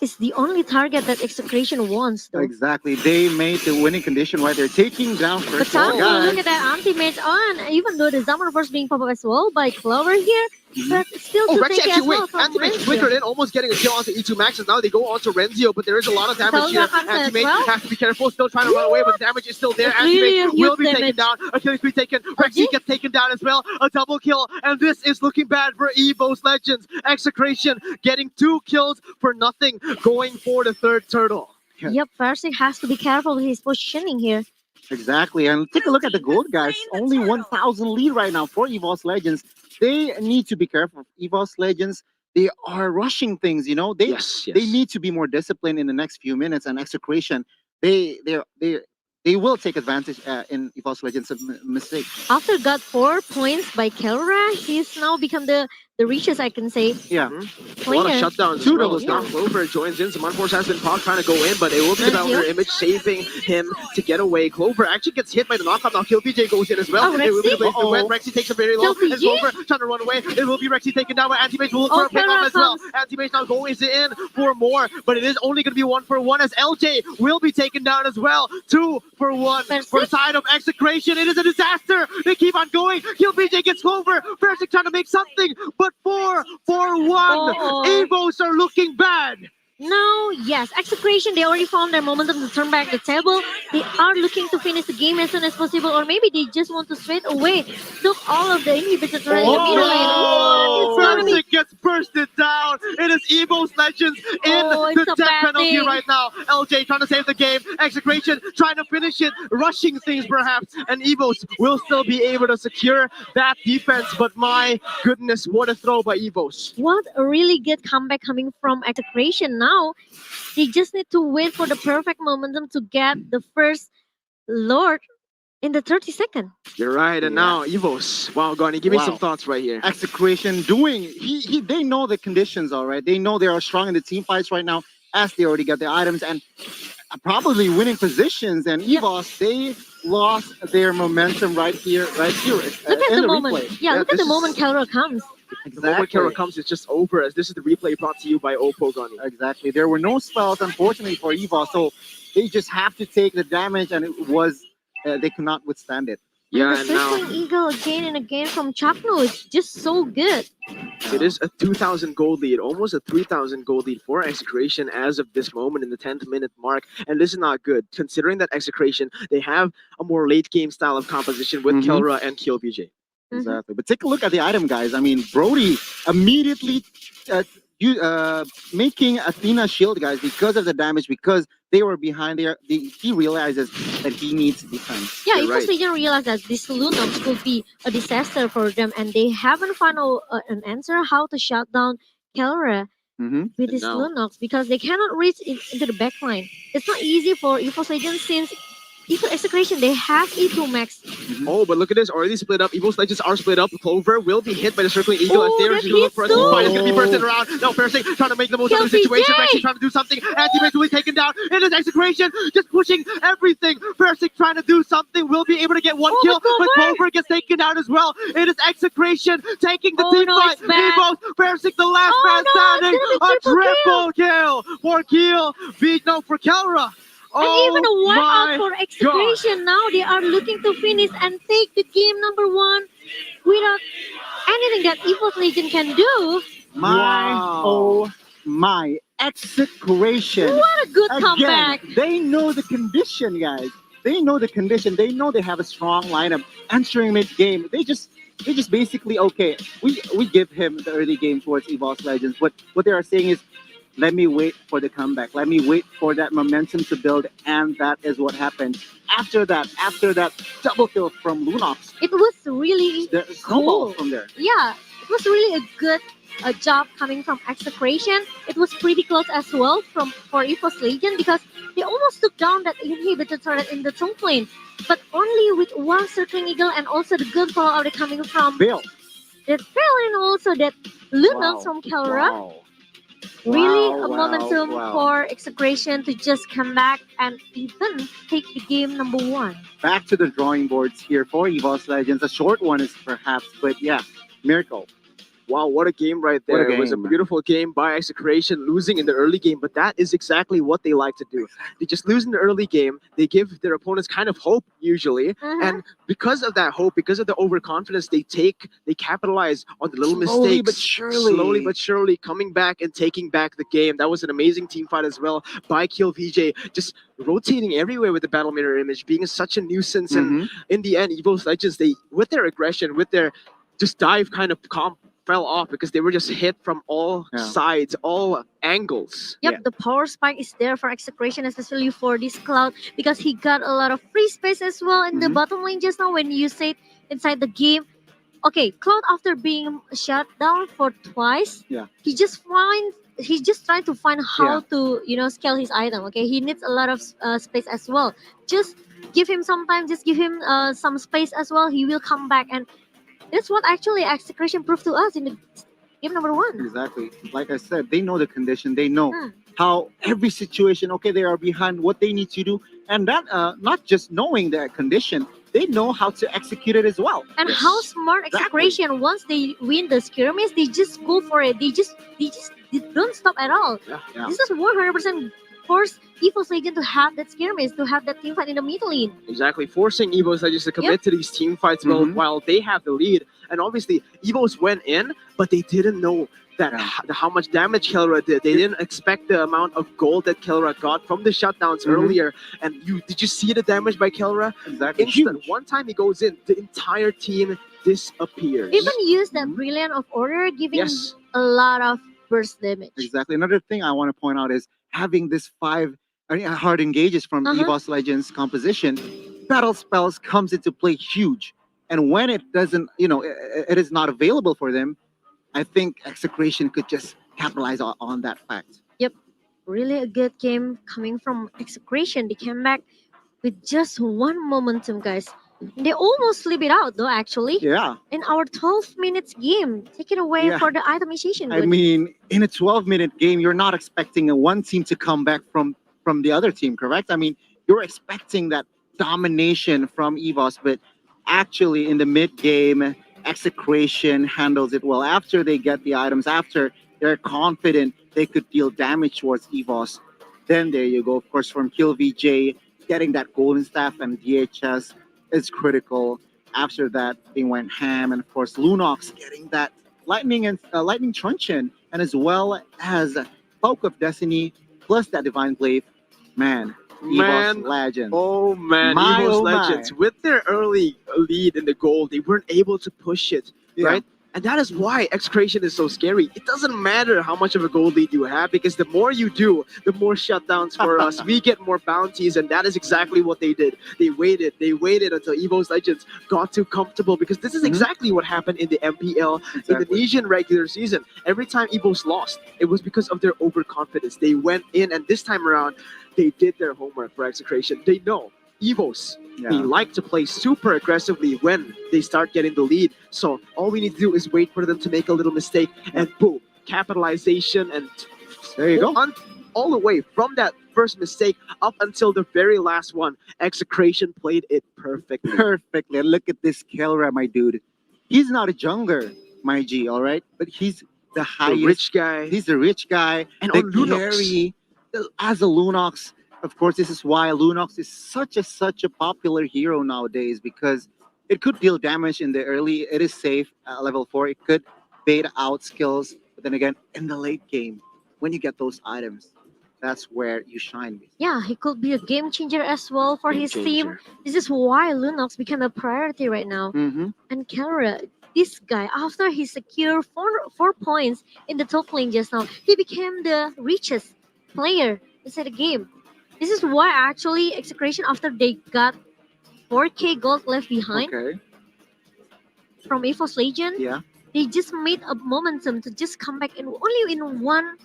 is the only target that Execration wants, though. Exactly. They made the winning condition right there, taking down But first. Chakra, look at that Anti-Mage on. Even though the Summoner Force being popped up as well by Clover here, but still to Rexy take it as actually, well wait, from Anti-Mage Renzio. flickered in, almost getting a kill onto E2 Max, and now they go onto Renzio, but there is a lot of damage here. Anti-Mage has to be careful, still trying to run away, but the damage is still there. It's really Anti-Mage a will huge be taken down. Achilles be taken. Rexy gets taken down as well. A double kill, and this is looking bad for Evos Legends. Execration getting 2 kills for nothing, going for the 3rd turtle. Yep, Versik has to be careful with his positioning here. Exactly. And take a look at the gold, guys. Only 1,000 lead right now for Evos Legends. They need to be careful. Evos Legends, they are rushing things, you know. Yes, They yes. need to be more disciplined in the next few minutes. And Execration, they will take advantage in Evos Legends of mistakes. After got 4 points by Kelra, he's now become the richest, I can say. Yeah. A lot of Player. shutdowns as Two well. doubles Now down. Clover joins in. Some Unforced has been trying to go in, but it will be the Good Battle Mirror deal. Image saving him to get away. Clover actually gets hit by the knockout. Now KillPJ goes in as well. Oh, It will be the Rexy? place to win. Rexy takes him very low. And KillPJ? Clover trying to run away. It will be Rexy taken down by Anti-Mage. Will look for Oh, a pick off Kelra as well. comes. Anti-Mage now going in for more, but it is only going to be 1-for-1 as LJ will be taken down as well. 2-for-1 for the side of Execration. It is a disaster. They keep on going. KillPJ gets Clover. Versik trying to make something, but 4-for-1. Oh. Evos are looking bad. Now, yes, Execration, they already found their momentum to turn back the table. They are looking to finish the game as soon as possible, or maybe they just want to straight away took all of the inhibitors right in the middle lane. What? It's gonna be Versik gets bursted down. It is Evos Legends in Oh, it's the a death bad penalty thing. right now. LJ trying to save the game. Execration trying to finish it, rushing things perhaps, and Evos will still be able to secure that defense. But my goodness, what a throw by Evos. What a really good comeback coming from Execration. Now, they just need to wait for the perfect momentum to get the first Lord in the 30-second. You're right, and now Evos. Wow, Gani, give me some Wow. thoughts right here. Execration doing they know the conditions, all right. They know they are strong in the team fights right now, as they already got their items and probably winning positions. And Evos, they lost their momentum right here. Look at in the moment. replay. Yeah, look at the this moment Kelra comes. The moment Kara comes, it's just over, as this is the replay brought to you by Oppo, Gani. Exactly. There were no spells, unfortunately, for Evos, so they just have to take the damage, and it was they could not withstand it. Yeah, The and now circling eagle again and again from Chapno. It's just so good. it is a 2,000 gold lead, almost a 3,000 gold lead for Execration as of this moment in the 10th minute mark. And this is not good, considering that Execration, they have a more late game style of composition with Kelra and KillPJ. Exactly. But take a look at the item, guys. I mean, Brody immediately making Athena shield, guys, because of the damage, because they were behind there. He realizes that he needs defense. Yeah, Evos Legion realized that this Lunox could be a disaster for them, and they haven't found an answer how to shut down Kelra with this No. Lunox because they cannot reach into the backline. It's not easy for Evos Legion since Execration, they have E2 max. Oh, but look at this, already split up. Evos Legends are split up. Clover will be hit by the circling eagle as Oh, they're that going to look for us to hits fight. too. It's 50% around. No, Versik trying to make the most of the KillPJ. situation. Rexy trying to do something. Anti-Mage will be taken down. It is Execration just pushing everything. Versik trying to do something. Will be able to get one kill, but Clover gets taken down as well. It is Execration taking the team no, fight. it's bad. Evos, Versik the last man no, standing. it's A gonna be triple kill for Kiel. Beat no for Kelra. And even a wipe my out for Execration. Now they are looking to finish and take the game number 1 without anything that Evos Legion can do. My Execration. What a good Again, comeback. they know the condition, guys. They know the condition. They know they have a strong lineup entering mid game. They just basically we give him the early game towards Evos Legends. What they are saying is, let me wait for the comeback. Let me wait for that momentum to build, and that is what happened. After that double kill from Lunox, It was really the snowball cool. from there. Yeah, it was really a good job coming from Execration. It was pretty close as well for Evos Legion because they almost took down that inhibitor turret in the trunk lane, but only with one circling eagle and also the good follow out coming from Bill. that fell and also that Lunox from Kelra. Really a momentum for Execration to just come back and even take the game number 1. Back to the drawing boards here for Evos Legends. A short one is perhaps, but yeah, miracle. Wow, what a game right there. What a It was a game. beautiful game by Execration, losing in the early game, but that is exactly what they like to do. They just lose in the early game. They give their opponents kind of hope, usually. And because of that hope, because of the overconfidence, they capitalize on the little Slowly mistakes. but surely. Slowly but surely, coming back and taking back the game. That was an amazing team fight as well by KillPJ, just rotating everywhere with the Battle Mirror Image, being such a nuisance. And in the end, Evos Legends, they, with their aggression, with their just dive kind of fell off because they were just hit from all Yeah. sides, all angles. Yep, the power spike is there for Execration, especially for this Cloud, because he got a lot of free space as well in the Mhm. bottom lane just now when you said inside the game. Okay, Cloud after being shut down for twice, Yeah. he's just trying to find how Yeah. to scale his item. Okay, he needs a lot of space as well. Just give him some time, just give him some space as well. He will come back, and that's what actually Execration proved to us in the game number 1. Exactly. Like I said, they know the condition. They know Hmm. how every situation. Okay, they are behind. What they need to do, and that not just knowing the condition, they know how to execute it as well. And how smart Exactly. Execration, once they win the skirmish, they just go for it. They don't stop at all. Yeah. This is 100% force Evos Legend to have that skirmish, to have that team fight in the middle lane. Exactly, forcing Evos Legends to commit to these team fights while they have the lead. And obviously, Evos went in, but they didn't know that how much damage Kelra did. They didn't expect the amount of gold that Kelra got from the shutdowns earlier. And did you see the damage by Kelra? Exactly. Instant. One time he goes in, the entire team disappears. Even use that Brilliant of Order, giving a lot of burst damage. Exactly. Another thing I want to point out is having this 5 hard engages from EVOS Legends composition. Battle spells comes into play huge, and when it doesn't, it is not available for them. I think Execration could just capitalize on that fact. Yep, really a good game coming from Execration. They came back with just one momentum, guys. They almost slip it out, though, actually. Yeah. In our 12 minutes game, take it away Yeah. for the itemization. I mean, in a 12-minute game, you're not expecting one team to come back from the other team, correct? I mean, you're expecting that domination from EVOS, but actually in the mid-game, Execration handles it well. After they get the items, after they're confident they could deal damage towards EVOS, then there you go. Of course, from Kill VJ, getting that golden staff and DHS is critical. After that, they went ham, and of course, Lunox getting that lightning truncheon, and as well as Cloak of Destiny plus that Divine Glaive. Man, EVOS Legends. Oh man, My, Evos oh my. Legends, with their early lead in the goal, they weren't able to push it, right? And that is why Execration is so scary. It doesn't matter how much of a goal lead you have, because the more you do, the more shutdowns for us. We get more bounties, and that is exactly what they did. They waited until Evos Legends got too comfortable, because this is exactly what happened in the MPL Indonesian regular season. Every time Evos lost, it was because of their overconfidence. They went in, and this time around, they did their homework for Execration. They know Evos, they like to play super aggressively when they start getting the lead. So all we need to do is wait for them to make a little mistake, and boom, capitalization, and there you go. All the way from that first mistake up until the very last one, Execration played it perfectly. Perfectly. Look at this Kelra, my dude. He's not a jungler, my G, all right? But he's the highest. rich guy. He's the rich guy. And the on Lunox. carry, as a Lunox, of course, this is why Lunox is such a popular hero nowadays, because it could deal damage in the early. It is safe at level 4. It could bait out skills. But then again, in the late game, when you get those items, that's where you shine. Yeah, he could be a game changer as well for Game his team. changer. This is why Lunox became a priority right now. And Kelra, this guy, after he secured four points in the top lane just now, he became the richest player inside the game. This is why actually Execration, after they got 4k gold left behind from Evos Legend, they just made a momentum to just come back in only in one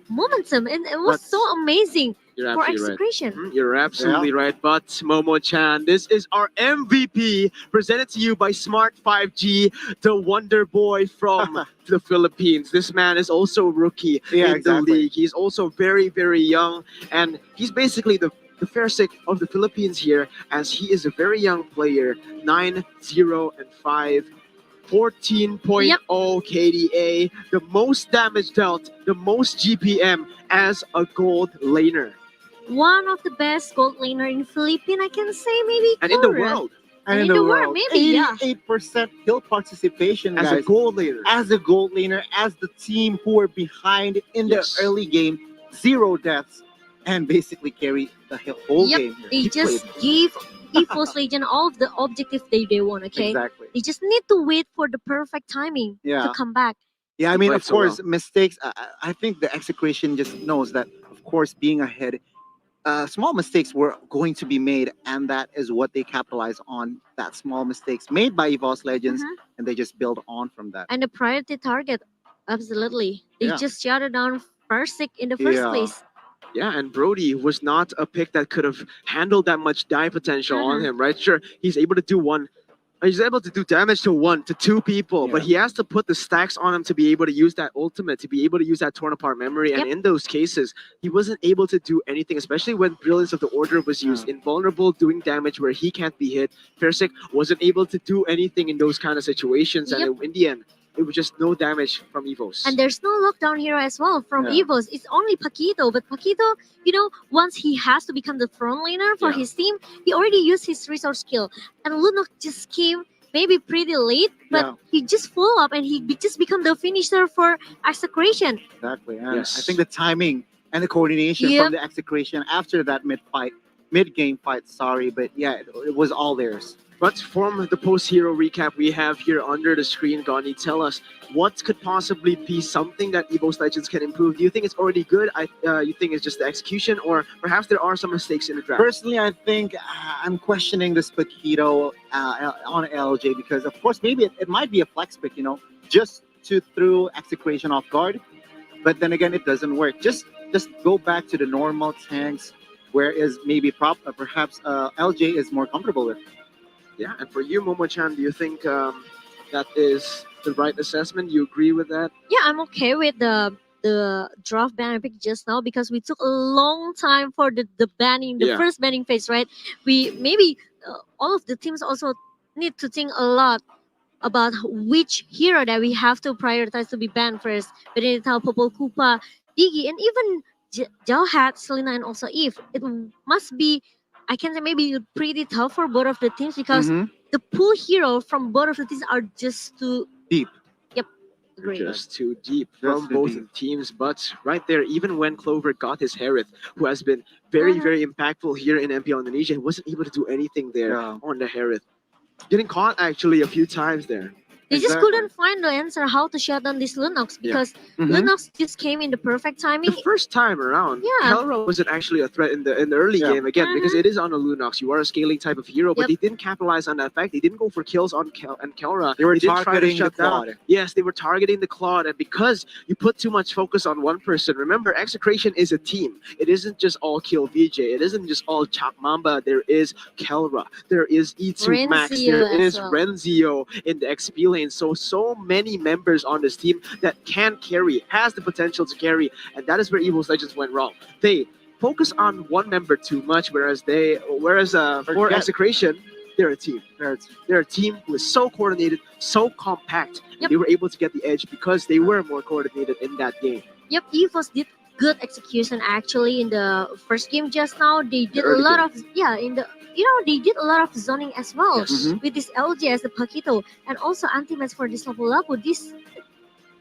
momentum, and it was so amazing You're for absolutely Execration. right. You're absolutely right. But Momo-chan, this is our MVP, presented to you by Smart 5G, the Wonder Boy from the Philippines. This man is also a rookie in the league. He's also very, very young, and he's basically the Fairsick of the Philippines here, as he is a very young player, 9-0-5. 14.0 KDA, the most damage dealt, the most GPM as a gold laner. One of the best gold laner in Philippines, I can say, maybe. And in the Korra. world. And in the world, maybe, yeah. 88% kill participation, As guys. a gold laner. As a gold laner, as the team who are behind in the early game, 0 deaths, and basically carry the whole game. They just gave Evos Legend all of the objectives they want. Okay, Exactly. they just need to wait for the perfect timing Yeah. to come back. Yeah, I mean, Right, of so course, mistakes. I think the execution just knows that, of course, being ahead, small mistakes were going to be made, and that is what they capitalize on. That small mistakes made by Evos Legends, Mhm. and they just build on from that. And the priority target, absolutely, they Yeah. just shut it down first in the first Yeah. place. Yeah, and Brody was not a pick that could have handled that much die potential on Mhm. him, right? Sure, he's able to do one. He's able to do damage to one to two people, but Yeah. he has to put the stacks on him to be able to use that ultimate, to be able to use that torn apart memory. And Yep. in those cases, he wasn't able to do anything, especially when Brilliance of the Order was used. Invulnerable, doing damage where he can't be hit. Persik wasn't able to do anything in those kind of situations, Yep. and in the end, it was just no damage from Evos. And there's no lockdown hero as well from Yeah. Evos. It's only Paquito. But Paquito, once he has to become the front laner for Yeah. his team, he already used his resource skill. And Lunok just came maybe pretty late, but Yeah. he just follow up and just become the finisher for Execration. Exactly. And Yes. I think the timing and the coordination Yep. from the execution after that mid game fight, sorry, but yeah, it was all theirs. But from the post-hero recap we have here under the screen, Gani, tell us what could possibly be something that Evos Legends can improve. Do you think it's already good? You think it's just the execution, or perhaps there are some mistakes in the draft? Personally, I think I'm questioning this Paquito on LJ because, of course, maybe it might be a flex pick, just to throw execution off guard. But then again, it doesn't work. Just go back to the normal tanks, whereas maybe perhaps LJ is more comfortable with. Yeah, and for you, Momo-chan, do you think that is the right assessment? You agree with that? Yeah, I'm okay with the draft ban I picked just now because we took a long time for the banning, the Yeah. first banning phase, right? We maybe all of the teams also need to think a lot about which hero that we have to prioritize to be banned first. Benedetta, Popol Kupa, Digi, and even Jauhat, Selena, and also Eve. It must be, I can say maybe pretty tough for both of the teams because Mhm. the pool hero from both of the teams are just too Deep. Yep, agree. Just too deep Just from too both deep. teams. But right there, even when Clover got his Harith, who has been very, very impactful here in MPL Indonesia, he wasn't able to do anything there Yeah. on the Harith. Getting caught actually a few times there. They just Exactly. couldn't find the answer how to shut down this Lunox because Mhm. Lunox just came in the perfect timing. The first time around, Yeah. Kelra wasn't actually a threat in the early Yeah. game again because it is on a Lunox. You are a scaling type of hero, but Yep. they didn't capitalize on that fact. They didn't go for kills on Kelra. They were did try to targeting the shut down. Claude. Yes, they were targeting the Claude, and because you put too much focus on one person, remember, Execration is a team. It isn't just all Kill VJ. It isn't just all Chak Mamba. There is Kelra. There is E2 Max. Renzio There as is well. Renzio in the XP lane. So many members on this team that can carry, has the potential to carry, and that is where Evos Legends went wrong. They focus on one member too much, whereas for Forget. Execration, they're a team. They're a team who is so coordinated, so compact. Yep. They were able to get the edge because they were more coordinated in that game. Yep, Evos did good execution actually in the first game just now. They did a early lot game. of in the they did a lot of zoning as well Yes. Mhm. with this LG as the Paquito and also anti-mats for this Lapu Lapu. These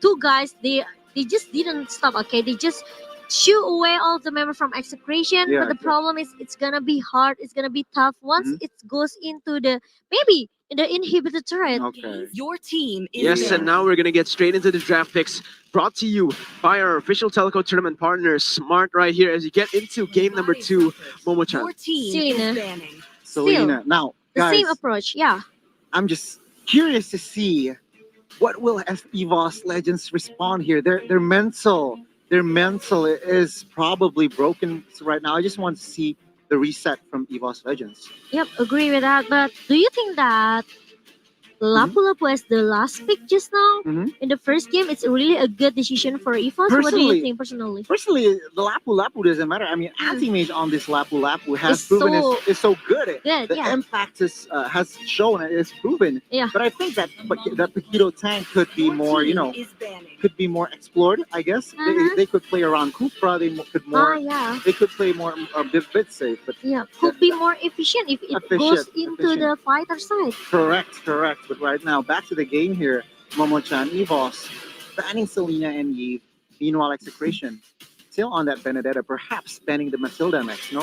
two guys they just didn't stop. Okay, they just shoo away all of the members from Execration. Yeah, But the exactly. problem is it's gonna be hard. It's gonna be tough once Mhm. it goes into the maybe in the inhibitor turret. Okay. Your team is Yes, and now we're gonna get straight into the draft picks brought to you by our official telco tournament partner, Smart, right here. As you get into game number 2, Momo-chan. Your team Selena. is banning. Selena. Now, The guys, same approach, yeah. I'm just curious to see what will Evos Legends respond here. Their mental is probably broken right now. I just want to see the reset from Evos Legends. Yep, agree with that. But do you think that Lapu Lapu as the last pick just now Mhm. in the first game, it's really a good decision for Evos? What do Personally- you think personally? Personally, the Lapu Lapu doesn't matter. I mean, anti-mage on this Lapu Lapu has It's proven so is so good. good, The yeah. impact has shown and it's proven. Yeah. But I think that Paquito tank could be more, Is banning. could be more explored. I guess Mhm. they could play around Cupra. Could more. Yeah. They could play more a bit safe. But Yeah, could be more efficient if it goes into the fighter side. correct. But right now, back to the game here. Momo-chan, Evos, banning Selena and Eve. Meanwhile, Execration still on that Benedetta, perhaps banning the Matilda next. No.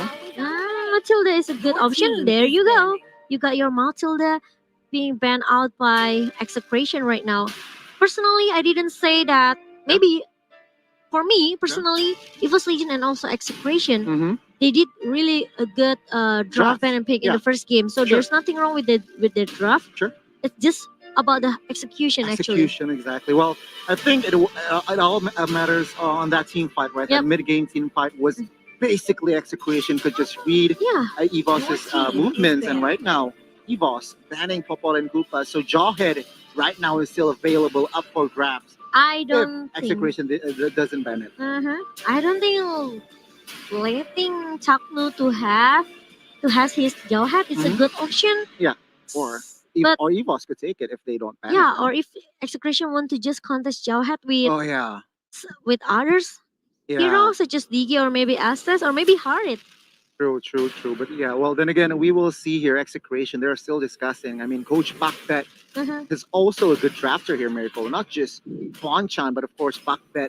Matilda is a good option. There you go. You got your Matilda being banned out by Execration right now. Personally, I didn't say that. Maybe for me personally, Evos Legion and also Execration, Mm-hmm. they did really a good draft ban and pick in Yeah. the first game. So Sure. there's nothing wrong with the draft. Sure. It's just about the execution actually. Execution, exactly. Well, I think it all matters on that team fight, right? Yep. That mid-game team fight was basically Execration could just read Yeah. Evos's movements, and right now, Evos banning Popol and Koopa, so Jawhead right now is still available, up for grabs. I If don't think. Execration doesn't ban it. I don't think letting Taknu to has his Jawhead is a good option. Yeah, or But- or Evos could take it if they don't ban Yeah, it. or if Execration want to just contest Jawhead with Oh yeah, with others yeah. heroes such as Digi or maybe Astes or maybe Harit. True. But yeah, well, then again, we will see here Execration. They're still discussing. I mean, Coach Bakbet is also a good drafter here, Miracle. Not just Bonchan, but of course, Bakbet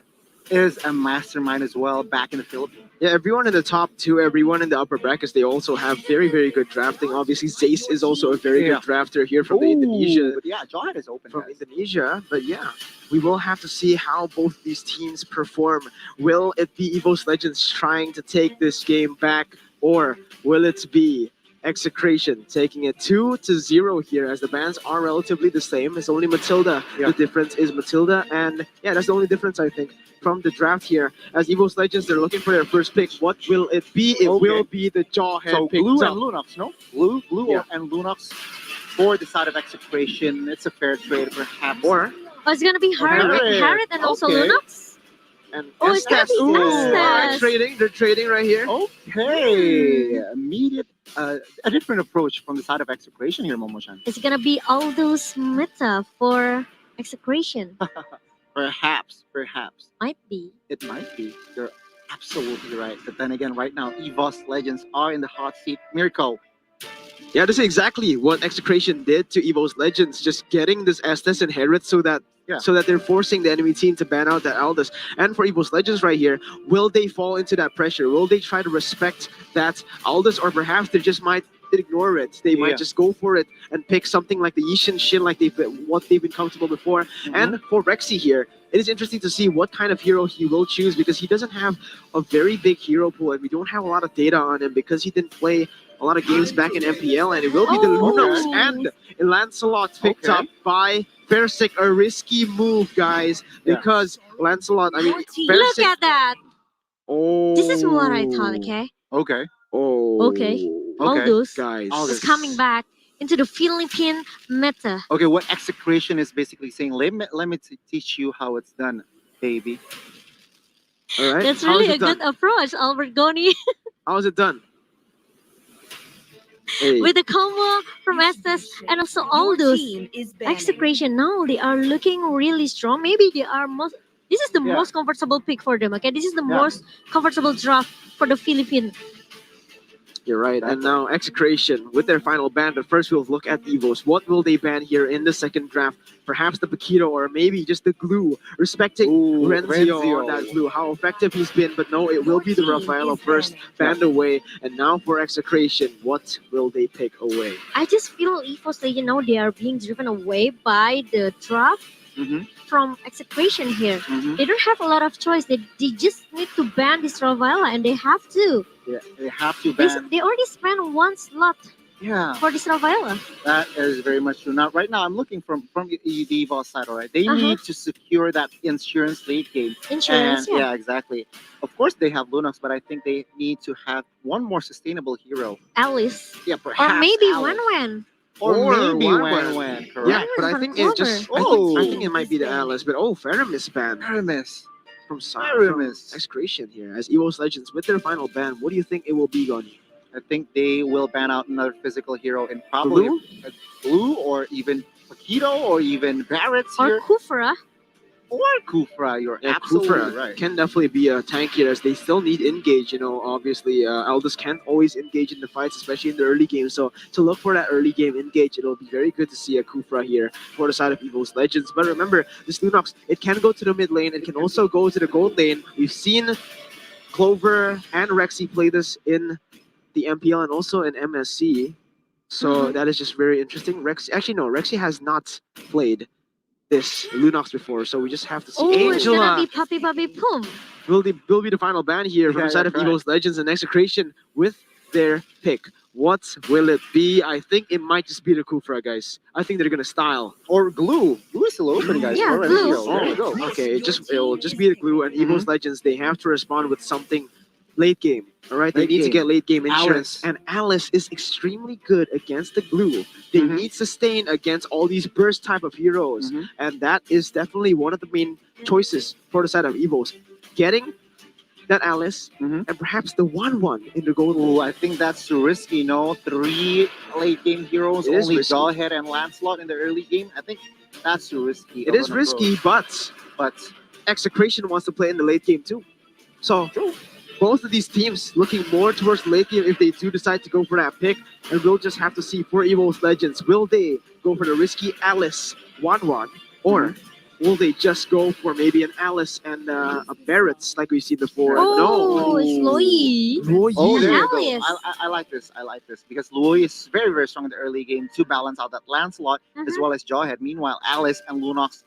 is a mastermind as well back in the Philippines. Yeah, everyone in the top two, everyone in the upper brackets, they also have very, very good drafting. Obviously, Zace is also a very Yeah. good drafter here from the Indonesia. But yeah, Jawhead is open. From guys. Indonesia, but yeah, we will have to see how both these teams perform. Will it be Evos Legends trying to take this game back, or will it be Execration taking it 2-0 here, as the bans are relatively the same? It's only Matilda. Yeah. The difference is Matilda, and yeah, that's the only difference I think from the draft here. As Evos Legends, they're looking for their first pick. What will it be? It will be the Jawhead So pick. Blue and Lunox, no? Blue Yeah. and Lunox for the side of Execration. It's a fair trade, perhaps. Or Oh, it's gonna be Harit and also Okay. Lunox. and Oh, it's gonna Estes. be Ooh, Estes. they're trading right here. Okay, immediate, a different approach from the side of Execration here, Momoshan. It's gonna be Aldous meta for Execration. Perhaps. Might be. It might be. You're absolutely right. But then again, right now, Evos Legends are in the hot seat. Mirko. Yeah, this is exactly what Execration did to Evos Legends, just getting this Estes and Herod so that they're forcing the enemy team to ban out that Aldous. And for Evos Legends right here, will they fall into that pressure? Will they try to respect that Aldous, or perhaps they just might ignore it? They might just go for it and pick something like the Yishin Shin, like they've been comfortable before. And for Rexy here, it is interesting to see what kind of hero he will choose, because he doesn't have a very big hero pool, and we don't have a lot of data on him because he didn't play a lot of games back in MPL, and it will be the Lunox and Lancelot picked up by Versick. A risky move, guys, because Lancelot, I mean, Look at that. Oh. This is what I thought, okay? Okay. Oh. Okay. Aldous guys. is coming back into the Philippine meta. Okay, what Execration is basically saying, let me teach you how it's done, baby. All right. That's How really is a it done? good approach, Albert Goni. How is it done? Hey. With the combo from Estes and also Aldous. Execration now, they are looking really strong. Maybe they are most. This is the most comfortable pick for them, okay? This is the most comfortable draft for the Philippines. You're right. And now Execration with their final ban. But first we'll look at Evos. What will they ban here in the second draft? Perhaps the Paquito, or maybe just the glue. Respecting Renzio on that glue. How effective he's been. But no, it will be the Rafaelo first banned away. And now for Execration, what will they pick away? I just feel Evos Legend now, they are being driven away by the draft from Execration here. They don't have a lot of choice. They just need to ban this Rafaela, and they have to. Yeah, they have to ban. They already spent one slot for this Rafaela. That is very much true. Now, right now, I'm looking from the Evos side, all right? They need to secure that insurance late game. Insurance, and, yeah, exactly. Of course, they have Lunox, but I think they need to have one more sustainable hero. Alice. Yeah, perhaps Or maybe Alice. Wen. Or maybe Wen. Wen, correct? Yeah, but I think it just. I think it might be the Alice, but Faramis ban. Faramis. From Faramis. Execration here as Evos Legends with their final ban. What do you think it will be, Goni? I think they will ban out another physical hero in probably Blue, or even Paquito, or even Barrett's Or here. Kufra. Or Kufra, you're Yeah, absolutely Kufra right. can definitely be a tank here, as they still need engage. You know, obviously, Aldous can't always engage in the fights, especially in the early game. So to look for that early game engage, it'll be very good to see a Kufra here for the side of Evos Legends. But remember, this Lunox, it can go to the mid lane. It can also go to the gold lane. We've seen Clover and Rexy play this in the MPL and also in MSC. So that is just very interesting. Actually no, Rexy has not played this Lunox before, so we just have to see. Oh, it's gonna Angela be Puppy Puppy Pum. will be the final ban here from the side of Evos Legends and Execration with their pick. What will it be? I think it might just be the Kufra, guys. I think they're gonna style. Or glue. Glue is still open, guys. Yeah, Or glue. Ezreal. There you go. Okay, it'll just be the glue, and Evos Legends, they have to respond with something late game. All right, they Late need to game. get late game insurance, Alice. and Alice is extremely good against the glue. They need sustain against all these burst type of heroes, and that is definitely one of the main choices for the side of Evos. Getting that Alice and perhaps the 1-1 in the gold. Ooh, I think that's too risky. No, 3 late game heroes, It is only risky. Jawhead and Lancelot in the early game. I think that's too risky. It is risky, but But Execration wants to play in the late game too. So both of these teams looking more towards the late game if they do decide to go for that pick, and we'll just have to see for Evos Legends. Will they go for the risky Alice 1-1, or will they just go for maybe an Alice and a Barrett's like we've seen before? Oh, it's Loi. Loi. oh, there you Alice. go. I like this. I like this because Louis is very, very strong in the early game to balance out that Lancelot as well as Jawhead. Meanwhile, Alice and Lunox,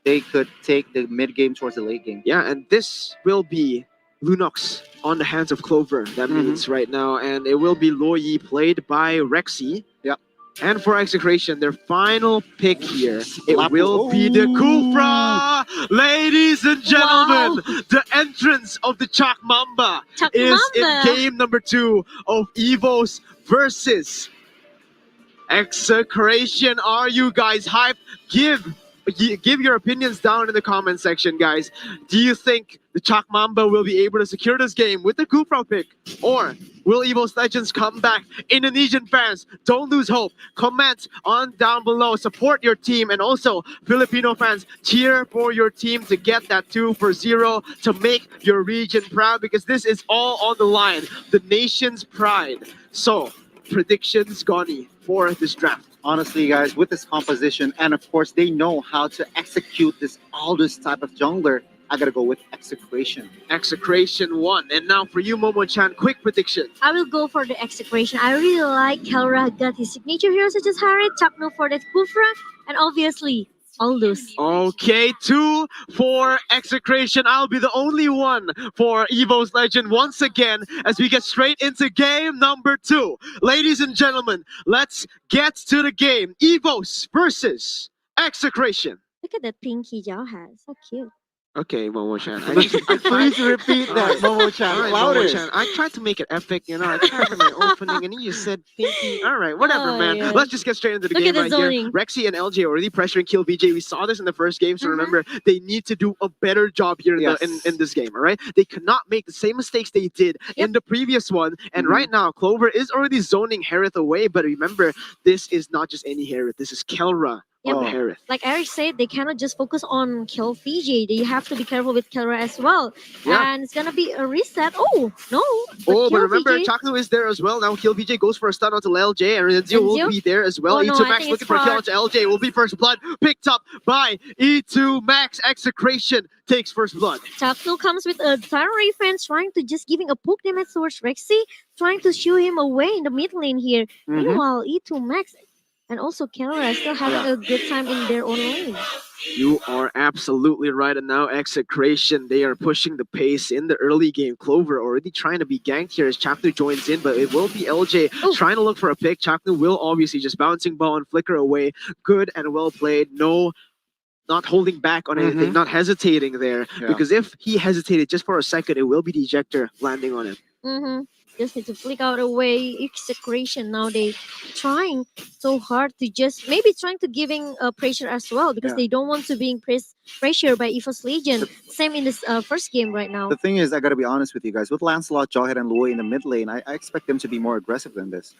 they could take the mid game towards the late game. Yeah, and this will be Lunox on the hands of Clover. That means right now, and it will be Loi played by Rexy. Yep. And for Execration, their final pick here, it Lapu. will be the Kufra! Ladies and gentlemen, the entrance of the Chak Mamba Chak is Mamba. in game number 2 of Evos versus Execration. Are you guys hyped? Give your opinions down in the comment section, guys. Do you think the Chak Mamba will be able to secure this game with the Kufra pick? Or will Evos Legends come back? Indonesian fans, don't lose hope. Comment on down below. Support your team. And also, Filipino fans, cheer for your team to get that 2-0 to make your region proud, because this is all on the line. The nation's pride. So, predictions, Goni, for this draft. Honestly, guys, with this composition, and of course, they know how to execute all this type of jungler. I gotta go with Execration. Execration 1. And now for you, Momo-chan, quick prediction. I will go for the Execration. I really like Kelra got his signature heroes such as Harry, Chakno for that Kufra, and obviously Aldous. Okay, 2 for Execration. I'll be the only one for Evos Legend once again as we get straight into game number 2. Ladies and gentlemen, let's get to the game. Evos versus Execration. Look at that pinky Jao has. So cute. Okay, Momo-chan. Please repeat that, Momo-chan. All right, Louder. Momo-chan. I tried to make it epic, I tried to my opening, and you said pinky. All right, whatever, Oh, man. yeah. Let's just get straight into the Look game at the right here. zoning. Rexy and LJ already pressuring Kill VJ. We saw this in the first game, so remember, they need to do a better job here in this game, all right? They cannot make the same mistakes they did in the previous one, and right now, Clover is already zoning Harith away, but remember, this is not just any Harith. This is Kelra Yep. on the Harith. Like Eric said, they cannot just focus on kill Fiji. They have to be careful with Kelra as well. Yeah. And it's gonna be a reset. Oh no! But Kill remember, VJ Chakno is there as well. Now Kill VJ goes for a stun onto LJ, and Renzio will Renzio? be there as well. Oh, no, E2 I Max think looking it's for a kill hard. onto LJ. Will be first blood picked up by E2 Max. Execration takes first blood. Chapno comes with a Tyrant fans trying to just giving a poke damage towards Rexy, trying to shoo him away in the mid lane here. Meanwhile, E2 Max and also Kelra still having a good time in their own lane. You are absolutely right. And now Execration, they are pushing the pace in the early game. Clover already trying to be ganked here as Chapnu joins in, but it will be LJ trying to look for a pick. Chapnu will obviously just bouncing ball and flicker away. Good and well played. No, not holding back on anything, not hesitating there. Yeah. Because if he hesitated just for a second, it will be the ejector landing on him. Just need to flick out away. Execration now they trying so hard to just maybe trying to giving pressure as well because Yeah. they don't want to being pressure by Evos Legion. Same in this first game right now. The thing is, I gotta be honest with you guys. With Lancelot, Jawhead, and Lui in the mid lane, I expect them to be more aggressive than this.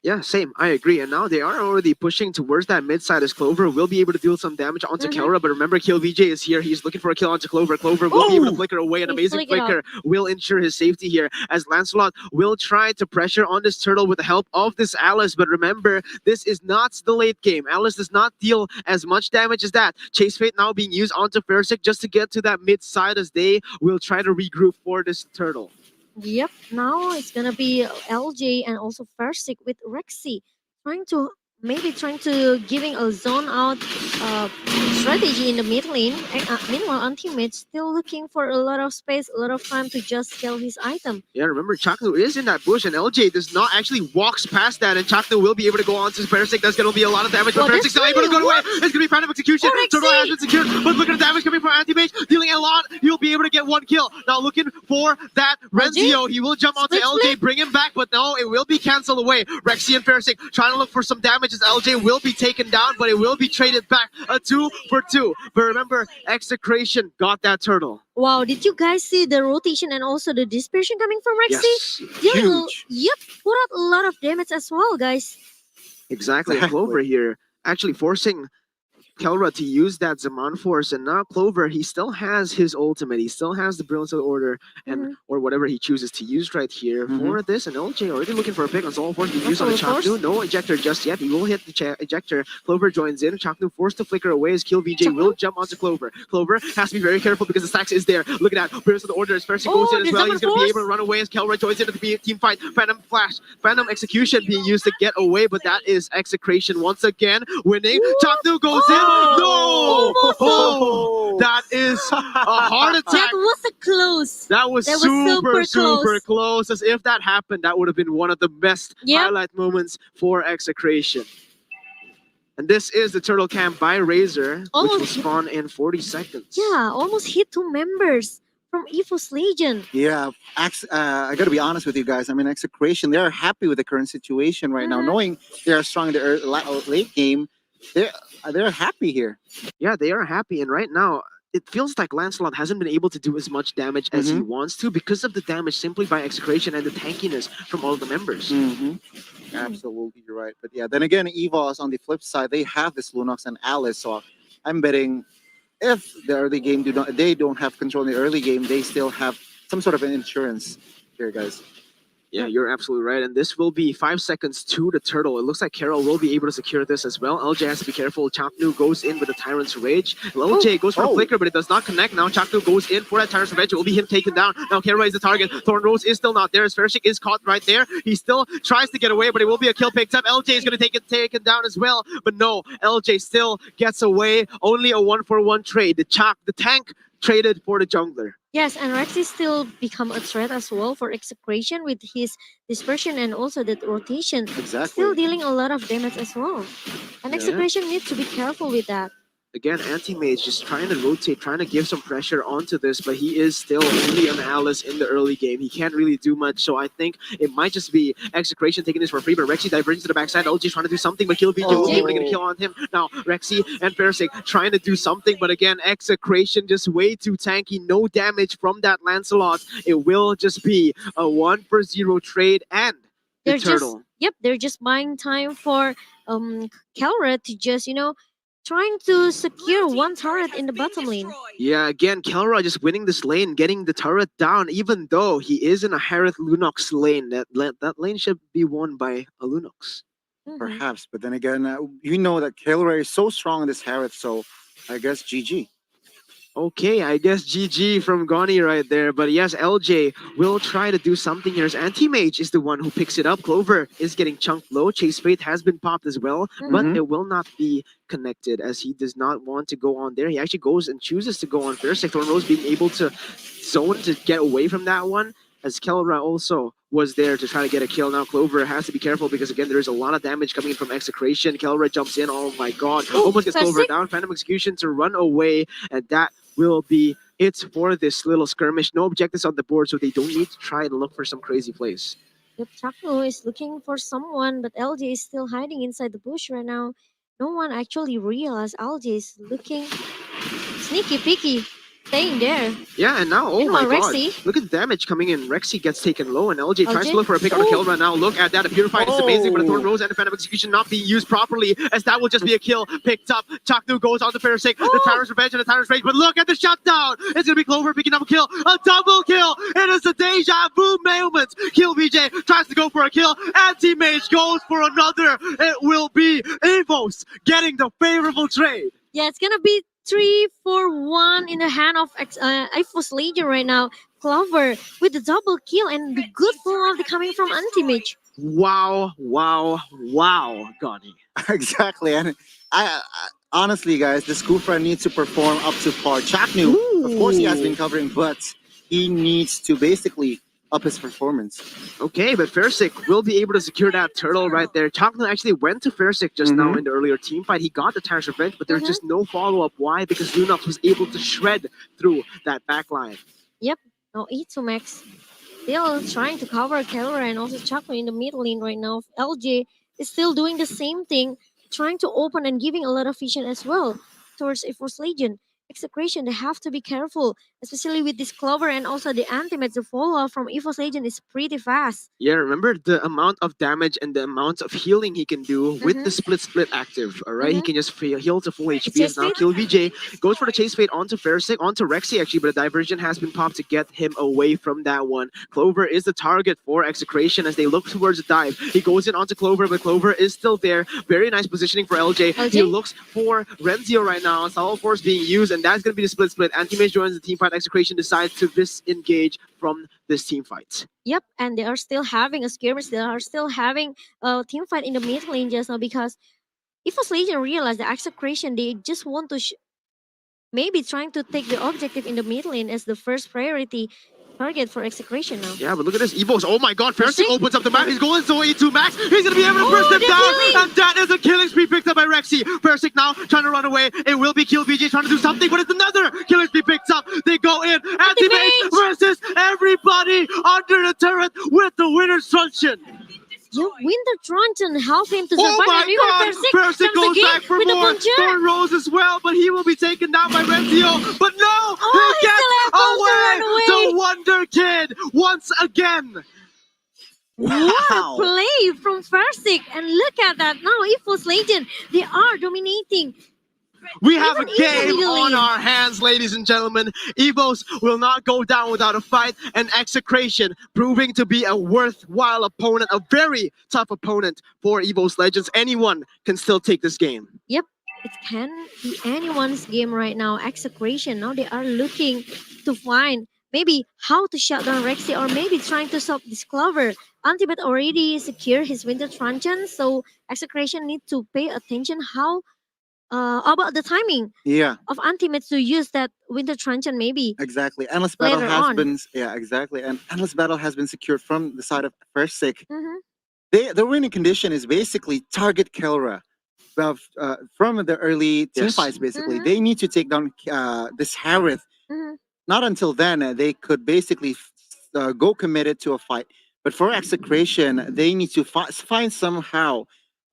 Yeah, same. I agree. And now they are already pushing towards that mid side as Clover will be able to deal some damage onto Kelra. But remember, Kill VJ is here. He's looking for a kill onto Clover. Clover will be able to flicker away. An He amazing flicked it flicker will ensure his safety here as Lancelot will try to pressure on this turtle with the help of this Alice. But remember, this is not the late game. Alice does not deal as much damage as that. Chase Fate now being used onto Farsec just to get to that mid side as they will try to regroup for this turtle. Yep. Now it's gonna be LJ and also Versik with Rexy trying to giving a zone out uh, strategy in the mid lane. Meanwhile, Ultimate still looking for a lot of space, a lot of time to just scale his item. Yeah, remember Chaknu is in that bush and LJ does not actually walks past that and Chaknu will be able to go on to Perisic. That's going to be a lot of damage, but Perisic still able to go away. It's going to be Phantom Execution. Turtle has been secured, but look at the damage coming from Anti-Mage, dealing a lot. He'll be able to get one kill. Now looking for that Renzio. He will jump onto LJ, bring him back, but no, it will be cancelled away. Rexy and Perisic trying to look for some damage as LJ will be taken down, but it will be traded back. A 2-for-2. But remember, Execration got that turtle. Wow, did you guys see the rotation and also the dispersion coming from Rexy? Yes, huge. Yep, put out a lot of damage as well, guys. Exactly. Clover here actually forcing Kelra to use that Zaman Force, and now Clover, he still has his ultimate, he still has the Brilliance of the Order, and or whatever he chooses to use right here for this, and LJ already looking for a pick on Soul Force, being used on the Chaknu, no ejector just yet, he will hit the ejector, Clover joins in, Chaknu forced to flicker away as Kill VJ will jump onto Clover. Clover has to be very careful because the stacks is there, look at that, Brilliance of the Order, especially goes in as well, he's going to be able to run away as Kelra joins into the team fight, Phantom Flash, Phantom Execution being used to get away, but that is Execration once again, winning, Chaknu goes in, no! Oh, that is a heart attack. That was a close. That was super close. As if that happened, that would have been one of the best highlight moments for Execration. And this is the turtle camp by Razor, which will spawn in 40 seconds. Yeah, almost hit 2 members from Evos Legion. Yeah, I got to be honest with you guys. I mean, Execration, they're happy with the current situation right now, knowing they are strong in the late game. They're happy here. Yeah, they are happy, and right now it feels like Lancelot hasn't been able to do as much damage as he wants to because of the damage simply by Execration and the tankiness from all the members. Absolutely, you're right. But yeah, then again, Evos on the flip side, they have this Lunox and Alice, so I'm betting if the early game they don't have control in the early game, they still have some sort of an insurance here, guys. Yeah, you're absolutely right. And this will be 5 seconds to the turtle. It looks like Carol will be able to secure this as well. LJ has to be careful. Chaknu goes in with the Tyrant's Rage. LJ goes for a flicker, but it does not connect. Now Chaknu goes in for that Tyrant's Rage. It will be him taken down. Now Carol is the target. Thorn Rose is still not there. Sfershik is caught right there. He still tries to get away, but it will be a kill picked up. LJ is going to take it taken down as well. But no, LJ still gets away. Only a 1-for-1 trade. The tank traded for the jungler. Yes, and Rexy still become a threat as well for Execration with his dispersion and also the rotation. Exactly. Still dealing a lot of damage as well. And Execration needs to be careful with that. Again, Anti-Mage just trying to rotate, trying to give some pressure onto this, but he is still only an Alice in the early game. He can't really do much, so I think it might just be Execration taking this for free, but Rexy diverges to the backside. LG trying to do something, but Kill VJ will be able to get a kill on him. Now, Rexy and Perisic trying to do something, but again, Execration just way too tanky. No damage from that Lancelot. It will just be a 1-for-0 trade and the turtle. They're just buying time for Kelra to just, trying to secure one turret in the bottom lane. Yeah, again, Kelra just winning this lane, getting the turret down, even though he is in a Harith Lunox lane. That lane should be won by a Lunox. Perhaps, but then again, you know that Kelra is so strong in this Harith, so I guess GG. Okay, I guess GG from Goni right there. But yes, LJ will try to do something here. As Anti-Mage is the one who picks it up. Clover is getting chunked low. Chase Fate has been popped as well. But it will not be connected as he does not want to go on there. He actually goes and chooses to go on first. Thorn Rose being able to zone to get away from that one. As Kelra also was there to try to get a kill. Now Clover has to be careful because again there is a lot of damage coming in from Execration. Kelra jumps in. Oh my god. Almost gets Clover down. Phantom Execution to run away. And that will be it for this little skirmish. No objectives on the board, so they don't need to try and look for some crazy plays. Yep, Chakno is looking for someone, but LJ is still hiding inside the bush right now. No one actually realized LJ is looking sneaky peeky, staying there. Yeah, and now, oh my god, Rexy. look at the damage coming in. Rexy gets taken low, and LJ tries to look for a pick on a kill right now. Look at that, a Purified is amazing, but a Thorn Rose and a Phantom Execution not being used properly, as that will just be a kill picked up. Chaknu goes on to Perisic, the Tyrant's Revenge and the Tyrant's Rage, but look at the shutdown! It's gonna be Clover picking up a kill, a double kill! It is a deja vu moment! Kill VJ tries to go for a kill, Anti-Mage goes for another! It will be Evos getting the favorable trade! Yeah, it's gonna be 3-for-1 in the hand of Evos Legion right now. Clover with the double kill and the good follow-up coming from Anti-Mage. Wow, Gani. Exactly, and I honestly, guys, this Kufra needs to perform up to par. Chaknu, of course, he has been covering, but he needs to basically up his performance. Okay, but Fersik will be able to secure that turtle right there. Chaknu actually went to Fersik just now in the earlier team fight. He got the Tyrant's Revenge, but there's just no follow-up. Why? Because Lunox was able to shred through that backline. Yep, now E2 Max still trying to cover Kelra and also Chakra in the mid lane right now. LJ is still doing the same thing, trying to open and giving a lot of vision as well towards Evos Legion. Execration, they have to be careful, especially with this Clover and also the anti-mage. The follow-up from Evos Legion is pretty fast. Yeah, remember the amount of damage and the amount of healing he can do with the split active, alright? He can just heal to full HP as now kill VJ. Goes for the chase fade onto Fersik, onto Rexy actually, but a diversion has been popped to get him away from that one. Clover is the target for Execration as they look towards the dive. He goes in onto Clover, but Clover is still there. Very nice positioning for LJ. He looks for Renzio right now. Solid Force being used, and that's going to be the split. Anti-Mage joins the team fight. Execration decides to disengage from this team fight. Yep, and they are still having a skirmish. They are still having a team fight in the mid lane just now because Evos Legion realized the Execration, they just want to maybe trying to take the objective in the mid lane as the first priority target for Execration now. Yeah, but look at this. Evos. Oh my god, Fersik opens up the map. He's going to E2 Max. He's going to be able to burst him down. And that is a killing spree picked up by Rexy. Fersik now trying to run away. It will be Kill VJ trying to do something, but it's another killing spree picked up. They go in. Anti-Mage versus everybody under the turret with the winner's truncheon. Yo, Winter Truncheon help him to survive. Oh my god! Fersik goes back for with more. Thorn Rose as well, but he will be taken down by Renzio. But no! He gets away! The Wonder Kid once again! What a play from Fersik! And look at that now, Evos Legion, they are dominating. We have a game on our hands, ladies and gentlemen. Evos will not go down without a fight, and Execration proving to be a worthwhile opponent, a very tough opponent for Evos Legends. Anyone can still take this game. Yep, it can be anyone's game right now. Execration, now they are looking to find maybe how to shut down Rexy or maybe trying to stop this Clover. Antibot already secured his Winter Truncheon, so Execration need to pay attention how about the timing of Anti-Mage to use that Winter Truncheon maybe. Exactly. Endless Battle later has on. been exactly. And Endless Battle has been secured from the side of Fersik. The winning condition is basically target Kelra. From the early team fights, basically. They need to take down this Harith. Not until then they could basically go committed to a fight. But for Execration, they need to find somehow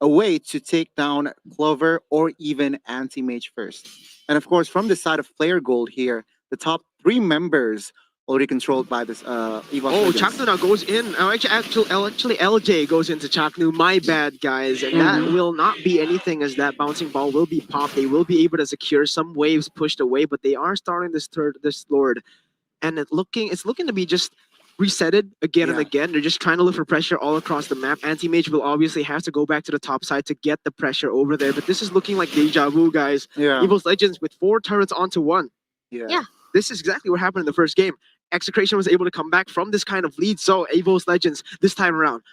a way to take down Clover or even Anti-Mage first. And of course, from the side of Player Gold here, the top 3 members already controlled by this Evos. Oh, Chaknu now goes in. Actually, LJ goes into Chaknu. My bad, guys. And that will not be anything as that bouncing ball will be popped. They will be able to secure some waves pushed away, but they are starting this Lord. And it's looking to be just resetted again and again. They're just trying to look for pressure all across the map. Anti-Mage will obviously have to go back to the top side to get the pressure over there. But this is looking like deja vu, guys. Evos Legends with 4 turrets onto 1. Yeah. This is exactly what happened in the first game. Execration was able to come back from this kind of lead. So Evos Legends, this time around,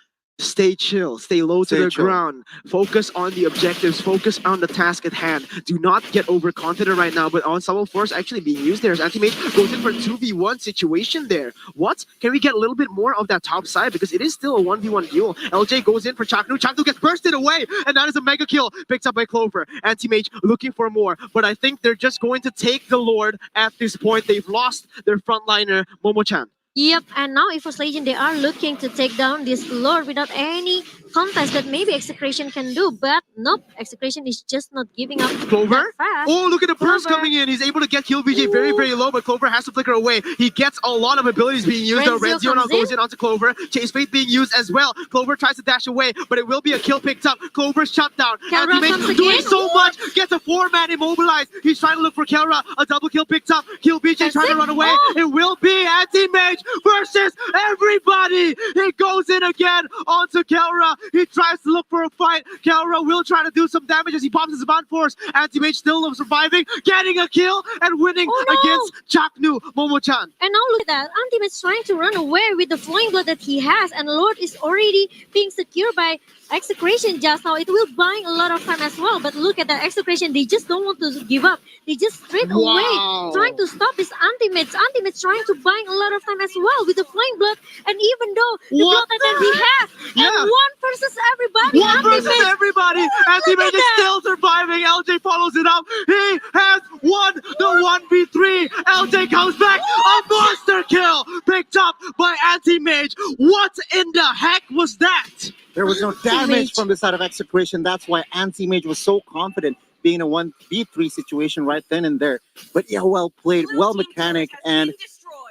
stay chill, stay low to the ground, focus on the objectives, focus on the task at hand. Do not get overconfident right now, but Ensemble Force actually being used there as Anti-Mage goes in for a 2v1 situation there. What? Can we get a little bit more of that top side? Because it is still a 1v1 duel. LJ goes in for Chaknu. Chaknu gets bursted away, and that is a mega kill picked up by Clover. Anti-Mage looking for more, but I think they're just going to take the Lord at this point. They've lost their frontliner, Momo-chan. Yep, and now Evos Legion, they are looking to take down this Lord without any contest that maybe Execration can do, but nope, Execration is just not giving up. Clover? Fast. Oh, look at the burst coming in. He's able to get Kill VJ very, very low, but Clover has to flicker away. He gets a lot of abilities being used. Renzio now goes in onto Clover. Chase Fate being used as well. Clover tries to dash away, but it will be a kill picked up. Clover's shut down. Anti-Mage doing so much. Gets a 4-man immobilized. He's trying to look for Kelra. A double kill picked up. Kill VJ trying to run away. It will be Anti-Mage versus everybody. He goes in again onto Kelra. He tries to look for a fight. Kelra will try to do some damage as he pops his Bond Force. Anti-Mage still surviving, getting a kill and winning against Chaknu Momo-chan. And now look at that. Ultimate's trying to run away with the flowing blood that he has, and Lord is already being secured by Execration just now. It will buy a lot of time as well. But look at that Execration. They just don't want to give up. They just straight away trying to stop his Ultimates. Ultimates trying to buy a lot of time as well with the flowing blood. And even though the blood that he has, and one versus everybody. One versus everybody. Anti-Mage is still surviving. LJ follows it up. He has won the 1v3. LJ comes back. A monster kill picked up by Anti-Mage. What in the heck was that? There was no damage from the side of Execration. That's why Anti-Mage was so confident being in a 1v3 situation right then and there. But yeah, well played, well mechanic, and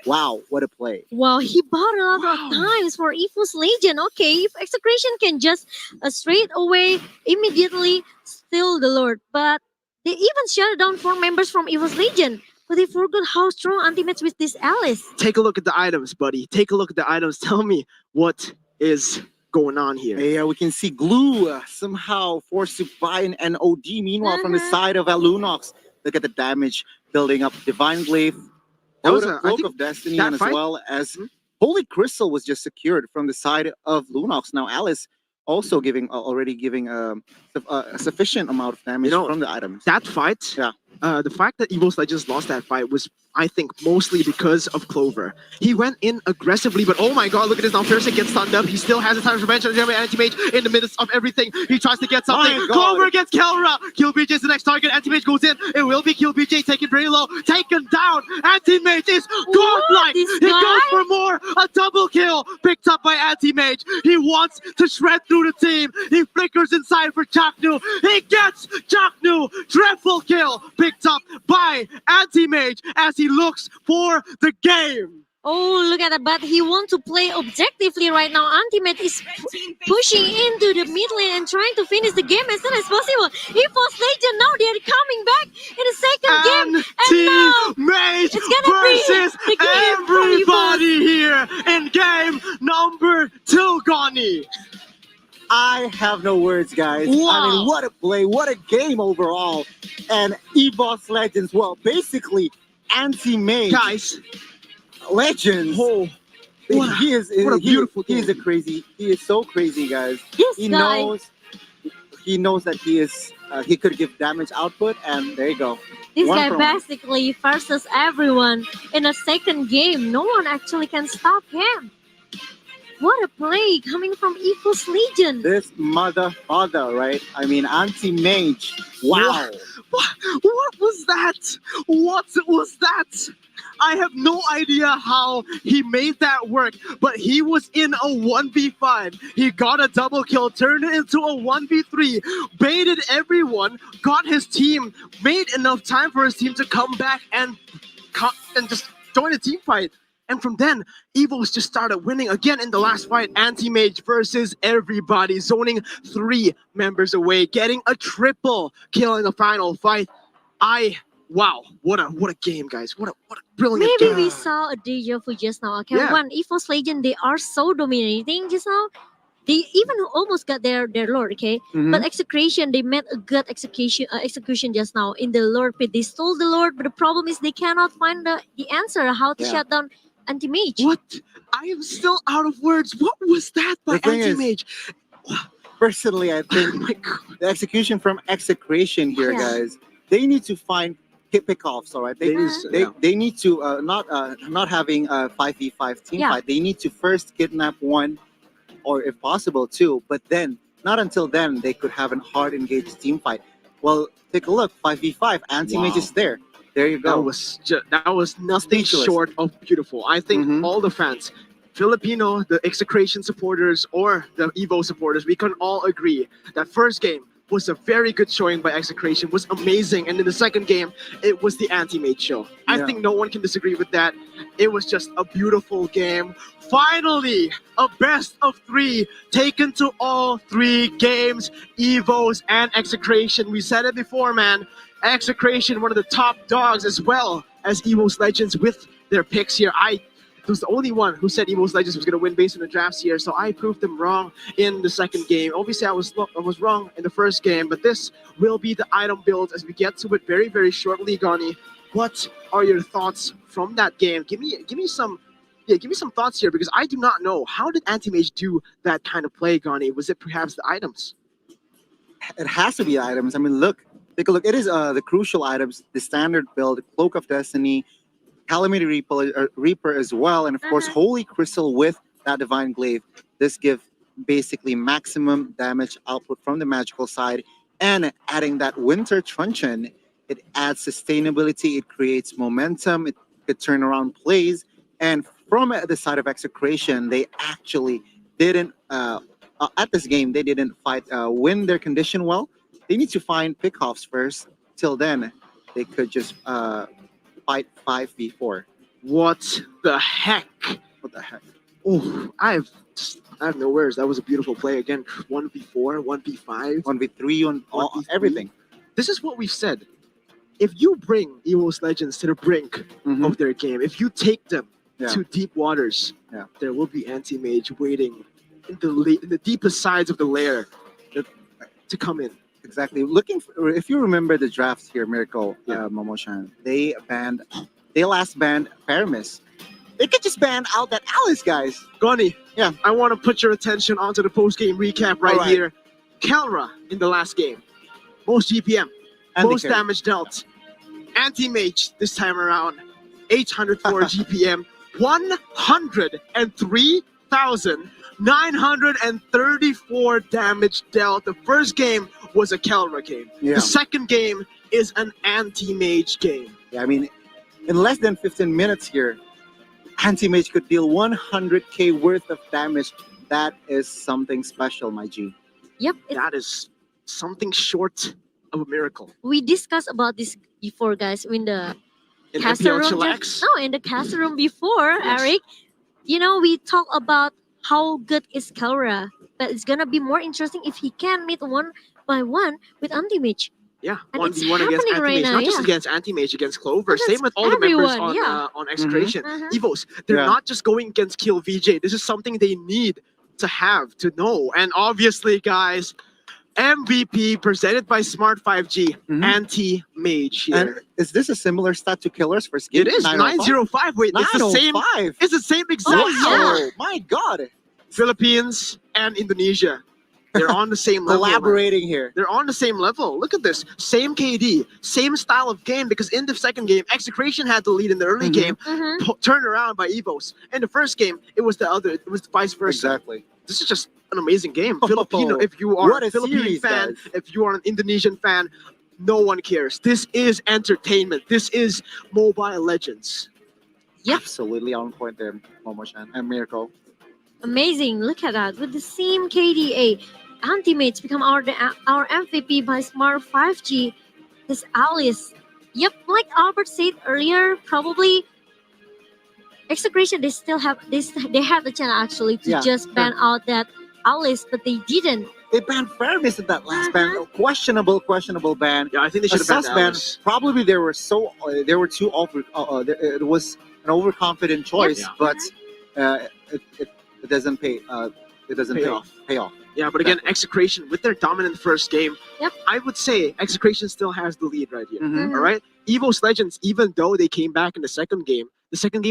wow, what a play. Wow, he bought a lot of times for Evos Legion. Okay, if Execration can just straight away, immediately steal the Lord. But they even shut down 4 members from Evos Legion. But they forgot how strong Anti-Mage with this Alice. Take a look at the items, buddy. Take a look at the items. Tell me what is going on here. Yeah, we can see Glue somehow forced to buy an OD. Meanwhile, from the side of Lunox, look at the damage building up. Divine Glaive, Cloak of Destiny, and as well as Holy Crystal was just secured from the side of Lunox. Now Alice also already giving a sufficient amount of damage from the items. That fight, the fact that Evos Legends lost that fight was, I think, mostly because of Clover. He went in aggressively, but oh my god, look at this now. Pearson gets stunned up. He still has a time of revenge on Anti-Mage in the midst of everything. He tries to get something. Clover gets Kelra. Kill BJ is the next target. Anti-Mage goes in. It will be Kill BJ taken very low. Taken down. Anti-Mage is godlike. He goes for more. A double kill picked up by Anti-Mage. He wants to shred through the team. He flickers inside for Chaknu. He gets Chaknu. Triple kill picked up by Anti-Mage as he looks for the game. Oh, look at that. But he wants to play objectively right now. Anti-Mage is pushing into the mid lane and trying to finish the game as soon as possible. Evos Legion, now they're coming back in the second game. And now Mage it's gonna versus be the game everybody here in game number 2, Goni. I have no words, guys. Wow. I mean, what a play, what a game overall. And Evos Legends, well, basically, Anti-Mage. Guys. Legends. Oh, he is so crazy, guys. Yes, he knows that he could give damage output, and there you go. This guy basically versus everyone in a second game. No one actually can stop him. What a play coming from Evos Legion. This father, right? I mean, Anti-Mage. Wow. What was that? What was that? I have no idea how he made that work, but he was in a 1v5. He got a double kill, turned it into a 1v3, baited everyone, got his team, made enough time for his team to come back and just join a team fight. And from then, Evos just started winning again in the last fight. Anti-Mage versus everybody, zoning 3 members away, getting a triple kill in the final fight. Wow, what a game, guys. What a brilliant game. Maybe we saw a deja vu just now. Okay, one Evos Legend, they are so dominating just now. They even almost got their lord, okay? But Execration, they met a good execution just now in the lord pit. They stole the lord, but the problem is they cannot find the answer how to shut down Anti-Mage. What? I am still out of words. What was that by Anti-Mage? Personally, I think the execution from Execration here, guys, they need to find pick-offs, all right? They need to, not having a 5v5 team fight, they need to first kidnap one, or if possible, 2, but then, not until then, they could have a hard engaged team fight. Well, take a look, 5v5, Anti-Mage is there. There you go. That was nothing short of beautiful. I think all the fans, Filipino, the Execration supporters, or the Evo supporters, we can all agree that first game was a very good showing by Execration, was amazing, and in the second game, it was the Anti-Mage show. I think no one can disagree with that. It was just a beautiful game. Finally, a best of 3 taken to all 3 games, Evos and Execration. We said it before, man. Execration, one of the top dogs, as well as Evos Legends with their picks here. was the only one who said Evos Legends was going to win based on the drafts here. So I proved them wrong in the second game. Obviously, I was wrong in the first game, but this will be the item build as we get to it very, very shortly, Gani. What are your thoughts from that game? Give me some. Yeah, give me some thoughts here because I do not know. How did Anti-Mage do that kind of play, Gani? Was it perhaps the items? It has to be items. I mean, look, take a look. It is the crucial items, the standard build, Cloak of Destiny, Calamity Reaper as well, and of course Holy Crystal with that Divine Glaive. This gives basically maximum damage output from the magical side, and adding that Winter Truncheon, it adds sustainability, it creates momentum, it could turn around plays, and from the side of Execration, they actually didn't at this game they didn't win their condition well. They need to find pickoffs first. Till then, they could just fight 5v4. What the heck? What the heck? Oh, I have no words. That was a beautiful play again. 1v4, 1v5, 1v3, everything. This is what we've said. If you bring Evos Legends to the brink of their game, if you take them to deep waters, there will be Anti-Mage waiting in the deepest sides of the lair to come in. Exactly. If you remember the drafts here, Miracle, Momoshan, they last banned Paramis. They could just ban out that Alice, guys. Goni, I want to put your attention onto the post-game recap right here. Kelra in the last game. Most GPM, most damage dealt. Anti-Mage this time around. 804 GPM, 103,934 damage dealt. The first game was a Kelra game. The second game is an Anti-Mage game. Yeah, I mean, in less than 15 minutes here, Anti-Mage could deal 100k worth of damage. That is something special, my G. Yep. That is something short of a miracle. We discussed about this before, guys, in the In castle MPL room. Chillax? In the castle room before, Eric. You know, we talk about how good is Kelra, but it's gonna be more interesting if he can meet one by one with Anti-Mage. Yeah, And 1v1 it's against happening Anti-Mage, right now, not just yeah. against Anti-Mage, against Clover. Against Same with all the members everyone, on Execration. Evos, they're Yeah. not just going against Kill VJ. This is something they need to have, to know. And obviously, guys, MVP presented by Smart 5G, Anti-Mage here. And is this a similar stat to Killer's first game? It is 905. Wait, it's the same. 905. It's the same exact. Wow, my God. Philippines and Indonesia. They're on the same level. Collaborating here. They're on the same level. Look at this. Same KD, same style of game, because in the second game, Execration had the lead in the early game, turned around by Evos. In the first game, it was vice versa. Exactly. This is just an amazing game. Filipino, if you are What a a Philippine series, fan, guys. if you are an Indonesian fan, no one cares. This is entertainment. This is Mobile Legends. Absolutely on point there, Momoshan and Miracle. Amazing. Look at that. With the same KDA, Anti-Mates become our MVP by Smart 5G. This Alice. Yep, like Albert said earlier, probably Execration, they still have they have the chance actually to just ban out that Alice, but they didn't. They banned Fairness at that last ban. Questionable ban. Yeah, I think they should have banned ban. Alice. Probably they were too over. It was an overconfident choice, but it doesn't pay. It doesn't pay off. Yeah, but again, Execration with their dominant first game, I would say Execration still has the lead right here. All right, Evos Legends, even though they came back in the second game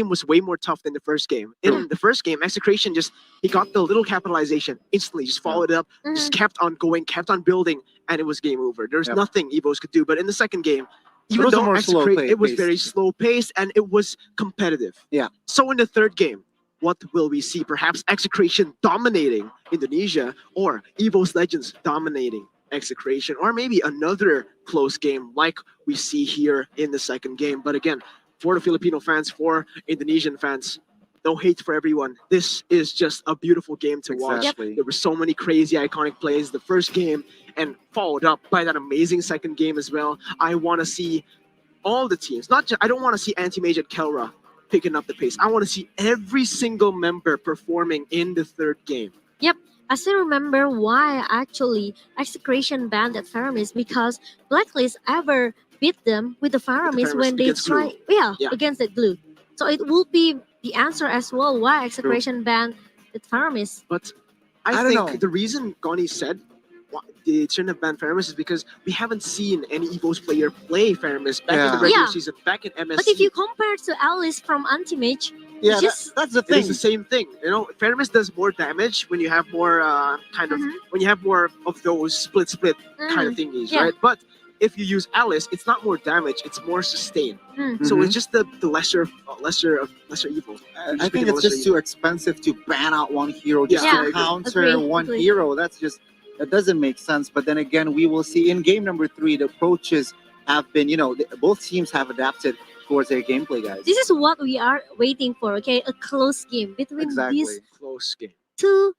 was way more tough than the first game. In the first game, Execration he got the little capitalization instantly, just followed it up, just kept on going, kept on building, and it was game over. There's nothing Evos could do. But in the second game, even though it was very slow paced and it was competitive. Yeah. So in the third game, what will we see? Perhaps Execration dominating Indonesia, or Evos Legends dominating Execration, or maybe another close game like we see here in the second game. But again, for the Filipino fans, for Indonesian fans, no hate for everyone. This is just a beautiful game to watch. Exactly. There were so many crazy, iconic plays the first game, and followed up by that amazing second game as well. I want to see all the teams. I don't want to see Anti-Mage and Kelra picking up the pace. I want to see every single member performing in the third game. Yep. I still remember why actually Execration banned that Faramis, because Blacklist ever beat them with the Faramis when they against try glue. against that glue. So it will be the answer as well why Execration banned the Faramis. But I I don't think know. the reason Goni said they shouldn't have banned Faramis is because we haven't seen any Evos player play Faramis back in the Yeah. regular Yeah. season, back in MSC. But if you compare to Alice from Anti-Mage, Yeah, it's just that's the it is thing. the same thing. You know, Faramis does more damage when you have more when you have more of those split kind of thingies, Yeah. right? But if you use Alice, it's not more damage; it's more sustain. So Mhm. it's just the lesser evil. I think it's just too expensive to ban out one hero just Yeah, I to agree. counter Agree, one agree. hero. That doesn't make sense. But then again, we will see in game number 3, the approaches have been, both teams have adapted towards their gameplay, guys. this is what we are waiting for. Okay, a close game between Exactly. these Close game. two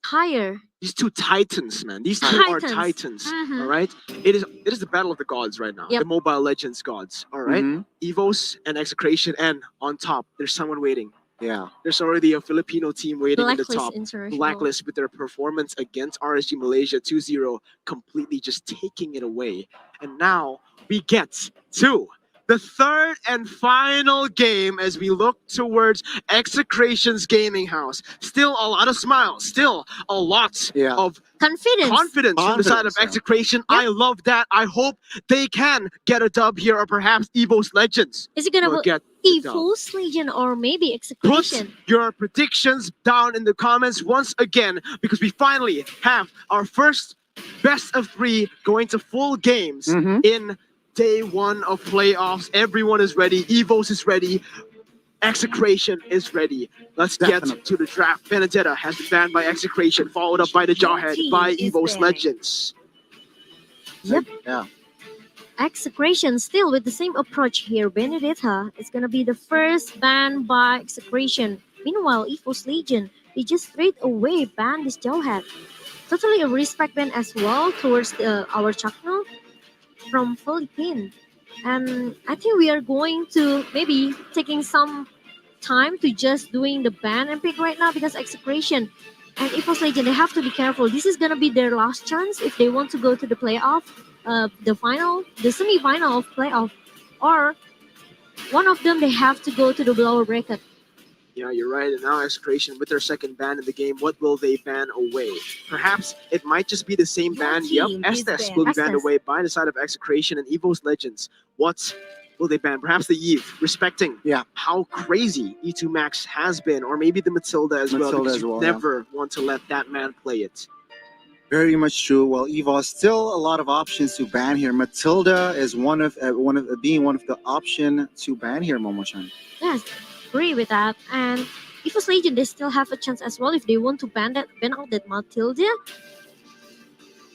higher. These two titans, man. These two are Titans. titans. Mhm. All right. It is the battle of the gods right now. Yep. The Mobile Legends gods. All right? Mhm. Evos and Execration, and on top, there's someone waiting. Yeah. There's already a Filipino team waiting in the Blacklist top. International. Blacklist with their performance against RSG Malaysia 2-0, completely just taking it away. And now we get to the third and final game as we look towards Execration's gaming house. Still a lot of smiles, still a lot Yeah. of Confidence. from the side of Confidence, yeah. Execration. I love that. I hope they can get a dub here, or perhaps Evos Legends Is it gonna will be get the dub. Evos Legion or maybe Put Execration? your predictions down in the comments once again, because we finally have our first best of 3 going to full games Mhm. in day 1 of playoffs. Everyone is ready. Evos is ready. Execration is ready. Let's Definitely. get to the draft. Benedetta has been banned by Execration, followed up by the Jawhead by team is Evos banned. Legends. Yep. Yeah. Execration still with the same approach here. Benedetta is gonna be the first ban by Execration. Meanwhile, Evos Legion, they just straight away ban this Jawhead. Totally a respect ban as well towards our Chakno from Philippines. And I think we are going to maybe taking some time to just doing the ban and pick right now, because Execration and Evos Legend, they have to be careful. This is gonna be their last chance if they want to go to the playoff, the semi-final of playoff, or one of them they have to go to the lower bracket. Yeah, you're right. And now Execration with their second ban in the game, what will they ban away? Perhaps it might just be the same Your ban. Yep, team is Estes banned. will be banned Estes. away by the side of Execration and Evos Legends. What will they ban? Perhaps the Eve, respecting how crazy E2 Max has been, or maybe the Matilda as well, Matilda because as you well, yeah. never want to let that man play it. Very much true. Well, Evos still a lot of options to ban here. Matilda is one of the option to ban here, Momo-chan. Yes, agree with that. And Evos Legend, they still have a chance as well if they want to ban out that Matilda.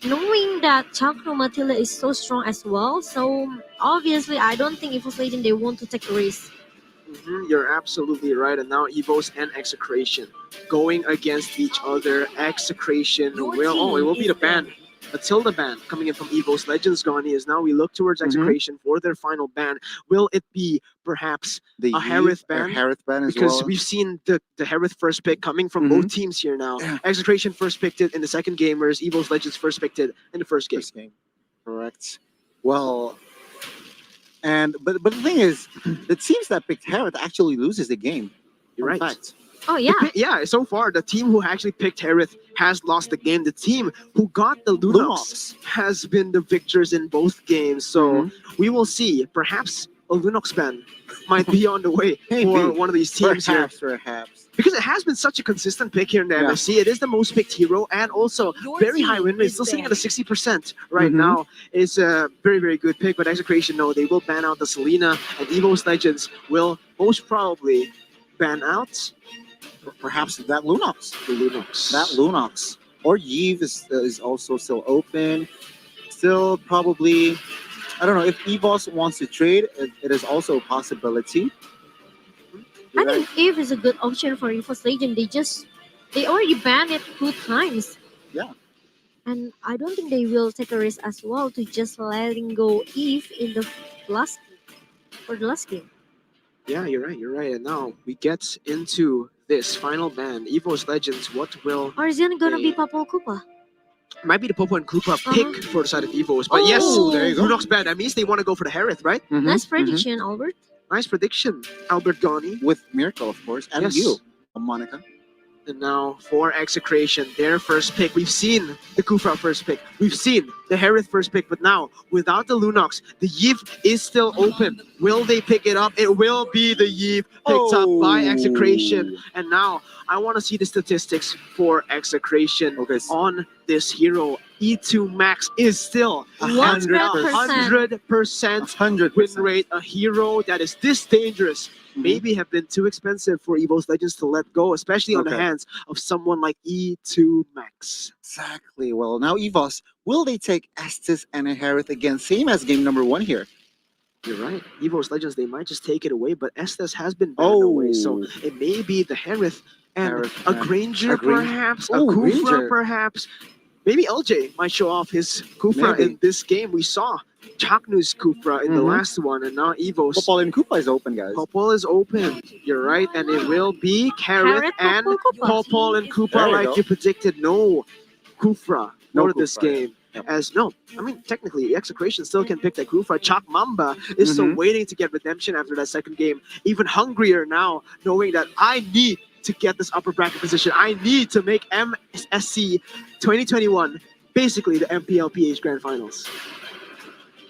Knowing that Chakra Matilda is so strong as well, so obviously I don't think Evos Legend they want to take a risk. You're absolutely right. And now Evos and Execration going against each other. Execration Your it will team be the is ban. Matilda ban coming in from Evos Legends Goni as now we look towards Execration for their final ban. Will it be perhaps The a Harith Eve, ban? Harith ban as Because well. we've seen the Harith first pick coming from both teams here now. Execration first picked it in the second game, whereas Evos Legends first picked it in the first game. Correct. Well, but the thing is, the teams that picked Harith actually loses the game. You're Fun right. fact. Oh yeah. Yeah, so far the team who actually picked Harith has lost the game. The team who got the Lunox has been the victors in both games. So we will see. Perhaps a Lunox ban might be on the way for one of these teams here. Perhaps. Because it has been such a consistent pick here in the Yeah. MSC. It is the most picked hero and also Your very high team win rate. is Still sitting at a banned. 60% right now. It's a very, very good pick. But Execration, no, they will ban out the Selena, and Evos Legends will most probably ban out Perhaps that Lunox. the Lunox. That Lunox. Or Eve is also still open. Still probably, I don't know, if Evos wants to trade, it is also a possibility. I think Eve is a good option for Evos Legend. They already banned it 2 times. Yeah. And I don't think they will take a risk as well to just letting go Eve in the last game. Yeah, you're right. You're right. And now we get into this final ban. Evos Legends, what will... Or is it gonna they- be Papal Koopa? Might be the Popo and Koopa pick for the side of Evos. But yes, Oh, there you go. Lunox ban. That means they want to go for the Harith, right? Nice prediction, Albert. Nice prediction, Albert Gani. With Miracle, of course, and Yes. you, Monica. And now for Execration, their first pick. We've seen the Kufra first pick. We've seen the Harith first pick. But now, without the Lunox, the Yif is still open. Will they pick it up? It will be the Yif picked up by Execration. And now, I want to see the statistics for Execration on this hero. E2 Max is still 100% win rate. A hero that is this dangerous maybe have been too expensive for Evos Legends to let go, especially on the hands of someone like E2 Max. Exactly. Well, now Evos, will they take Estes and Harith again? Same as game number 1 here. You're right. Evos Legends, they might just take it away, but Estes has been banned away, so it may be the Harith and a Granger perhaps, a Kufra perhaps. Maybe LJ might show off his Kufra in this game. We saw Chaknu's Kufra in the last one, and now Evos. Popol and Koopa is open, guys. Popol is open. You're right, and it will be Carrot and Popol and Koopa, like you predicted. No Kufra for this game. As no, I mean technically Execration still can pick that Kufra. Chak Mamba is still waiting to get redemption after that second game. Even hungrier now, knowing that I need to get this upper bracket position. I need to make MSC 2021 basically the MPLPH Grand Finals.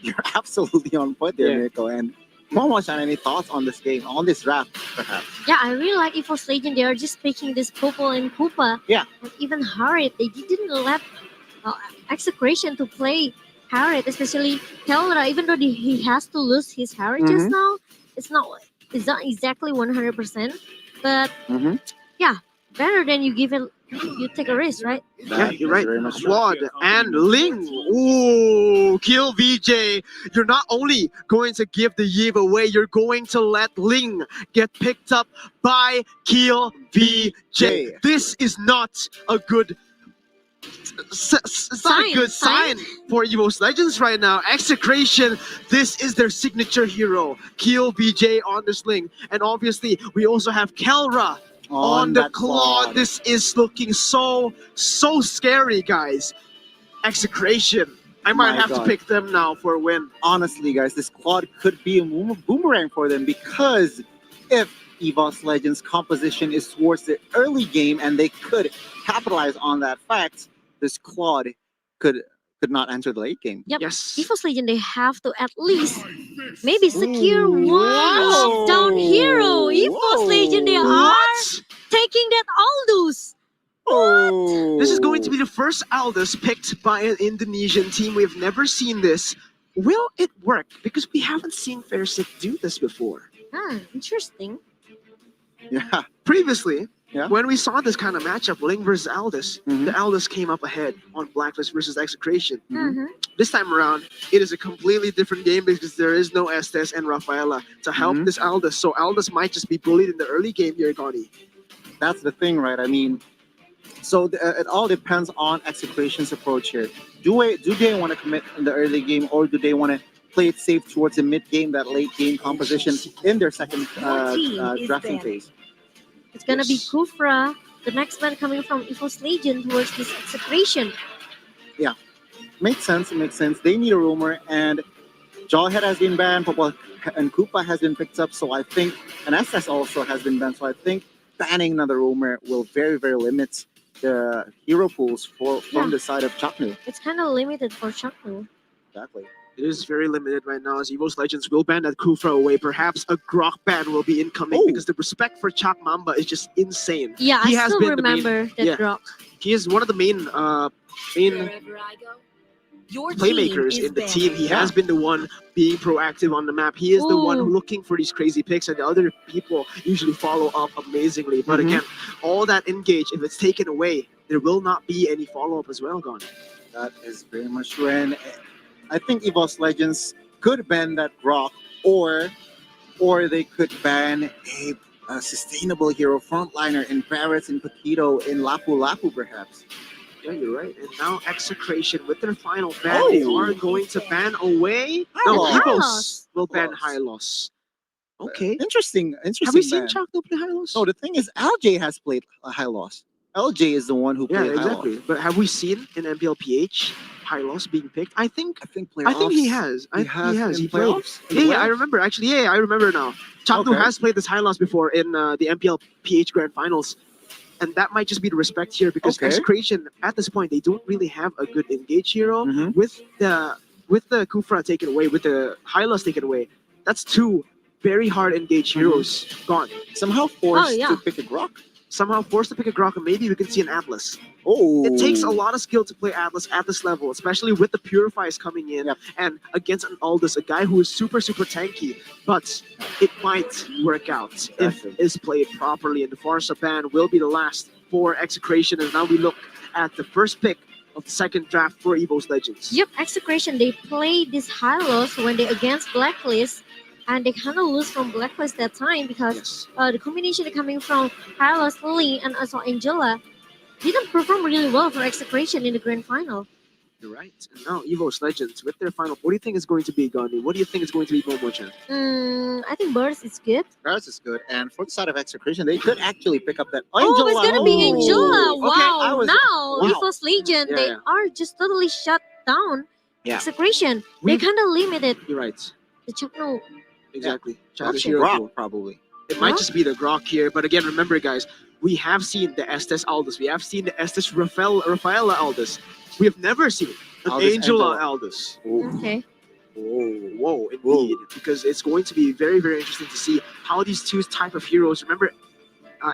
You're absolutely on point there, Miracle. And Momo-chan, any thoughts on this game, on this draft, perhaps? Yeah, I really like Evos Legend. They are just picking this Popol and Koopa. Yeah. And even Harith, they didn't let Execration to play Harith, especially Kelra. Even though he has to lose his Harith just now, it's not exactly 100%. But yeah, better than you take a risk, right? Yeah, you're right. Claude and Ling. Ooh, kill VJ. You're not only going to give the Yves away, you're going to let Ling get picked up by Kill VJ. This is not a good it's not a good sign for Evos Legends right now. Execration, this is their signature hero. Kill VJ on the Sling. And obviously, we also have Kelra on the Claw. This is looking so scary, guys. Execration. I might have to pick them now for a win. Honestly, guys, this Claude could be a boomerang for them, because if Evos Legends composition is towards the early game and they could capitalize on that fact, this Claude could not enter the late game. Yep. Yes. Evos Legend, they have to at least maybe secure one lockdown hero. Evos Legend, they are taking that Aldous. Oh. This is going to be the first Aldous picked by an Indonesian team. We've never seen this. Will it work? Because we haven't seen Fairsik do this before. Interesting. Yeah. Previously, when we saw this kind of matchup, Ling versus Aldous, the Aldous came up ahead on Blacklist versus Execration. This time around, it is a completely different game because there is no Estes and Rafaela to help this Aldous. So Aldous might just be bullied in the early game here, Connie. That's the thing, right? I mean, so it all depends on Execration's approach here. Do they want to commit in the early game, or do they want to play it safe towards the mid game, that late game composition in their second drafting phase? It's gonna be Kufra, the next man coming from Evos Legend towards this Execration. Yeah, makes sense. It makes sense. They need a roamer, and Jawhead has been banned. Popol and Koopa has been picked up. So I think, and SS also has been banned. So I think banning another roamer will very, very limit the hero pools from the side of Chaknu. It's kind of limited for Chaknu. Exactly. It is very limited right now, as Evos Legends will ban that Kufra away. Perhaps a Grok ban will be incoming because the respect for Chak Mamba is just insane. Yeah, he I has still been remember that Grok. He is one of the main playmakers in the team. He has been the one being proactive on the map. He is the one looking for these crazy picks, and the other people usually follow up amazingly. But again, all that engage, if it's taken away, there will not be any follow-up as well, Gone. That is very much true. And I think Evos Legends could ban that Grok, or they could ban a sustainable hero frontliner in Barretts, in Paquito, in Lapu Lapu, perhaps. Yeah, you're right. And now Execration with their final ban, they are going to ban away. No, Evos will ban High Loss. Okay. Interesting. Have we seen Chakno play High Loss? No, the thing is, LJ has played a High Loss. LJ is the one who played High Loss. But have we seen in MPLPH Hylos being picked. I think playoffs. he has. He has in He played. playoffs? In the Yeah, I playoffs? remember. Actually, yeah, I remember now. Chaknu Okay. has played this Hylos before in the MPL PH Grand Finals. And that might just be the respect here because Okay. Execration at this point they don't really have a good engage hero Mhm. with the Kufra taken away, with the Hylos taken away. That's two very hard engage heroes gone. Somehow forced Oh, yeah. to pick a Grok. Somehow forced to pick a Grok, and maybe we can see an Atlas. Oh, It takes a lot of skill to play Atlas at this level, especially with the Purifies coming in and against an Aldous, a guy who is super tanky. But it might work out if it is played properly, and the Farsa ban will be the last for Execration. And now we look at the first pick of the second draft for Evos Legends. Yep, Execration, they played this Hylos when they against Blacklist, and they kind of lose from Blacklist that time because the combination coming from Hylos, Lily, and also Angela didn't perform really well for Execration in the grand final. You're right. And now Evos Legends with their final. What do you think is going to be, Gandhi? What do you think is going to be Momo-chan? I think Burst is good. Paris is good, and for the side of Execration, they could actually pick up that Oh, Angela. it's gonna be Angela! Okay, I Wow! was- Now wow. Evos Legion, Yeah, they yeah. are just totally shut down. Yeah. Execration, they We've- kind of limited You're right. the Chakno. Exactly. Actually, Childish Hero Grok, pool. probably. It might Huh? just be the Grok here, but again, remember, guys, we have seen the Estes Aldous. We have seen the Estes Rafaela Aldous. We have never seen an Aldous Angela Angela. Aldous. Okay. Whoa, indeed. Because it's going to be very interesting to see how these two type of heroes. Remember,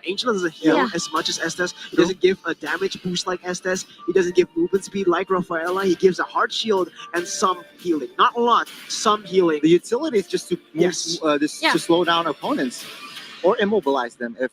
Angela doesn't heal Yeah. as much as Estes. He doesn't give a damage boost like Estes. He doesn't give movement speed like Rafaela. He gives a heart shield and some healing. Not a lot, some healing. The utility is just to move, Yes. Yeah. to slow down opponents or immobilize them if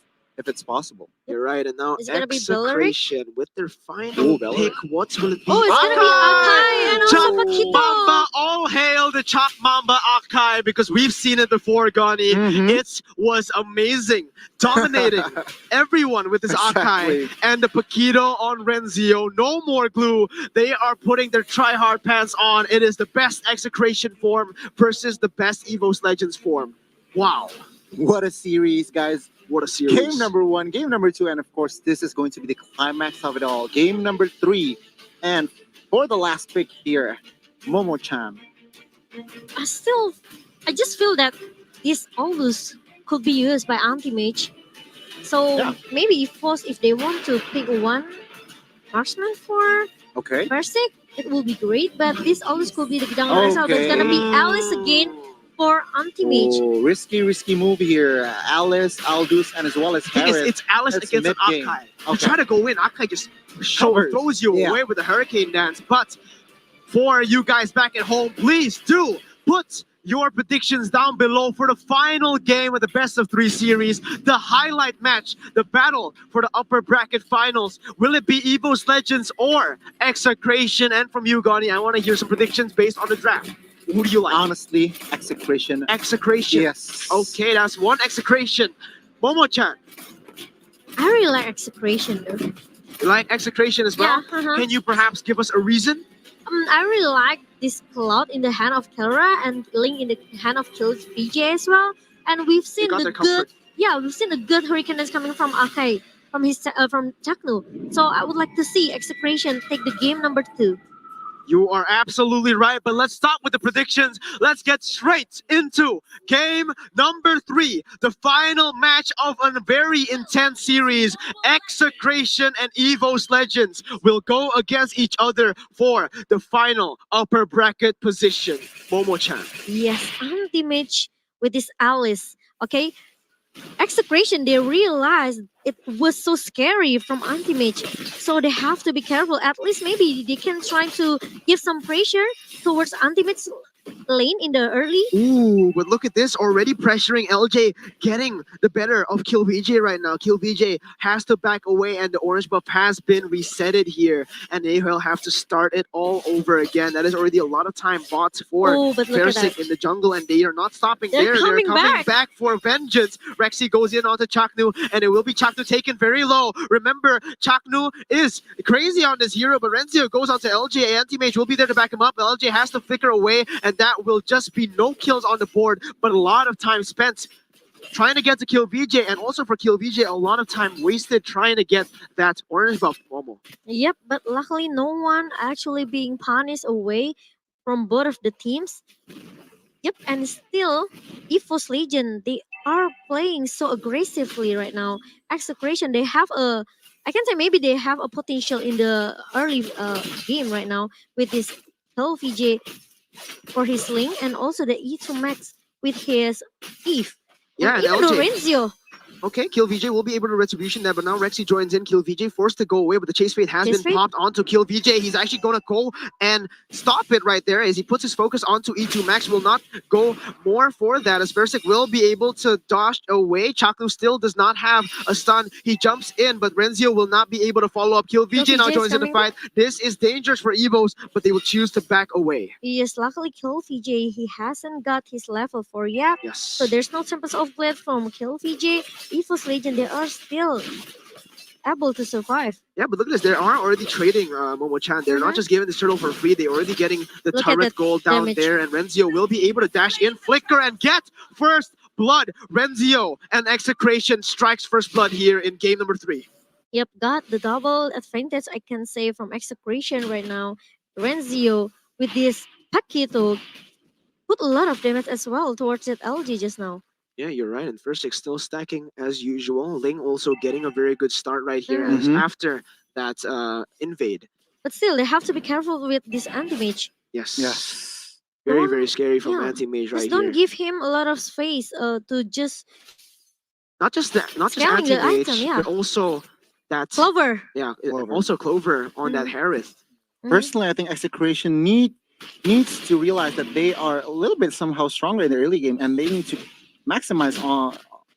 it's possible. You're right, and now It's gonna be Belleric. Execration with their final Belleric. pick. What will it be? Oh, it's gonna be Akai and also Chak Paquito. Mamba, all hail the Chak Mamba Akai, because we've seen it before, Gani. Mhm. It was amazing, dominating everyone with this Exactly. Akai and the Paquito on Renzio. No more glue. They are putting their try-hard pants on. It is the best Execration form versus the best Evos Legends form. Wow, What a series, guys. what a series. Game number 1, game number 2, and of course, this is going to be the climax of it all. Game number 3. And for the last pick here, Momo-chan. I just feel that this Aldous could be used by anti-mage. So Yeah. maybe if they want to pick one marksman for Okay. Versic, it will be great. But this Aldous could be the jungle result. It's gonna be Alice again for anti-mage. Oh, risky move here. Alice, Aldous, and as well as Thing is, Harris. it's Alice That's against an mid-game. Akai. You Okay. try to go in, Akai just Covers. throws you Yeah. away with the Hurricane Dance. But for you guys back at home, please do put your predictions down below for the final game of the best of 3 series, the highlight match, the battle for the upper bracket finals. Will it be Evos Legends or Execration? And from you, Gani, I want to hear some predictions based on the draft. Who do you like? Honestly, Execration. Execration. Yes. Okay, that's one Execration. Momo-chan, I really like Execration though. you like Execration as well? Yeah, uh-huh. Can you perhaps give us a reason? I really like this Cloud in the hand of Kelra and Link in the hand of Kills VJ as well. And we've seen got the their good, comfort. we've seen the good Hurricane that's coming from Akai, from Chaknu. So I would like to see Execration take the game number 2. You are absolutely right, but let's stop with the predictions. Let's get straight into game number 3, the final match of a very intense series. Execration and Evos Legends will go against each other for the final upper bracket position. Momo-chan. Yes, anti-mage with this Alice. Okay, Execration, they realized it was so scary from anti-mage, so they have to be careful. At least maybe they can try to give some pressure towards anti-mage lane in the early. Ooh, but look at this, already pressuring LJ, getting the better of Kill VJ right now. Kill VJ has to back away, and the orange buff has been resetted here, and they will have to start it all over again. That is already a lot of time bought for Oh, but look at Versic that. in the jungle, and they are not stopping They're there. coming They're coming back. back for vengeance. Rexy goes in onto Chaknu, and it will be Chaknu taken very low. Remember, Chaknu is crazy on this hero, but Renzio goes onto LJ. Anti-mage will be there to back him up. LJ has to flicker away, and that will just be no kills on the board, but a lot of time spent trying to get to kill VJ, and also for kill VJ, a lot of time wasted trying to get that orange buff Momo. Yep, but luckily no one actually being punished away from both of the teams. Yep, and still, Evos Legion, they are playing so aggressively right now. Execration, they have a, I can say maybe they have a potential in the early game right now with this VJ for his Link and also the E2 Max with his Eve. Yeah, And and even LJ. Lorenzo. Okay, Kill VJ will be able to retribution there, but now Rexy joins in. Kill VJ forced to go away, but the chase fate has Chase been fate? popped onto Kill VJ. He's actually gonna go and stop it right there as he puts his focus onto E2 Max. Will not go more for that as Versik will be able to dodge away. Chaklu still does not have a stun. He jumps in, but Renzio will not be able to follow up. Kill VJ now VJ is joins in the coming. fight. This is dangerous for Evos, but they will choose to back away. Yes, luckily Kill VJ, he hasn't got his level 4 yet. Yes. So there's no Tempest of Blade from Kill VJ. Evos Legion, they are still able to survive. Yeah, but look at this. They are already trading Momo-chan. They're not just giving this turtle for free. They're already getting the Look at turret that gold down damage. there. And Renzio will be able to dash in, flicker, and get first blood. Renzio and Execration strikes first blood here in game number 3. Yep, got the double advantage I can say from Execration right now. Renzio with this Paquito put a lot of damage as well towards that LG just now. Yeah, you're right. And first six still stacking as usual. Ling also getting a very good start right here as Mhm. after that invade. But still, they have to be careful with this anti-mage. Yes. Yes. Very, Don't- very scary from yeah, anti-mage Just right don't here. give him a lot of space to just Not just that, not just scaling the anti-mage, item, yeah. but also that Clover. yeah, Clover. also Clover on that Mhm. Harith. Personally, I think Execration needs to realize that they are a little bit somehow stronger in the early game, and they need to maximize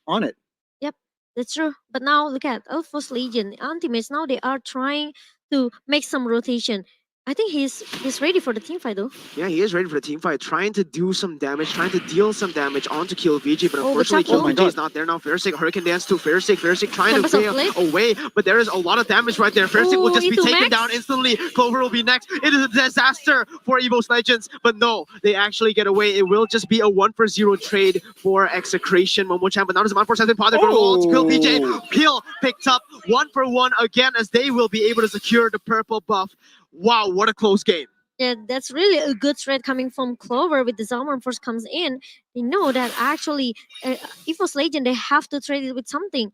on it. Yep, that's true. But now look at Elfos Legion, anti-mage. Now they are trying to make some rotation. I think he's ready for the team fight though. Yeah, he is ready for the team fight, trying to do some damage, trying to deal some damage onto Kill VJ, but Oh, but unfortunately Chaco- Kill Oh my VJ is God. not there now. Versik, Hurricane Dance to Versik trying Tempest to of fail Blade? away, but there is a lot of damage right there. Versik will Oh, just be into taken Max? down instantly. Clover will be next. It is a disaster for Evos Legends, but no, they actually get away. It will just be a 1-for-0 trade for Execration. Momo-chan, but now there's a 1-for-7 pot. They're going to all to Kill VJ. Kill picked up 1-for-1 again as they will be able to secure the purple buff. Wow, what a close game. Yeah, that's really a good threat coming from Clover with the Zalman Force comes in. They know that actually Evos Legion, they have to trade it with something.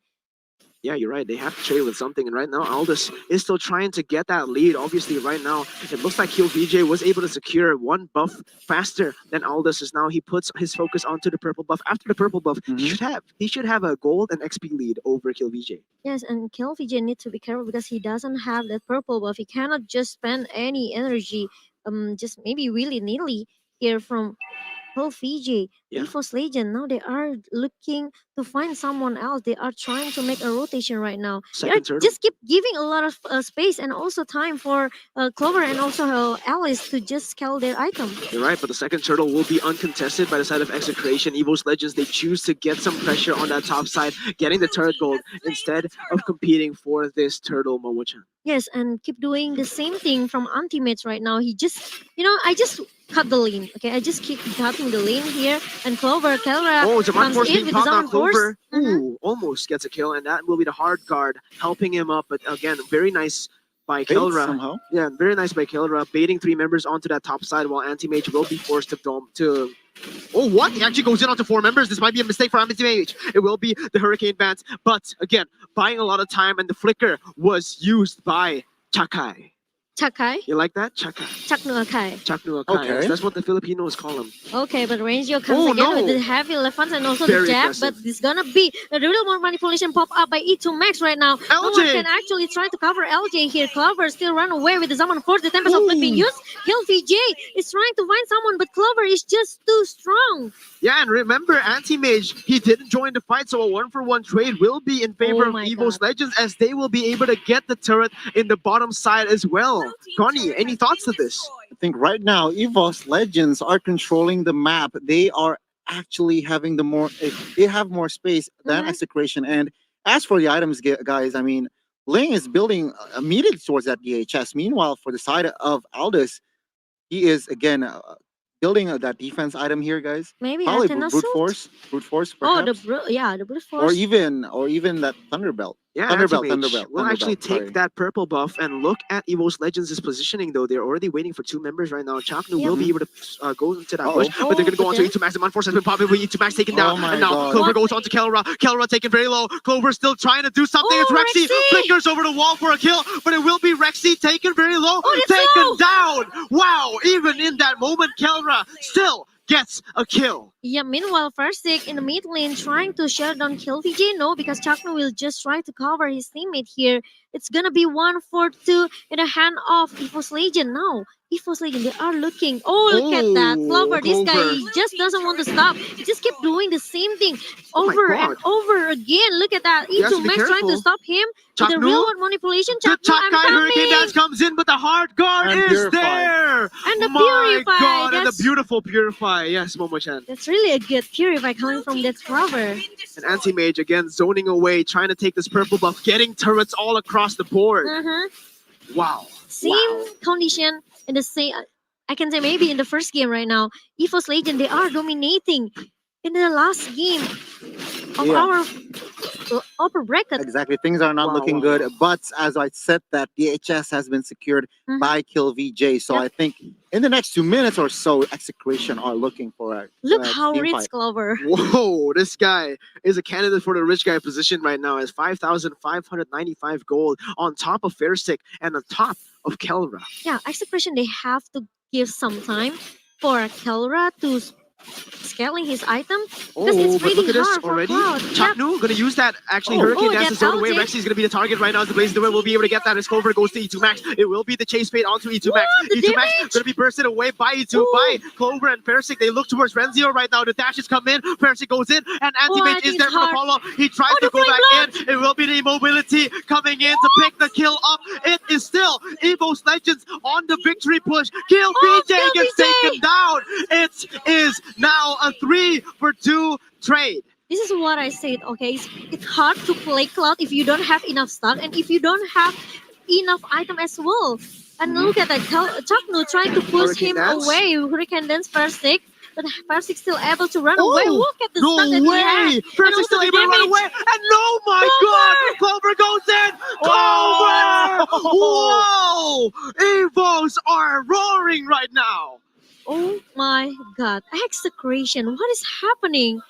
Yeah, you're right. They have to trade with something. And right now, Aldous is still trying to get that lead. Obviously, right now, it looks like Kill VJ was able to secure one buff faster than Aldous is now. He puts his focus onto the purple buff. After the purple buff, he should have a gold and XP lead over Kill VJ. Yes, and Kill VJ need to be careful because he doesn't have that purple buff. He cannot just spend any energy, just maybe willy-nilly here from Kill VJ. Yeah. Evos Legion, now they are looking to find someone else. They are trying to make a rotation right now. They are Second turtle. just keep giving a lot of space and also time for Clover and also Alice to just scale their item. You're right, but the second turtle will be uncontested by the side of Execration. Evos Legends, they choose to get some pressure on that top side, getting the turret gold instead of competing for this turtle, Momo-chan. Yes, and keep doing the same thing from Antimates right now. He just, I just cut the lane. Okay, I just keep cutting the lane here, and Clover, Kelra Oh, Zaman comes Force in being with the popped on Zaman Force. Clover. Ooh, almost gets a kill, and that will be the hard guard helping him up. But again, very nice by Bait Kelra. somehow. Yeah, very nice by Kelra, baiting 3 members onto that top side while Anti-Mage will be forced to dome to... Oh, what? He actually goes in onto 4 members. This might be a mistake for Anti-Mage. It will be the Hurricane Band. But again, buying a lot of time, and the flicker was used by Chakai. Chakai, You like that? Chakai. Chaknuakai. Chaknuakai. Okay. That's what the Filipinos call him. Okay, but Rangio comes Oh, again with no. the heavy left hands and also Very the jab, aggressive. but it's gonna be a little more manipulation pop up by E2 Max right now. No one LJ. can actually try to cover LJ here. Clover still run away with the Zaman Force. The Tempest of Blade being used. Kill VJ is trying to find someone, but Clover is just too strong. Yeah, and remember, Anti-Mage, he didn't join the fight, so a 1-for-1 trade will be in favor Oh of my Evos God. Legends as they will be able to get the turret in the bottom side as well. Connie, any thoughts to this? I think right now, Evos Legends are controlling the map. They are actually having they have more space than Mhm. Execration. And as for the items, guys, I mean, Ling is building immediately towards that DHS. Meanwhile, for the side of Aldous, he is again building that defense item here, guys. Maybe Probably antenna brute suit? force, Oh, perhaps. the brute or force. even that Thunderbelt. Yeah, Thunderbelt, Anti-Mage will actually take sorry. that purple buff and look at Evos Legends' positioning though. They're already waiting for two members right now. Chaknu Yep. will be able to go into that Uh-oh. push, but they're going to go Oh, on to but E2 Max. The Force has been popping with E2 Max taken down. Oh my And now God. Clover What? goes on to Kelra. Kelra taken very low. Clover still trying to do something. Oh, It's Rexy. Rexy! Flickers over the wall for a kill, but it will be Rexy taken very low. Oh, that's taken low! down. Wow, even in that moment, Kelra still gets a kill. Yeah, meanwhile, Versik in the mid lane trying to shut down Kill VJ. No, because Chakno will just try to cover his teammate here. It's gonna be 1-4-2 in the hand of Evos Legend now. Evos Legend, they are looking. Oh, look at that. Oh, Clover, this guy Clover. he just doesn't want to stop. He just keep doing the same thing Oh my over and God. over again. Look at that. He has to E2 be Max trying to careful. stop him. With the Chaknu? real world manipulation. The Chakno, I'm Chakai Hurricane coming. Dance comes in, but the hard guard And is Purify. there. And the My Purify, God, and the that's- beautiful Purify. Yes, Momo-chan. That's really a good Purify coming from that Clover. An anti-mage again zoning away, trying to take this purple buff, getting turrets all across the board. Wow. Same condition in the same. I can say maybe in the first game right now, Evos Legend they are dominating in the last game of Yeah. our upper bracket. Exactly. Things are not Wow, looking wow, good. wow. But as I said, that DHS has been secured Mhm. by Kill VJ. So Yep. I think in the next 2 minutes or so, Execration are looking for a Look how team rich fight. Clover. Whoa, this guy is a candidate for the rich guy position right now as 5,595 gold on top of Fairsick and on top of Kelra. Yeah, Execration they have to give some time for Kelra to scaling his item because it's Oh, but really look at this hard for already. Cloud. Yep. Chaknu gonna use that actually Oh. Hurricane Oh, Dance to that's zone away. LJ. Rexy's gonna be the target right now as the Blaze Doer will be able to get that as Clover goes to E2 Max. It will be the chase fade onto E2 Max. What? The E2 Max damage? gonna be bursted away by E2 Ooh. by Clover and Fairsick. They look towards Renzio right now. The dashes come in. Fairsick goes in and I Anti-Mage think is there it's for the hard. follow. He tries Oh, to the go flame back in. It will be the immobility coming in to pick the kill up. It is still Evos Legends on the victory push. Kill Oh, BJ Kill gets BJ. taken down. It is now a 3-for-2 trade. This is what I said, okay? It's hard to play Cloud if you don't have enough stock and if you don't have enough item as well. And look at that, Chaknu trying to push Hurricane him Dance? away. Hurricane Dance Versik, but Versik still able to run away. Oh, Look at the stock that No he has. way! And First also still the able to run damage. away, and no, my God! Clover goes in! Oh! Clover! Whoa! Evos are roaring right now! Oh my god, Execration, what is happening?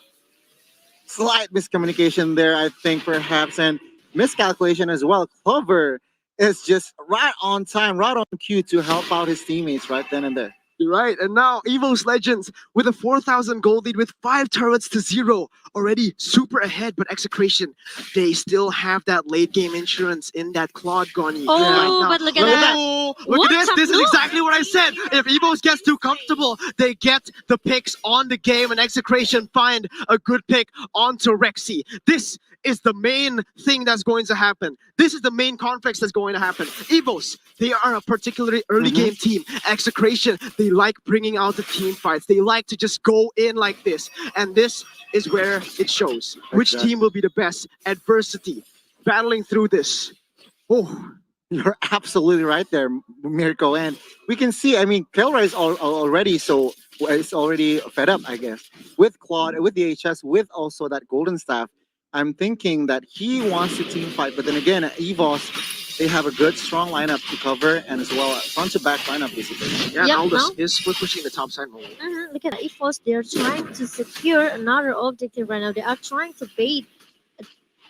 Slight miscommunication there, I think, perhaps, and miscalculation as well. Clover is just right on time, right on cue to help out his teammates right then and there. You're right, and now Evos Legends with a 4,000 gold lead with 5 turrets to 0. Already super ahead, but Execration, they still have that late game insurance in that Claude Goni. Oh, right now. but look at that. Oh, look What? at this. This is Chaknu? exactly what I said. If Evos gets too comfortable, they get the picks on the game, and Execration find a good pick onto Rexy. This is the main thing that's going to happen. This is the main conflicts that's going to happen. Evos, they are a particularly early game team. Execration, they like bringing out the team fights. They like to just go in like this. And this is where it shows. Which Exactly. team will be the best? Adversity. Battling through this. Oh, You're absolutely right there, Mirko. And we can see, I mean, Kelra is already it's already fed up, I guess, with Claude, with the HS, with also that golden staff. I'm thinking that he wants to team fight, but then again, Evos, they have a good, strong lineup to cover, and as well, front to back lineup, basically. yeah, Yep, Aldous no. is pushing the top side mode. Look at that. Evos, they're trying to secure another objective right now. They are trying to bait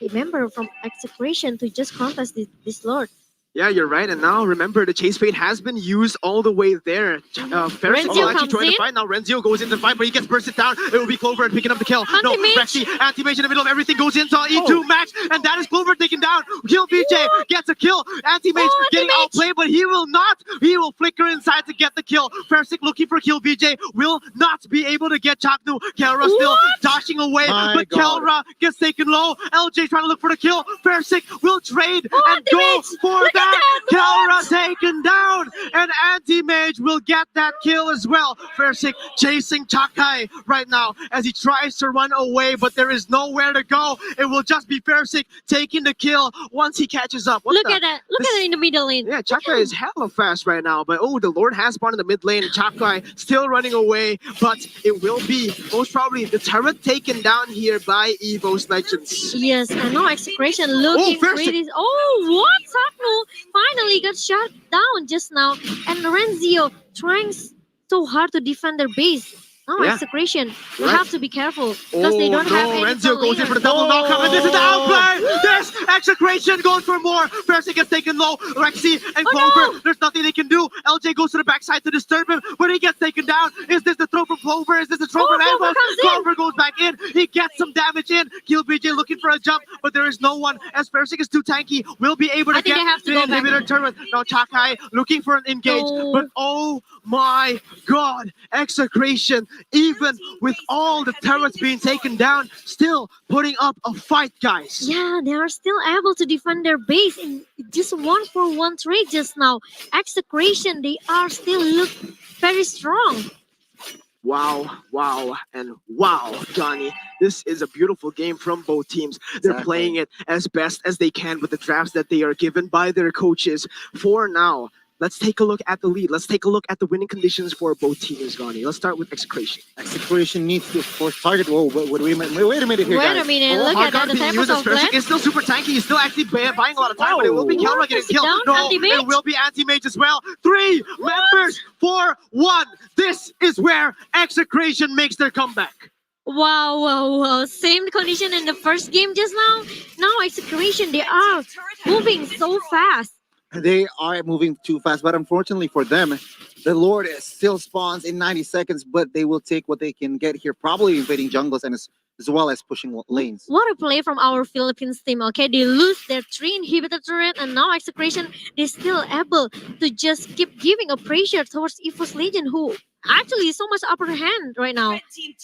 a member from Execration to just contest this lord. Yeah, you're right. And now remember, the chase fade has been used all the way there. Ferris Renzio will actually comes join the in. fight. Now Renzio goes into the fight, but he gets bursted down. It will be Clover and picking up the kill. No, Anti-mage. Rexy, Anti-Mage in the middle of everything goes into E2 Oh. Max, and that is Clover taken down. Kill BJ gets a kill. Anti-Mage Oh, getting Anti-Mage. outplayed, but he will not. He will flicker inside to get the kill. Fersic looking for Kill BJ will not be able to get Chaknu. Kelra still What? dashing away, My but God. Kelra gets taken low. LJ trying to look for the kill. Fersic will trade Oh, and go Anti-Mage. for Look that back. Kelra taken down, and Anti-Mage will get that kill as well. Versik chasing Chakai right now as he tries to run away, but there is nowhere to go. It will just be Versik taking the kill once he catches up. Look at that. Look at it in the middle lane. Yeah, Chakai is hella fast right now, but the Lord has spawned in the mid lane. Chakai still running away, but it will be most probably the turret taken down here by Evos Legends. Yes, and now Execration looking pretty. Oh, what? Takno finally got shot down just now, and Lorenzio trying so hard to defend their base. Now Execration will have to be careful because they don't have any Renzo goes in for the double knockup, and this is the outplay. This Execration goes for more. Versik gets taken low. Rexy and Clover, there's nothing they can do. LJ goes to the backside to disturb him, but he gets taken down. Is this the throw from Clover? Is this the throw from Evos? Clover goes back in. He gets some damage in. Kill BJ looking for a jump, but there is no one as Versik is too tanky. Will be able to get the inhibitor turret. Now Chakai looking for an engage, but oh my god, Execration, even with all the turrets being taken down, still putting up a fight, guys. Yeah, they are still able to defend their base in just 1-for-1 trade just now. Execration, they are still look very strong. Wow, and wow, Johnny. This is a beautiful game from both teams. They're playing it as best as they can with the drafts that they are given by their coaches. For now, let's take a look at the lead. Let's take a look at the winning conditions for both teams, Johnny. Let's start with Execration. Execration needs to force target. Whoa, wait a minute here, Wait a minute, look at that. The type of plan. It's still super tanky. He's still actually buying a lot of time, but it will be Kelra getting killed. No, it will be Anti-Mage as well. 3 members for 1. This is where Execration makes their comeback. Wow. Same condition in the first game just now. Now Execration, they are moving so fast. They are moving too fast, but unfortunately for them, the Lord still spawns in 90 seconds, but they will take what they can get here, probably invading jungles and as well as pushing lanes. What a play from our Philippines team, okay? They lose their 3 inhibitor turret, and now Execration, they're still able to just keep giving a pressure towards Evos Legend, who actually is so much upper hand right now.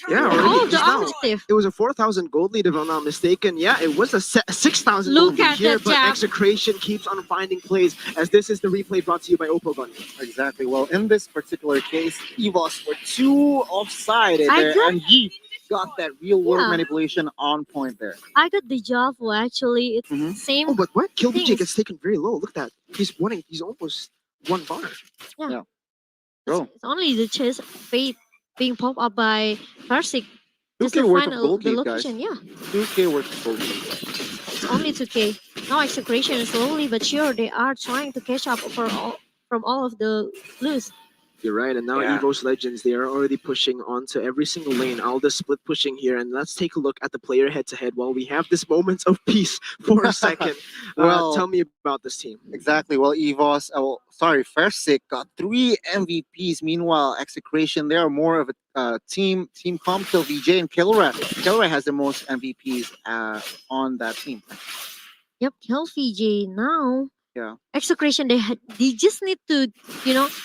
Yeah, already. The objective. It was a 4,000 gold lead, if I'm not mistaken. Yeah, it was a 6,000 gold lead here, but Execration keeps on finding plays, as this is the replay brought to you by Oppo Gun. Exactly. Well, in this particular case, Evos were 2 offside there, and he got that real-world manipulation on point there. I got the job, actually. It's same. Oh, but what? Kill BJ gets taken very low. Look at that. He's winning. He's almost 1 bar. Yeah. It's only the chase fate being popped up by Versik. Just to find the location, guys. 2K worth of gold. It's only 2K. Now Execration, slowly but sure, they are trying to catch up from all of the loose. You're right, and now Evos Legends, they are already pushing onto every single lane. Alda split pushing here, and let's take a look at the player head-to-head while we have this moment of peace for a second. Well, tell me about this team. Exactly. Well, Evos, Versik got 3 MVPs. Meanwhile, Execration, they are more of a team comp. Kill VJ and Kelra. Kelra has the most MVPs on that team. Yep, Kill VJ now. Yeah. Execration, they just need to,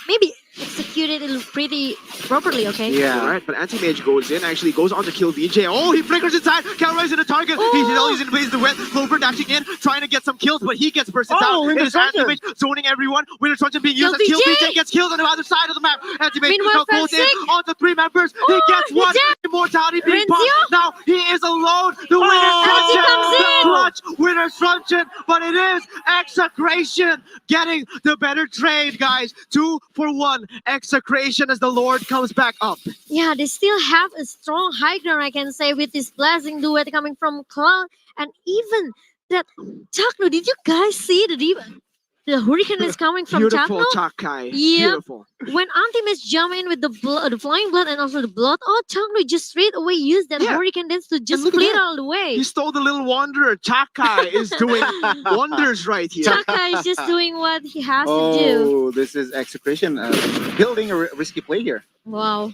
maybe execute it pretty properly, okay? Yeah, right. But Anti-Mage goes in, actually goes on to kill VJ. Oh, he flickers inside. Kelroy's in the target. He's in the wet. Clover dashing in, trying to get some kills, but he gets bursted down. It is Anti-Mage zoning everyone. Winter Truncheon being used. Kill VJ gets killed on the other side of the map. Anti-Mage now goes in onto 3 members. He gets 1 immortality being popped. Now he is alone. The Winter Truncheon. The clutch Winter Truncheon. But it is Execration getting the better trade, guys. 2 for 1. Execration as the Lord comes back up. Yeah, they still have a strong high ground, I can say, with this blessing duet coming from Cloud, and even that Chakno. Did you guys see the hurricane is coming from Beautiful Chakno? Chakai. Yeah. Beautiful. When Anti-Mage jump in with the flying blood and also the blood, Chakno just straight away used that hurricane dance to just clear all the way. He stole the little wanderer. Chakai is doing wonders right here. Chakai is just doing what he has to do. Oh, this is Execration building a risky play here. Wow.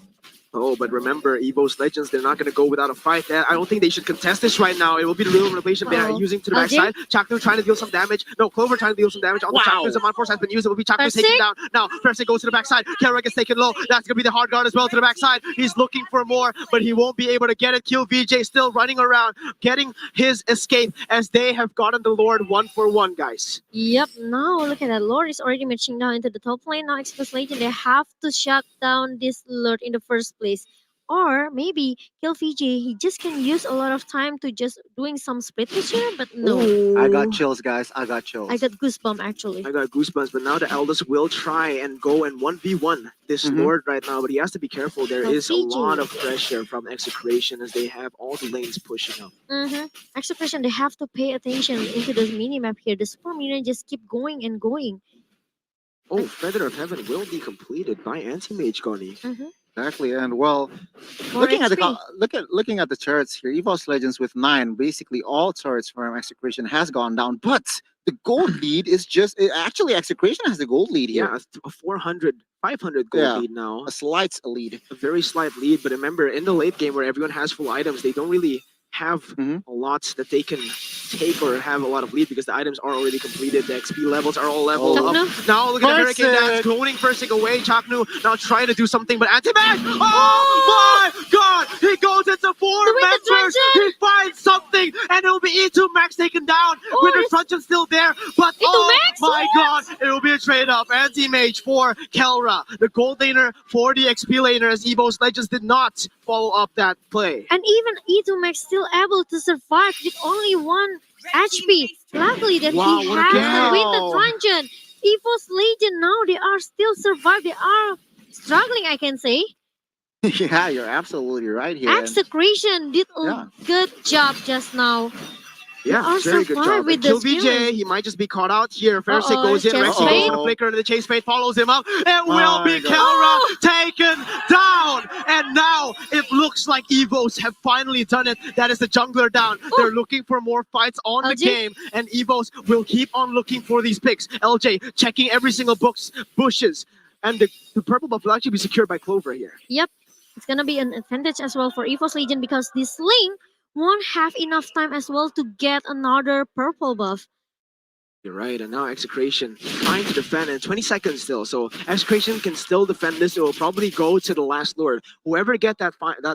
Oh, but remember, Evos Legends, they're not going to go without a fight. I don't think they should contest this right now. It will be the real revelation they're using to the backside. Chaknu trying to deal some damage. No, Clover trying to deal some damage on the Chaknu. Zaman Force has been used. It will be Chaknu taken down. Now, Fersik goes to the backside. Kelra gets taken low. That's going to be the hard guard as well to the backside. He's looking for more, but he won't be able to get it. Kill VJ still running around, getting his escape as they have gotten the Lord 1-for-1, guys. Yep, now look at that. Lord is already matching down into the top lane. Now Express Legend, they have to shut down this Lord in the first place. Or maybe Kill VJ, he just can use a lot of time to just doing some split push here, but no. I got chills, guys. I got chills. I got goosebumps actually. I got goosebumps, but now the Eldest will try and go and 1v1 this Lord right now, but he has to be careful. There is a lot of pressure from Execration as they have all the lanes pushing up. Execration, they have to pay attention into the minimap here. The super minion just keep going and going. Oh, Feather of Heaven will be completed by Anti-Mage Goni. Exactly, and well, More looking at XP. looking at the turrets here, Evos Legends with 9, basically all turrets from Execration has gone down, but the gold lead is actually Execration has the gold lead here. Yeah, a 400, 500 gold lead now. A slight lead. A very slight lead, but remember, in the late game where everyone has full items, they don't really have a lot that they can take or have a lot of lead because the items are already completed. The XP levels are all leveled up. Now look at the Hurricane Dance cloning Fersik away. Chaknu now trying to do something, but Anti-Mage! Oh my god! He goes into 4 members! He finds something! And it will be E2 Max taken down! Winter Truncheon's still there, but my god! It will be a trade-up. Anti-Mage for Kelra. The gold laner for the XP laner as Evos Legends did not follow up that play. And even E2 Max still able to survive with only 1 HP. Luckily that he has the Winter Truncheon. Evos Legend now, they are still survive. They are struggling, I can say. Yeah, you're absolutely right here. Execration did a good job just now. Yeah, very good job. With Kill the VJ, he might just be caught out here. Fersik goes in, Rexy goes for the flicker, and the chase fate follows him up. It will be Kelra taken down. And now it looks like Evos have finally done it. That is the jungler down. They're looking for more fights on the game, and Evos will keep on looking for these picks. LJ checking every single bushes, and the purple buff will actually be secured by Clover here. Yep, it's gonna be an advantage as well for Evos Legend because this lane won't have enough time as well to get another purple buff. You're right, and now Execration trying to defend in 20 seconds still. So Execration can still defend this. It will probably go to the last Lord. Whoever get that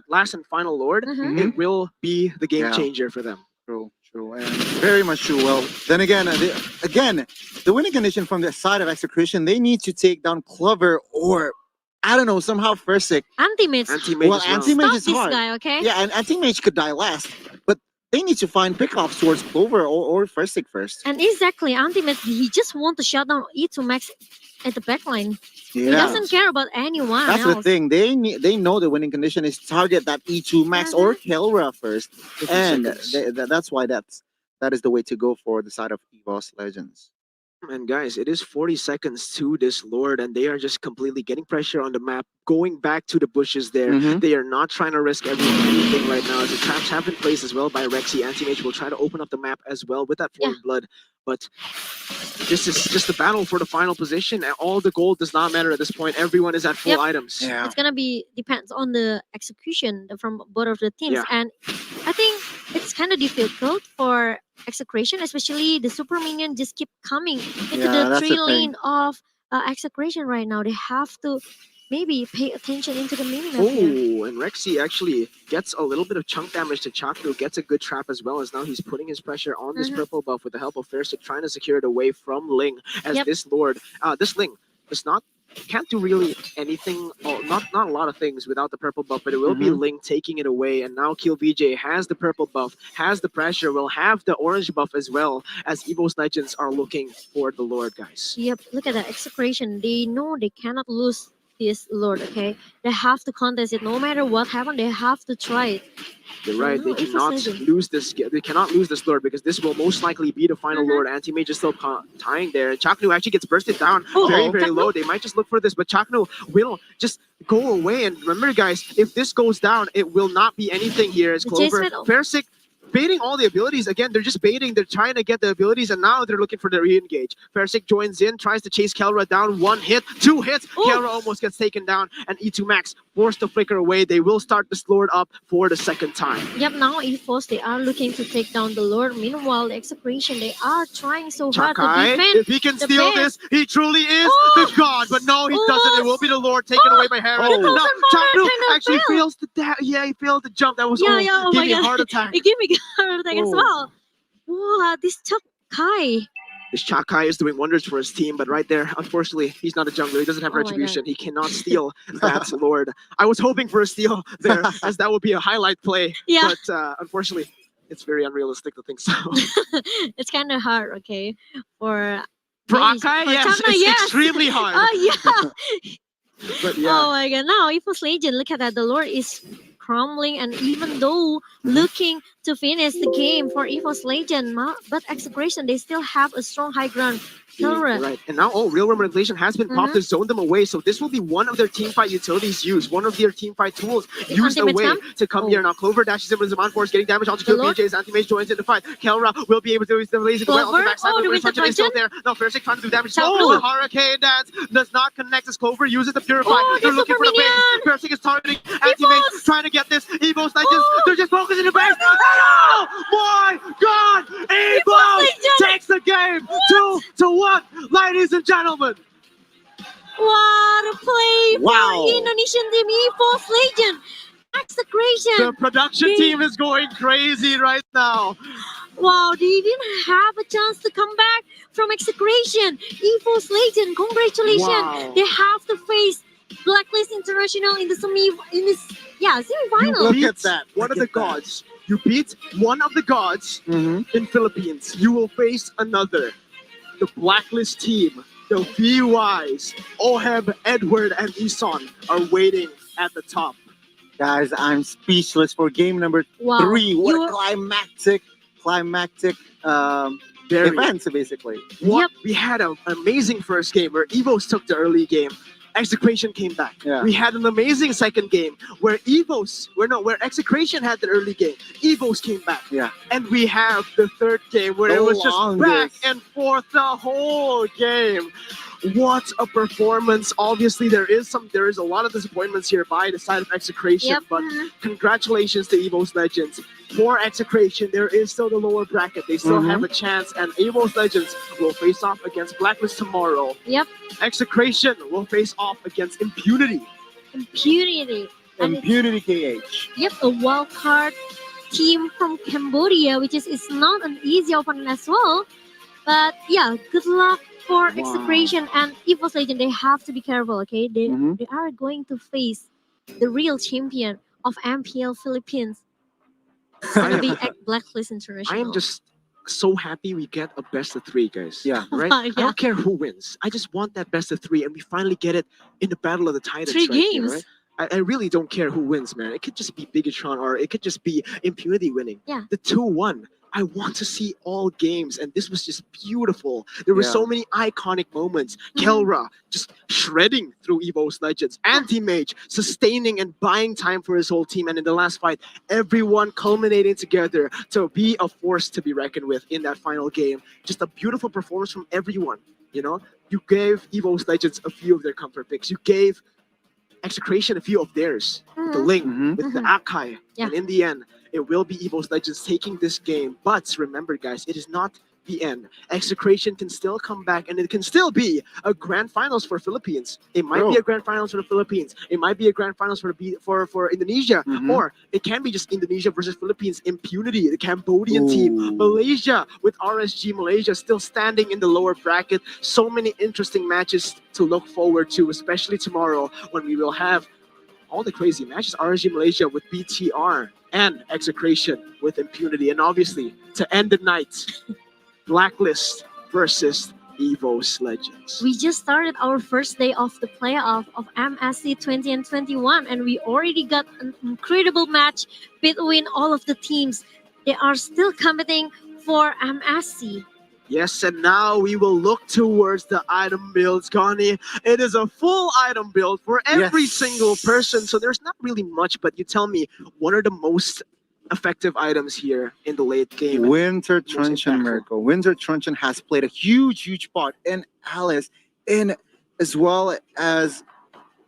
last and final Lord, it will be the game changer for them. True, and very much true. Well, then again, the winning condition from the side of Execration, they need to take down Clover or I don't know, somehow Fersik. Anti-Mage. Well, Anti-Mage is hard. Guy, okay? Yeah, and Anti-Mage could die last. But they need to find pickoffs towards Clover or Fersik first. And exactly, Anti-Mage, he just want to shut down E2 Max at the backline. Yeah. He doesn't care about anyone That's else. the thing. They know the winning condition is target that E2 Max or Kelra first. And that's why that is the way to go for the side of Evos Legends. And guys, it is 40 seconds to this Lord, and they are just completely getting pressure on the map, going back to the bushes there. They are not trying to risk anything right now. The traps have been placed as well by Rexy. Anti-Mage will try to open up the map as well with that Foreign Blood. But this is just a battle for the final position, and all the gold does not matter at this point. Everyone is at full items. It's gonna be depends on the execution from both of the teams, and I think it's kind of difficult for Execration, especially the super minion just keep coming into the 3 lane of Execration right now. They have to maybe pay attention into the minimap here. And Rexy actually gets a little bit of chunk damage to Chaknu, gets a good trap as well, as now he's putting his pressure on this purple buff with the help of Fersik, trying to secure it away from Ling, as this Lord, this Ling can't do really anything, not a lot of things without the purple buff, but it will be Ling taking it away. And now Kill VJ has the purple buff, has the pressure, will have the orange buff as well, as Evos Legends are looking for the Lord, guys. Yep, look at that Execration. They know they cannot lose this Lord, okay? They have to contest it. No matter what happens, they have to try it. You're right. They cannot lose this. They cannot lose this Lord because this will most likely be the final Lord. Anti-Mage is still tying there, and Chaknu actually gets bursted down very low. They might just look for this, but Chaknu will just go away. And remember, guys, if this goes down, it will not be anything here. As Clover, Fersik baiting all the abilities. Again, they're just baiting. They're trying to get the abilities, and now they're looking for the re-engage. Fersik joins in, tries to chase Kelra down. 1 hit, 2 hits. Kelra almost gets taken down, and E2 Max forced to flicker away. They will start this Lord up for the second time. Yep, now Evos, they are looking to take down the Lord. Meanwhile, the Execration, they are trying so hard to Chakai, defend. if he can the steal base. this, he truly is the god. But no, he doesn't. It will be the Lord taken away by Harris. The Now, Thousand Bomber Chanu kind of actually failed. fails to he failed to jump. That was Yeah, yeah, oh gave my me a god. heart attack. It gave me a heart attack as Oh. well. Wow, this Chakai. This Chakai is doing wonders for his team, but right there, unfortunately, he's not a jungler. He doesn't have Oh my retribution. He cannot steal that Lord. I was hoping for a steal there, as that would be a highlight play. Yeah. But unfortunately, it's very unrealistic to think so. It's kind of hard, okay? For Akai, for yes, Chakra, it's yes. extremely hard. Oh yeah. But yeah. Oh my god! Now Evos Legend, look at that. The Lord is crumbling, and even though looking to finish the game for Evos Legend, but Execration, they still have a strong high ground. Kelra. Right, and now real world manipulation has been popped to zone them away, so this will be one of their team fight utilities used, one of their team fight tools used ultimates away come? to come here. Now Clover dashes in with Zaman Force, getting damage onto kill Lord? BJ's anti-mage joins in the fight. Kelra will be able to use the lazy to win on the Clover? backside, Oh, but the Winter Winter Punch is still Punch? there. Now Fersik trying to do damage. Tap Oh, blue. the Hurricane Dance does not connect as Clover uses the Purify. Oh, They're the looking for super the base. Fersik is targeting anti-mage, trying to get this. Evos Legends, they're just focusing the base. Oh my god! Evos Legends! takes the game 2-1, ladies and gentlemen. What a play Wow. for Indonesian team Evos Legend. Execration. The production team is going crazy right now. Wow, they didn't have a chance to come back from Execration. Evos Legend, congratulations. Wow. They have to face Blacklist International in the semi-final. Look Beat at that. One Look of the at that. gods. You beat one of the gods in Philippines. You will face another. The Blacklist team, the VYs, Oheb, Edward, and Isan are waiting at the top. Guys, I'm speechless for game number Wow. 3. What You- a climactic Very. event, basically. What? We had an amazing first game where Evos took the early game. Execration came back. Yeah. We had an amazing second game where where Execration had the early game. Evos came back. Yeah. And we have the third game where The it was just back longest. and forth the whole game. What a performance. Obviously there is a lot of disappointments here by the side of Execration, Yep. but congratulations to Evos Legends. For Execration, there is still the lower bracket. They still have a chance, and Evos Legends will face off against Blacklist tomorrow. Yep, Execration will face off against Impunity. impunity. And it's, Impunity KH. yep, a wild card team from Cambodia, which is not an easy opponent as well. But yeah, good luck for Execration and Evos Legend. They have to be careful, okay? They are going to face the real champion of MPL Philippines. It's gonna be at Blacklist International. I am just so happy we get a best of 3, guys. Yeah. Right? Yeah. I don't care who wins. I just want that best of 3, and we finally get it in the Battle of the Titans. 3 right here, games. right? I really don't care who wins, man. It could just be Bigatron, or it could just be Impunity winning. Yeah. The 2-1. I want to see all games, and this was just beautiful. There were so many iconic moments. Kelra just shredding through Evos Legends. Anti-Mage sustaining and buying time for his whole team. And in the last fight, everyone culminating together to be a force to be reckoned with in that final game. Just a beautiful performance from everyone. You know, you gave Evos Legends a few of their comfort picks. You gave Execration a few of theirs. With the Link, with the Akai. Yeah. And in the end, it will be Evos Legends taking this game. But remember, guys, it is not the end. Execration can still come back, and it can still be a grand finals for Philippines. It might be a grand finals for the Philippines. It might be a grand finals for Indonesia, or it can be just Indonesia versus Philippines. Impunity, the Cambodian team, Malaysia with RSG Malaysia still standing in the lower bracket. So many interesting matches to look forward to, especially tomorrow when we will have all the crazy matches. RSG Malaysia with BTR and Execration with Impunity, and obviously to end the night, Blacklist versus Evos Legends. We just started our first day of the playoff of MSC 20 and 21, and we already got an incredible match between all of the teams. They are still competing for MSC. Yes, and now we will look towards the item builds, Connie. It is a full item build for every single person, so there's not really much, but you tell me, what are the most effective items here in the late game. Winter Most Truncheon impactful. Miracle. Winter Truncheon has played a huge part in Alice, in as well as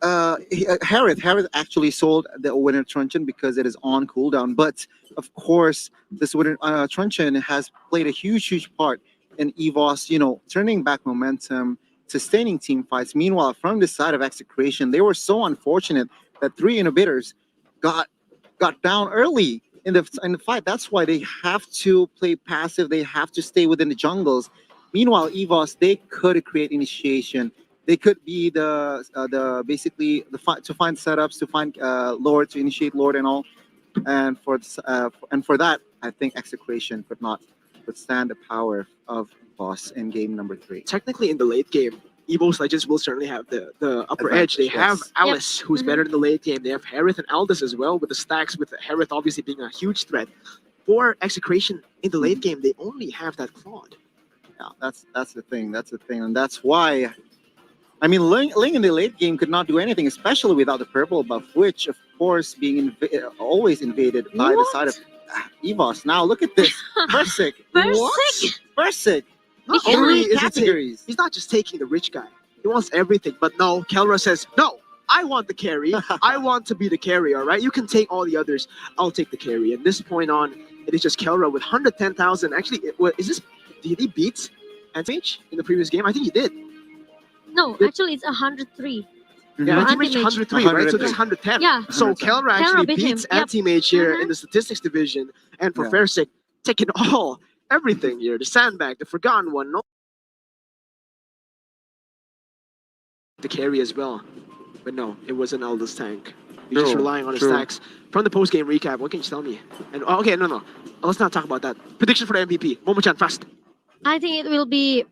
Harith. Harith actually sold the Winter Truncheon because it is on cooldown. But of course, this Winter Truncheon has played a huge part in Evos, turning back momentum, sustaining team fights. Meanwhile, from the side of Execration, they were so unfortunate that three inhibitors got down early in the fight. That's why they have to play passive. They have to stay within the jungles. Meanwhile, Evos, they could create initiation. They could be the basically to find setups, to find lord, to initiate lord and all. And for that, I think Execration could not withstand the power of Boss in game number 3. Technically, in the late game, Evos Legends will certainly have the upper edge. They have yes. Alice, who's better in the late game. They have Harith and Aldous as well, with the stacks, with Harith obviously being a huge threat. For Execration, in the late game, they only have that Claude. Yeah, that's the thing. That's the thing, and that's why. I mean, Ling in the late game could not do anything, especially without the purple buff, which, of course, being always invaded by the side of Evos. Now, look at this. Versic. Versic? Versic. Not Three only is he categories. he's not just taking the rich guy. He wants everything. But no, Kelra says, no, I want the carry. I want to be the carry, all right? You can take all the others. I'll take the carry. And this point on, it is just Kelra with 110,000. Actually, did he beat Anti-Mage in the previous game? I think he did. No, actually it's 103. Yeah, For Anti-Mage Anti-Mage. 103, right? So this is 110. Yeah. So Kelra actually beat him. beats Yep. Anti-Mage here in the statistics division. And for Yeah. Versic, taking everything here. The Sandbag, the Forgotten One, no, the carry as well. But no, it was an Eldest tank. He's just True, relying on his true. stacks. From the post-game recap, what can you tell me? And okay, no. Let's not talk about that. Prediction for the MVP. Momo-chan, fast. I think it will be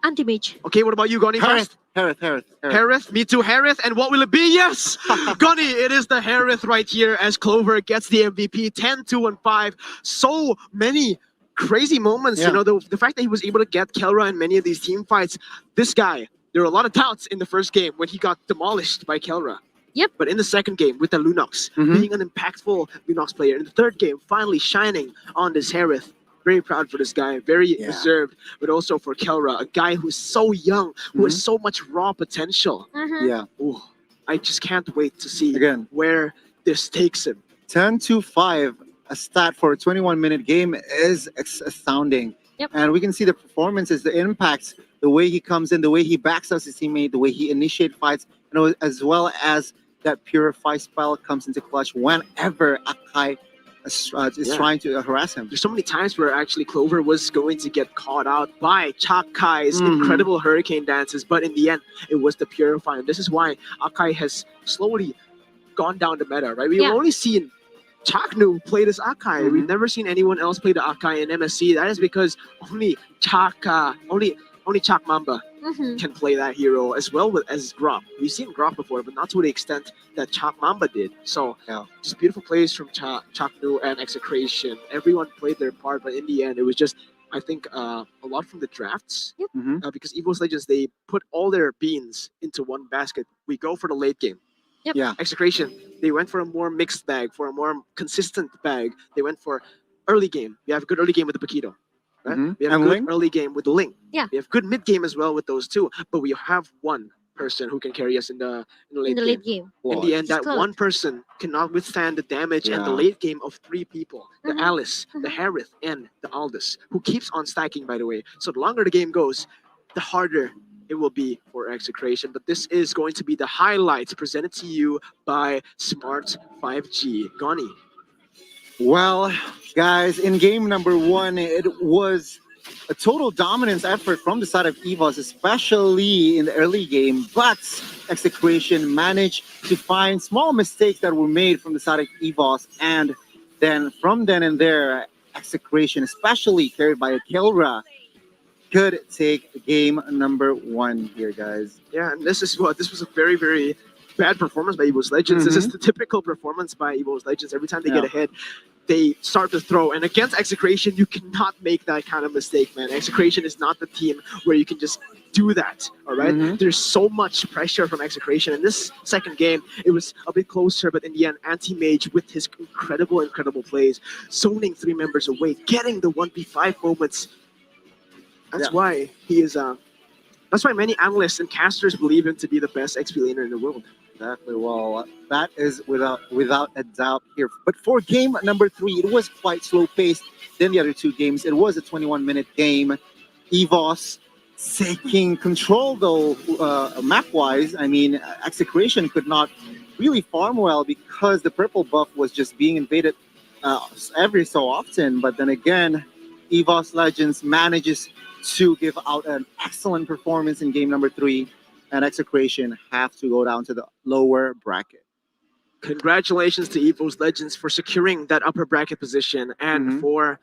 Anti-Mage. Okay, what about you, Goni? Fast. Harith. Harith, me too, Harith. And what will it be? Yes! Goni, it is the Harith right here as Clover gets the MVP. 10, 2, and 5. So many crazy moments. Yeah. You know, the fact that he was able to get Kelra in many of these team fights. This guy, there were a lot of doubts in the first game when he got demolished by Kelra. Yep. But in the second game with the Lunox, being an impactful Lunox player. In the third game, finally shining on this Harith. Very proud for this guy, very reserved, but also for Kelra, a guy who's so young, who has so much raw potential. Yeah. Ooh, I just can't wait to see Again. where this takes him. 10-5, a stat for a 21-minute game is astounding. Yep. And we can see the performances, the impacts, the way he comes in, the way he backs us his teammate, the way he initiates fights, as well as that Purify spell comes into clutch whenever Akai is trying to harass him. There's so many times where actually Clover was going to get caught out by Chakai's incredible hurricane dances, but in the end, it was the Purify. And this is why Akai has slowly gone down the meta, right? We've only seen Chaknu play this Akai. We've never seen anyone else play the Akai in MSC. That is because only only Chak Mamba can play that hero as well as Grok. We've seen Grok before, but not to the extent that Chak Mamba did. So just beautiful plays from Chaknu and Execration. Everyone played their part, but in the end, it was just, I think, a lot from the drafts. Because Evos Legends, they put all their beans into one basket. We go for the late game. Yep. Yeah. Execration, they went for a more mixed bag, for a more consistent bag. They went for early game. We have a good early game with the Paquito. Right? We have And a good Ling? early game with the Ling. Yeah. We have good mid game as well with those two. But we have one person who can carry us in the late In the late game. In the end, It's that Claude. one person cannot withstand the damage and the Yeah. late game of three people. The Alice, the Harith, and the Aldous, who keeps on stacking, by the way. So the longer the game goes, the harder it will be for Execration. But this is going to be the highlights presented to you by Smart 5G. Goni. Well, guys, in game number 1, it was a total dominance effort from the side of Evos, especially in the early game. But Execration managed to find small mistakes that were made from the side of Evos. And then from then and there, Execration, especially carried by Kelra, could take game number 1 here, guys. Yeah, and this was a very, very bad performance by Evos Legends. This is the typical performance by Evos Legends. Every time they get ahead, they start to throw. And against Execration, you cannot make that kind of mistake, man. Execration is not the team where you can just do that. All right? Mhm. There's so much pressure from Execration. In this second game, it was a bit closer, but in the end, Anti-Mage with his incredible plays, zoning three members away, getting the 1v5 moments. That's Yeah. why he is. That's why many analysts and casters believe him to be the best XP laner in the world. Exactly. Well, that is without a doubt here. But for game number 3, it was quite slow paced than the other two games. It was a 21-minute game. Evos taking control though, map wise. I mean, Execration could not really farm well because the purple buff was just being invaded every so often. But then again, Evos Legends manages to give out an excellent performance in game number 3, and Execration have to go down to the lower bracket. Congratulations to Evos Legends for securing that upper bracket position and for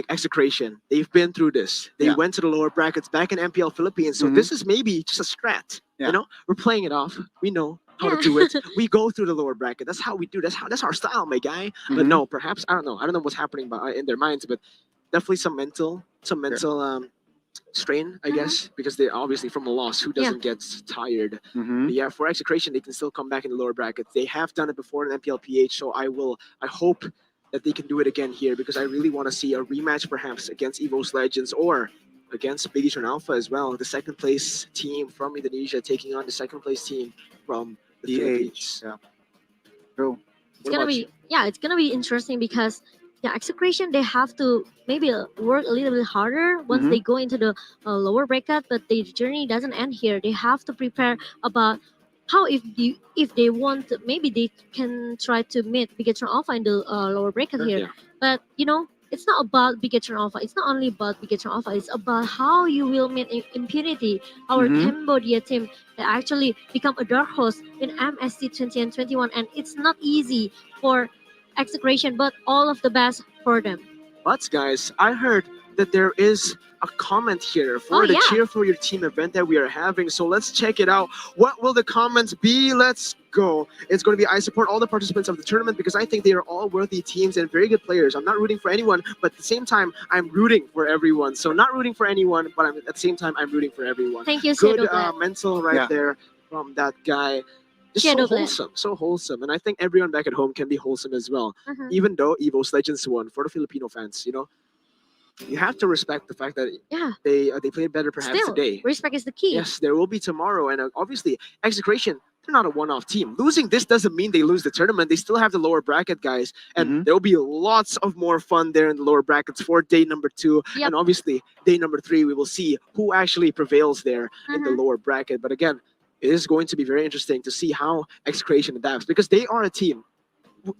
Execration. They've been through this. They Yeah. went to the lower brackets back in MPL Philippines. So this is maybe just a strat. Yeah. You know, we're playing it off. We know how to Yeah. do it. We go through the lower bracket. That's how we do. That's our style, my guy. But no, perhaps I don't know. I don't know what's happening in their minds, but definitely some mental strain, I guess, because they're obviously from a loss. Who doesn't get tired? Mhm. But yeah, for Execration, they can still come back in the lower brackets. They have done it before in MPLPH, so I hope that they can do it again here because I really want to see a rematch perhaps against Evos Legends or against Big Eastern Alpha as well. The second place team from Indonesia taking on the second place team from the Philippines. Yeah. True. It's gonna be interesting because Execration, they have to maybe work a little bit harder once they go into the lower bracket, but the journey doesn't end here. They have to prepare about how if they want maybe they can try to meet Bigatron Alpha in the lower bracket here. Yeah. But it's not about Bigatron Alpha. It's not only about Bigatron Alpha. It's about how you will meet Impunity, our Cambodia team that actually become a dark horse in MSC 20 and 21, and it's not easy for Execration, but all of the best for them. But guys, I heard that there is a comment here for the Cheer for Your Team event that we are having. So let's check it out. What will the comments be? Let's go. It's going to be, I support all the participants of the tournament because I think they are all worthy teams and very good players. I'm not rooting for anyone, but at the same time, I'm rooting for everyone. So not rooting for anyone, but at the same time, I'm rooting for everyone. Thank you, Good Shadow mental right there from that guy. Just so wholesome. And I think everyone back at home can be wholesome as well. Even though Evos Legends won, for the Filipino fans, you have to respect the fact that they played better perhaps Still, today. respect is the key. Yes, there will be tomorrow. And obviously, Execration, they're not a one-off team. Losing this doesn't mean they lose the tournament. They still have the lower bracket, guys. And there will be lots of more fun there in the lower brackets for day number 2. And obviously, day number 3, we will see who actually prevails there in the lower bracket. But again, it is going to be very interesting to see how Execration adapts because they are a team.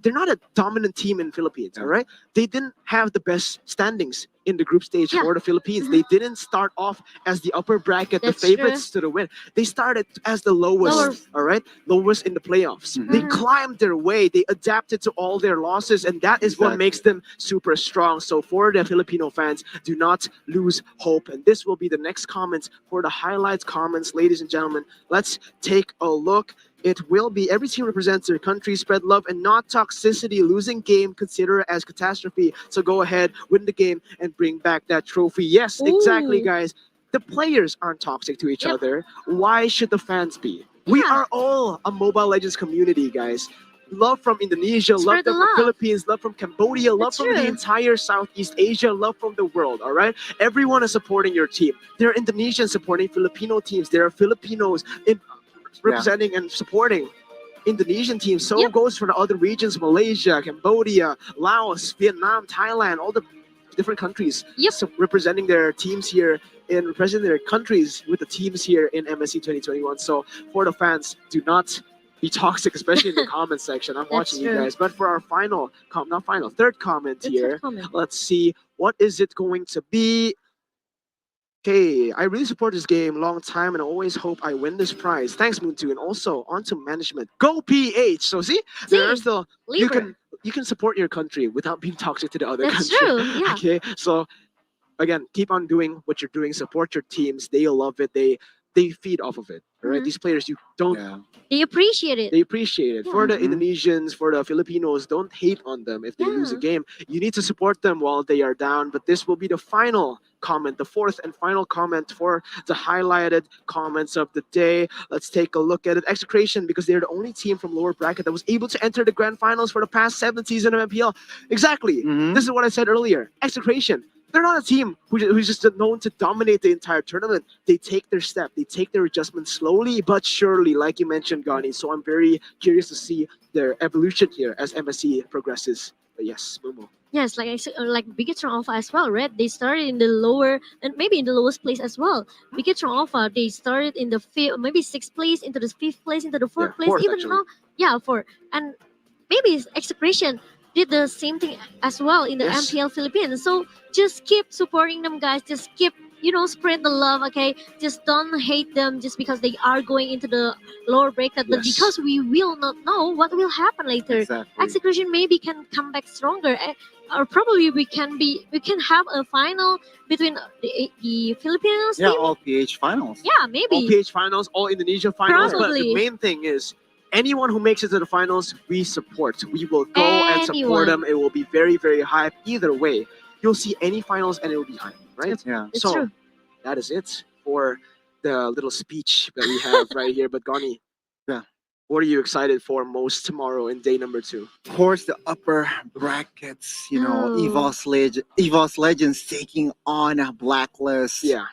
They're not a dominant team in Philippines, all right? They didn't have the best standings in the group stage for the Philippines. They didn't start off as the upper bracket, the favorites to the win. They started as the lowest, all right? Lowest in the playoffs. They climbed their way. They adapted to all their losses, and that is what makes them super strong. So for the Filipino fans, do not lose hope. And this will be the next comments for the highlights comments, ladies and gentlemen. Let's take a look. It will be every team represents their country, spread love and not toxicity. Losing game, consider it as catastrophe. So go ahead, win the game, and bring back that trophy. Yes, exactly, guys. The players aren't toxic to each other. Why should the fans be? We are all a Mobile Legends community, guys. Love from Indonesia, love from the Philippines, love from Cambodia, love from the entire Southeast Asia, love from the world, all right? Everyone is supporting your team. There are Indonesians supporting Filipino teams. There are Filipinos representing and supporting Indonesian teams. So goes for the other regions, Malaysia, Cambodia, Laos, Vietnam, Thailand, all the different countries representing their teams here and representing their countries with the teams here in MSC 2021. So for the fans, do not be toxic, especially in the comment section. I'm watching you guys. But for our third comment here, let's see, what is it going to be? Okay, I really support this game long time and I always hope I win this prize. Thanks, Moon2. And also onto management. Go PH. So see, there's the you can support your country without being toxic to the other country. True. Yeah. Okay. So again, keep on doing what you're doing, support your teams. They love it. They they feed off of it. Right? Mhm. These players, you don't. Yeah. They appreciate it. They appreciate it. For the Mhm. Indonesians, for the Filipinos, don't hate on them if they lose a Yeah. game. You need to support them while they are down. But this will be the final comment, the fourth and final comment for the highlighted comments of the day. Let's take a look at it. Execration, because they're the only team from lower bracket that was able to enter the grand finals for the past 7 seasons of MPL. Exactly. Mhm. This is what I said earlier. Execration. They're not a team who's just known to dominate the entire tournament. They take their step, they take their adjustments slowly but surely, like you mentioned, Gani. So I'm very curious to see their evolution here as MSC progresses. But yes, Momo. Yes, like I said, like Bigetron Alpha as well, right? They started in the lower and maybe in the lowest place as well. Bigetron Alpha, they started in the fifth, maybe sixth place, into the fifth place, into the fourth place, fourth, even actually. now, yeah, fourth. And maybe Execration did the same thing as well in the Yes. MPL Philippines. So just keep supporting them, guys. Just keep, spread the love, okay? Just don't hate them just because they are going into the lower bracket, but Yes. because we will not know what will happen later. Exactly. Execution maybe can come back stronger, or probably we can have a final between the Filipinos Yeah, team. all PH finals. Yeah, All maybe. PH finals, all Indonesia finals. But the Probably. main thing is, anyone who makes it to the finals, we support. We will go and support Anyone. them. It will be very, very hype. Either way, you'll see any finals and it will be hype, right? Yeah. It's So true. that is it for the little speech that we have right here. But Gani, Yeah. what are you excited for most tomorrow in day number 2? Of course, the upper brackets, Oh. Evos Legends taking on a Blacklist. Yeah,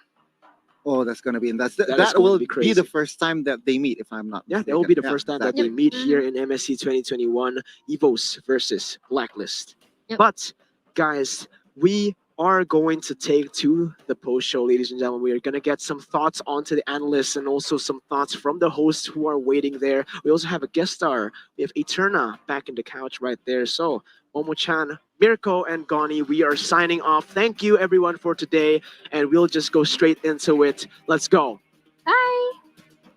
Oh, that's gonna be, and That is that going to will be be crazy. the first time that they meet, if I'm not yeah, mistaken. that will be the first time that they exactly. meet here in MSC 2021 Evos versus Blacklist. Yep. But guys, we are going to take to the post show, ladies and gentlemen. We are going to get some thoughts onto the analysts and also some thoughts from the hosts who are waiting there. We also have a guest star. We have Eterna back in the couch right there. So, Momo-chan, Mirko, and Gani, we are signing off. Thank you, everyone, for today. And we'll just go straight into it. Let's go. Bye.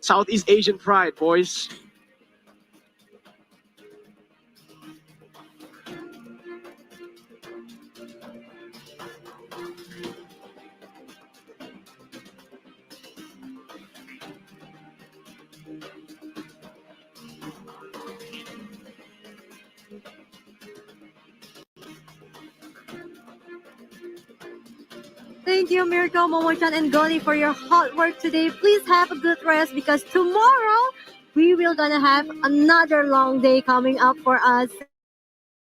Southeast Asian pride, boys. Thank you, Miracle, Momo-chan, and Goni for your hard work today. Please have a good rest because tomorrow we will gonna have another long day coming up for us.